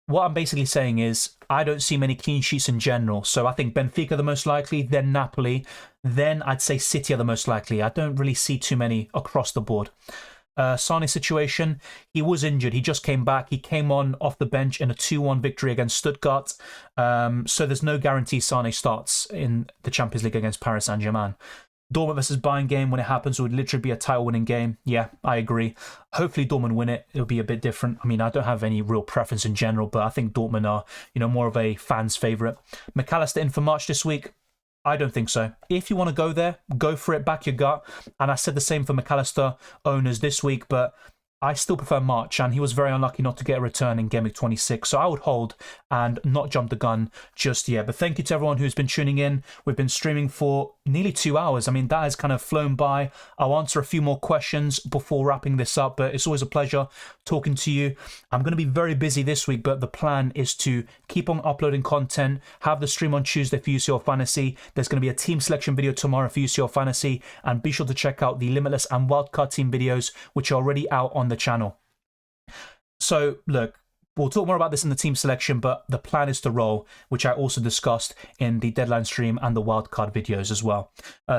what I'm basically saying is I don't see many clean sheets in general. So I think Benfica are the most likely, then Napoli, then I'd say City are the most likely. I don't really see too many across the board. Sane's situation, he was injured. He just came back. He came on off the bench in a 2-1 victory against Stuttgart. So there's no guarantee Sane starts in the Champions League against Paris Saint-Germain. Dortmund versus Bayern game, when it happens, would literally be a title-winning game. Yeah, I agree. Hopefully Dortmund win it. It'll be a bit different. I mean, I don't have any real preference in general, but I think Dortmund are, more of a fan's favourite. McAllister in for March this week. I don't think so. If you want to go there, go for it, back your gut. And I said the same for McAllister owners this week, but I still prefer March, and he was very unlucky not to get a return in Game Week 26. So I would hold and not jump the gun just yet. But thank you to everyone who's been tuning in. We've been streaming for nearly 2 hours. I mean, that has kind of flown by. I'll answer a few more questions before wrapping this up, but it's always a pleasure talking to you. I'm going to be very busy this week, but the plan is to keep on uploading content, have the stream on Tuesday for UCL Fantasy. There's going to be a team selection video tomorrow for UCL Fantasy, and be sure to check out the Limitless and Wildcard team videos, which are already out on the channel. So look, we'll talk more about this in the team selection, but the plan is to roll, which I also discussed in the deadline stream and the wildcard videos as well.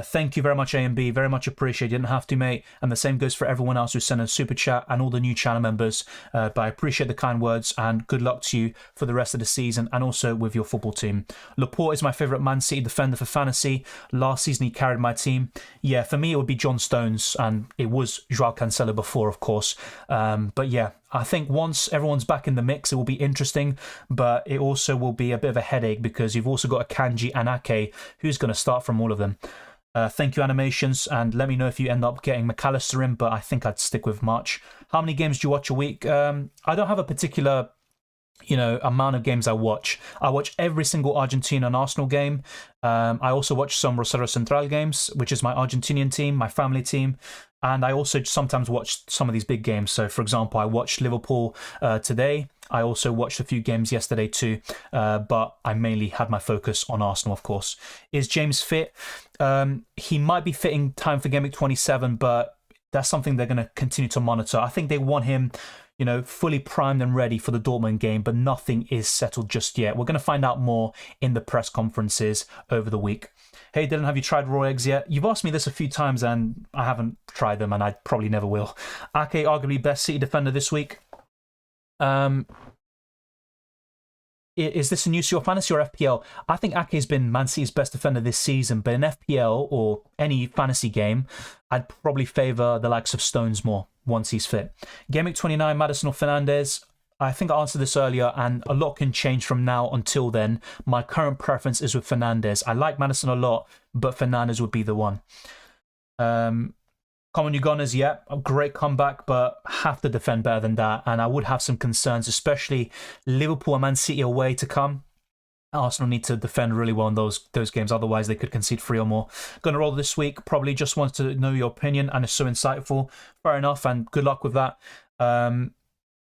Thank you very much, A&B. Very much appreciated. You didn't have to, mate. And the same goes for everyone else who sent a super chat and all the new channel members. But I appreciate the kind words, and good luck to you for the rest of the season and also with your football team. Laporte is my favourite Man City defender for fantasy. Last season, he carried my team. Yeah, for me, it would be John Stones, and it was Joao Cancelo before, of course. But yeah, I think once everyone's back in the mix, it will be interesting, but it also will be a bit of a headache because you've also got Akanji and Ake, who's going to start from all of them. Thank you, Animations, and let me know if you end up getting McAllister in, but I think I'd stick with March. How many games do you watch a week? I don't have a particular amount of games I watch. I watch every single Argentina and Arsenal game. I also watch some Rosario Central games, which is my Argentinian team, my family team. And I also sometimes watch some of these big games. So, for example, I watched Liverpool today. I also watched a few games yesterday too, but I mainly had my focus on Arsenal, of course. Is James fit? He might be fit in time for Game Week 27, but that's something they're going to continue to monitor. I think they want him, fully primed and ready for the Dortmund game, but nothing is settled just yet. We're going to find out more in the press conferences over the week. Hey Dylan, have you tried raw eggs yet? You've asked me this a few times and I haven't tried them, and I probably never will. Ake, arguably best City defender this week. Is this in UCL Fantasy or FPL? I think Ake has been Man City's best defender this season, but in FPL or any fantasy game, I'd probably favour the likes of Stones more once he's fit. Game Week 29, Maddison or Fernandes? I think I answered this earlier, and a lot can change from now until then. My current preference is with Fernandes. I like Maddison a lot, but Fernandes would be the one. Common Ugandas, yeah, a great comeback, but have to defend better than that. And I would have some concerns, especially Liverpool and Man City away to come. Arsenal need to defend really well in those games, otherwise they could concede 3 or more. Going to roll this week, probably just want to know your opinion, and it's so insightful. Fair enough, and good luck with that.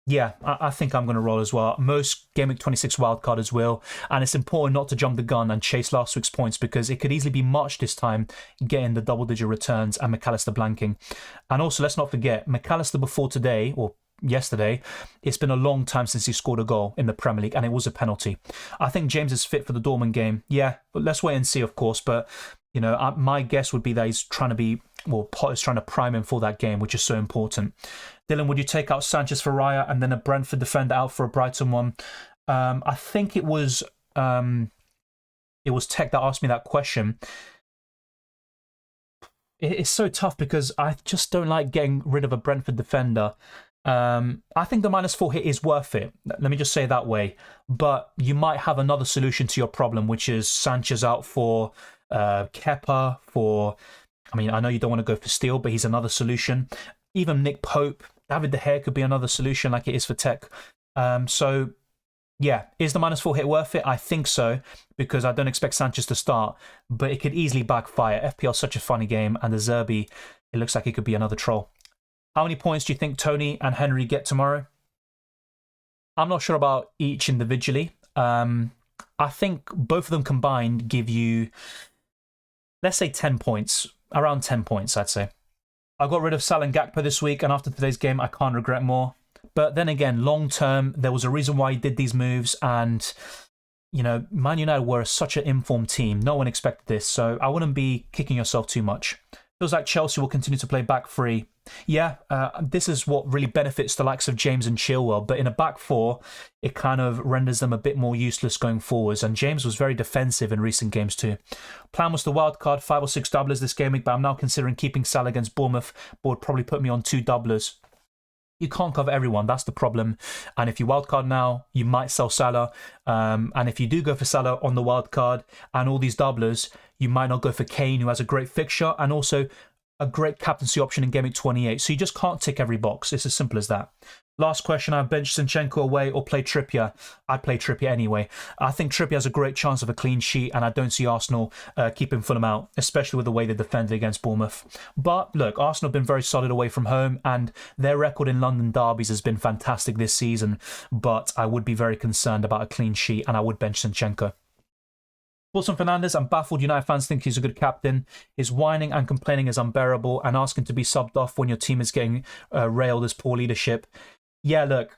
Yeah, I think I'm going to roll as well. Most Game Week 26 wildcarders will, and it's important not to jump the gun and chase last week's points, because it could easily be March this time getting the double-digit returns and McAllister blanking. And also, let's not forget, McAllister before today, or yesterday, it's been a long time since he scored a goal in the Premier League, and it was a penalty. I think James is fit for the Dortmund game. Yeah, but let's wait and see, of course, but my guess would be that he's trying to prime him for that game, which is so important. Dylan, would you take out Sanchez for Raya and then a Brentford defender out for a Brighton one? I think it was Tech that asked me that question. It's so tough because I just don't like getting rid of a Brentford defender. I think the -4 hit is worth it. Let me just say it that way. But you might have another solution to your problem, which is Sanchez out for Kepa, I know you don't want to go for Steele, but he's another solution. Even Nick Pope, David De Gea could be another solution like it is for Tech. So, yeah, is the -4 hit worth it? I think so, because I don't expect Sanchez to start, but it could easily backfire. FPL is such a funny game, and the Zerbi, it looks like it could be another troll. How many points do you think Tony and Henry get tomorrow? I'm not sure about each individually. I think both of them combined give you, let's say 10 points. Around 10 points, I'd say. I got rid of Salah and Gakpo this week, and after today's game, I can't regret more. But then again, long term, there was a reason why he did these moves, and Man United were such an informed team. No one expected this, so I wouldn't be kicking yourself too much. Feels like Chelsea will continue to play back 3. Yeah, this is what really benefits the likes of James and Chilwell, but in a back 4, it kind of renders them a bit more useless going forwards, and James was very defensive in recent games too. Plan was the wildcard, 5 or 6 doublers this game week, but I'm now considering keeping Salah against Bournemouth, but would probably put me on 2 doublers. You can't cover everyone, that's the problem. And if you wildcard now, you might sell Salah. And if you do go for Salah on the wildcard and all these doublers, you might not go for Kane, who has a great fixture. And also, a great captaincy option in Game Week 28. So you just can't tick every box. It's as simple as that. Last question, I've benched Zinchenko away or play Trippier. I'd play Trippier anyway. I think Trippier has a great chance of a clean sheet, and I don't see Arsenal keeping Fulham out, especially with the way they defended against Bournemouth. But look, Arsenal have been very solid away from home, and their record in London derbies has been fantastic this season. But I would be very concerned about a clean sheet, and I would bench Zinchenko. Wilson Fernandez, I'm baffled United fans think he's a good captain. His whining and complaining is unbearable, and asking to be subbed off when your team is getting railed as poor leadership. Yeah, look,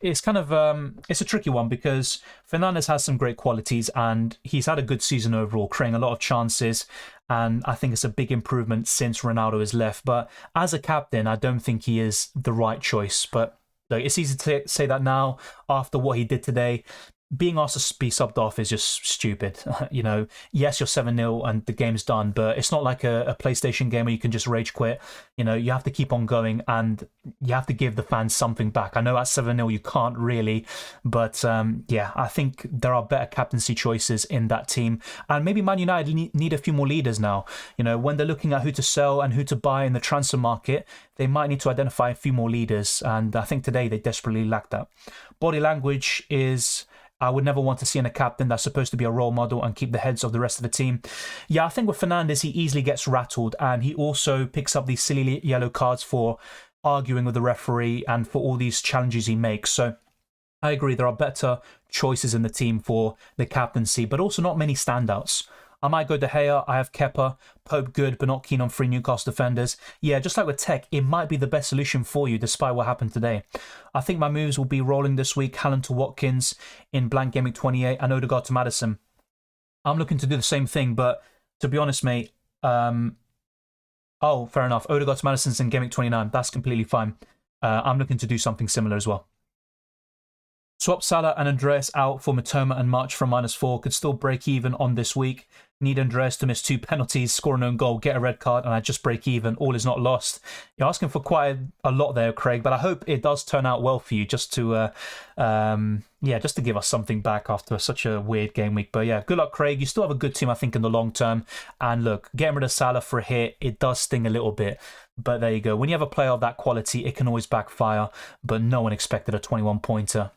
it's kind of it's a tricky one because Fernandes has some great qualities and he's had a good season overall, creating a lot of chances, and I think it's a big improvement since Ronaldo has left. But as a captain, I don't think he is the right choice. But look, it's easy to say that now after what he did today. Being asked to be subbed off is just stupid. You know, yes, you're 7-0 and the game's done, but it's not like a PlayStation game where you can just rage quit. You know, you have to keep on going and you have to give the fans something back. I know at 7-0 you can't really, but yeah, I think there are better captaincy choices in that team. And maybe Man United need a few more leaders now. You know, when they're looking at who to sell and who to buy in the transfer market, they might need to identify a few more leaders. And I think today they desperately lack that. Body language is... I would never want to see in a captain that's supposed to be a role model and keep the heads of the rest of the team. Yeah, I think with Fernandes, he easily gets rattled, and he also picks up these silly yellow cards for arguing with the referee and for all these challenges he makes. So I agree, there are better choices in the team for the captaincy, but also not many standouts. I might go De Gea, I have Kepa, Pope good, but not keen on 3 Newcastle defenders. Yeah, just like with Tech, it might be the best solution for you despite what happened today. I think my moves will be rolling this week, Haaland to Watkins in blank Game Week 28 and Odegaard to Maddison. I'm looking to do the same thing, but to be honest, mate, oh, fair enough. Odegaard to Maddison's in Game Week 29. That's completely fine. I'm looking to do something similar as well. Swap Salah and Andreas out for Matoma and March from -4. Could still break even on this week. Need Andreas to miss 2 penalties, score an own goal, get a red card, and I just break even. All is not lost. You're asking for quite a lot there, Craig, but I hope it does turn out well for you, just to just to give us something back after such a weird game week. But yeah, good luck, Craig. You still have a good team, I think, in the long term. And look, getting rid of Salah for a hit, it does sting a little bit. But there you go. When you have a player of that quality, it can always backfire. But no one expected a 21-pointer.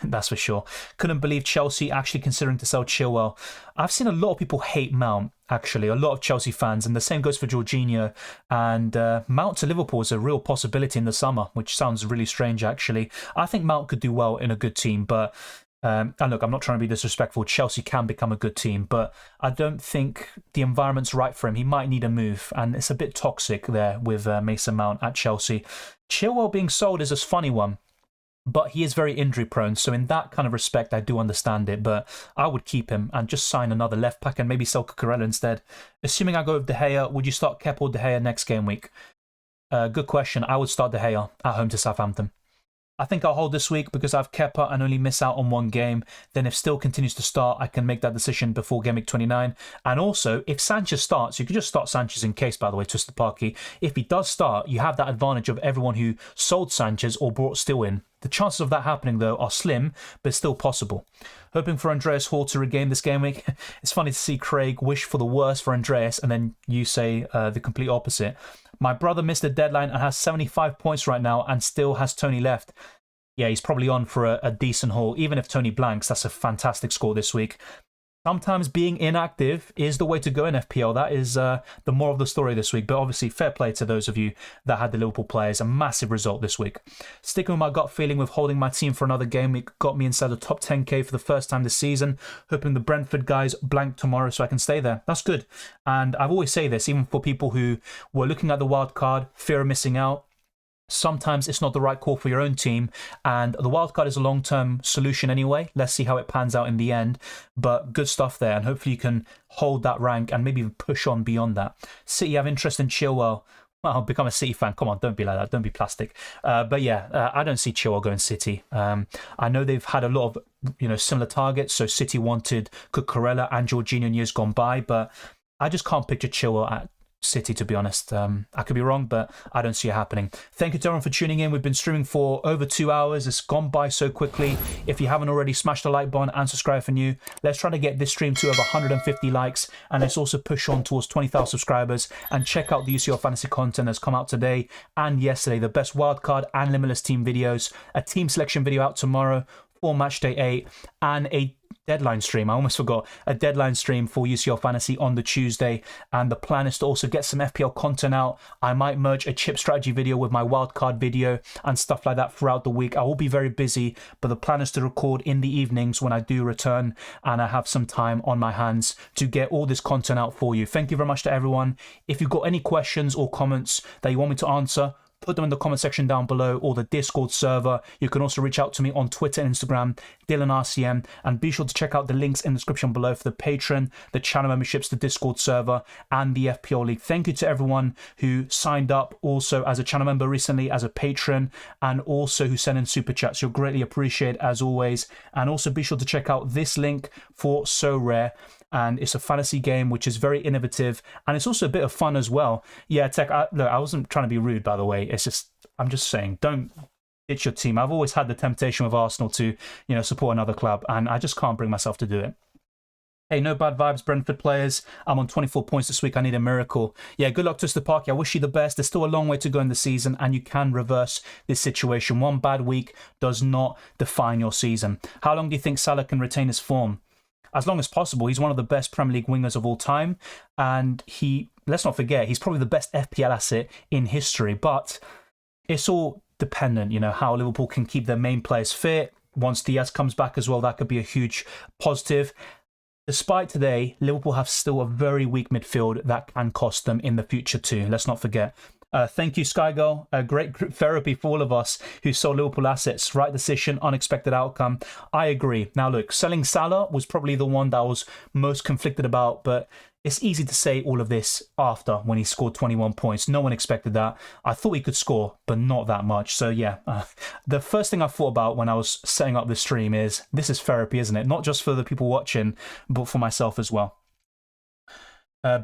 That's for sure. Couldn't believe Chelsea actually considering to sell Chilwell. I've seen a lot of people hate Mount, actually, a lot of Chelsea fans, and the same goes for Jorginho. And Mount to Liverpool is a real possibility in the summer, which sounds really strange, actually. I think Mount could do well in a good team, but and look, I'm not trying to be disrespectful. Chelsea can become a good team, but I don't think the environment's right for him. He might need a move, and it's a bit toxic there with Mason Mount at Chelsea. Chilwell being sold is a funny one. But he is very injury prone, so in that kind of respect, I do understand it. But I would keep him and just sign another left back and maybe sell Cucurella instead. Assuming I go with De Gea, would you start Kepa or De Gea next game week? Good question. I would start De Gea at home to Southampton. I think I'll hold this week because I have Kepa and only miss out on 1 game. Then if still continues to start, I can make that decision before Game Week 29. And also, if Sanchez starts, you can just start Sanchez in case, by the way, Twisted Parky. If he does start, you have that advantage of everyone who sold Sanchez or brought Still in. The chances of that happening, though, are slim, but still possible. Hoping for Andreas Hall to regain this game week. It's funny to see Craig wish for the worst for Andreas, and then you say the complete opposite. My brother missed the deadline and has 75 points right now and still has Tony left. Yeah, he's probably on for a decent haul. Even if Tony blanks, that's a fantastic score this week. Sometimes being inactive is the way to go in FPL. That is the moral of the story this week. But obviously, fair play to those of you that had the Liverpool players. A massive result this week. Sticking with my gut feeling with holding my team for another game week got me inside the top 10k for the first time this season. Hoping the Brentford guys blank tomorrow so I can stay there. That's good. And I've always say this, even for people who were looking at the wild card, fear of missing out. Sometimes it's not the right call for your own team, and the wildcard is a long-term solution anyway. Let's see how it pans out in the end, but good stuff there, and hopefully you can hold that rank and maybe even push on beyond that. City have interest in Chilwell. Well, become a City fan. Come on, don't be like that. Don't be plastic. But yeah, I don't see Chilwell going City. I know they've had a lot of similar targets, so City wanted Cucurella and Jorginho in years gone by, but I just can't picture Chilwell at City, to be honest. I could be wrong, but I don't see it happening. Thank you to everyone for tuning in. We've been streaming for over 2 hours. It's gone by so quickly. If you haven't already, smash the like button and subscribe for new. Let's try to get this stream to over 150 likes, and let's also push on towards 20,000 subscribers. And check out the UCL Fantasy Content that's come out today and yesterday. The best wildcard and limitless team videos, a team selection video out tomorrow for match day 8, and a deadline stream. I almost forgot, a deadline stream for UCL Fantasy on the Tuesday. And the plan is to also get some FPL content out. I might merge a chip strategy video with my wildcard video and stuff like that throughout the week. I will be very busy, but the plan is to record in the evenings when I do return and I have some time on my hands to get all this content out for you. Thank you very much to everyone. If you've got any questions or comments that you want me to answer, put them in the comment section down below, or the Discord server. You can also reach out to me on Twitter and Instagram, DylanRCM, and be sure to check out the links in the description below for the Patreon, the channel memberships, the Discord server, and the FPL League. Thank you to everyone who signed up also as a channel member recently, as a patron, and also who sent in super chats. You're greatly appreciated as always. And also be sure to check out this link for Sorare. And it's a fantasy game which is very innovative, and it's also a bit of fun as well. Yeah, Tech, look, I wasn't trying to be rude, by the way. It's just, I'm just saying, don't ditch your team. I've always had the temptation with Arsenal to, support another club, and I just can't bring myself to do it. Hey, no bad vibes, Brentford players. I'm on 24 points this week. I need a miracle. Yeah, good luck to Parky. I wish you the best. There's still a long way to go in the season, and you can reverse this situation. One bad week does not define your season. How long do you think Salah can retain his form? As long as possible. He's one of the best Premier League wingers of all time, and let's not forget, he's probably the best FPL asset in history. But it's all dependent, how Liverpool can keep their main players fit. Once Diaz comes back as well, that could be a huge positive. Despite today, Liverpool have still a very weak midfield that can cost them in the future too. Let's not forget. Thank you, Skygirl. A great group therapy for all of us who sold Liverpool assets. Right decision, unexpected outcome. I agree. Now, look, selling Salah was probably the one that I was most conflicted about, but it's easy to say all of this after when he scored 21 points. No one expected that. I thought he could score, but not that much. So, yeah, the first thing I thought about when I was setting up the stream is, this is therapy, isn't it? Not just for the people watching, but for myself as well.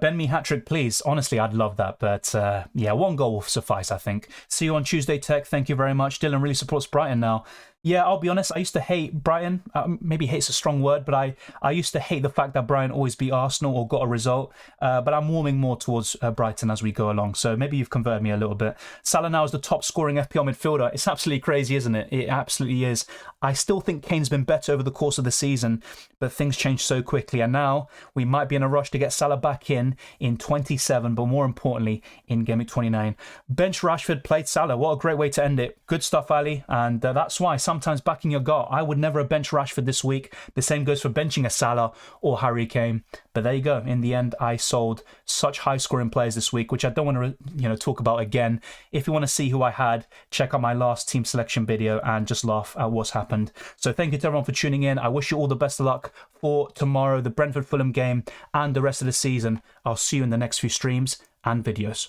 Ben me hat-trick, please. Honestly, I'd love that. But yeah, one goal will suffice, I think. See you on Tuesday, Tech. Thank you very much. Dylan really supports Brighton now. Yeah, I'll be honest, I used to hate Brighton. Maybe hate's a strong word, but I used to hate the fact that Brighton always beat Arsenal or got a result. But I'm warming more towards Brighton as we go along. So maybe you've converted me a little bit. Salah now is the top scoring FPL midfielder. It's absolutely crazy, isn't it? It absolutely is. I still think Kane's been better over the course of the season, but things change so quickly. And now we might be in a rush to get Salah back in 27, but more importantly, in Game Week 29. Bench Rashford, played Salah. What a great way to end it. Good stuff, Ali. And that's why sometimes backing your gut. I would never have benched Rashford this week. The same goes for benching a Salah or Harry Kane. But there you go. In the end, I sold such high-scoring players this week, which I don't want to talk about again. If you want to see who I had, check out my last team selection video and just laugh at what's happened. So thank you to everyone for tuning in. I wish you all the best of luck for tomorrow, the Brentford-Fulham game, and the rest of the season. I'll see you in the next few streams and videos.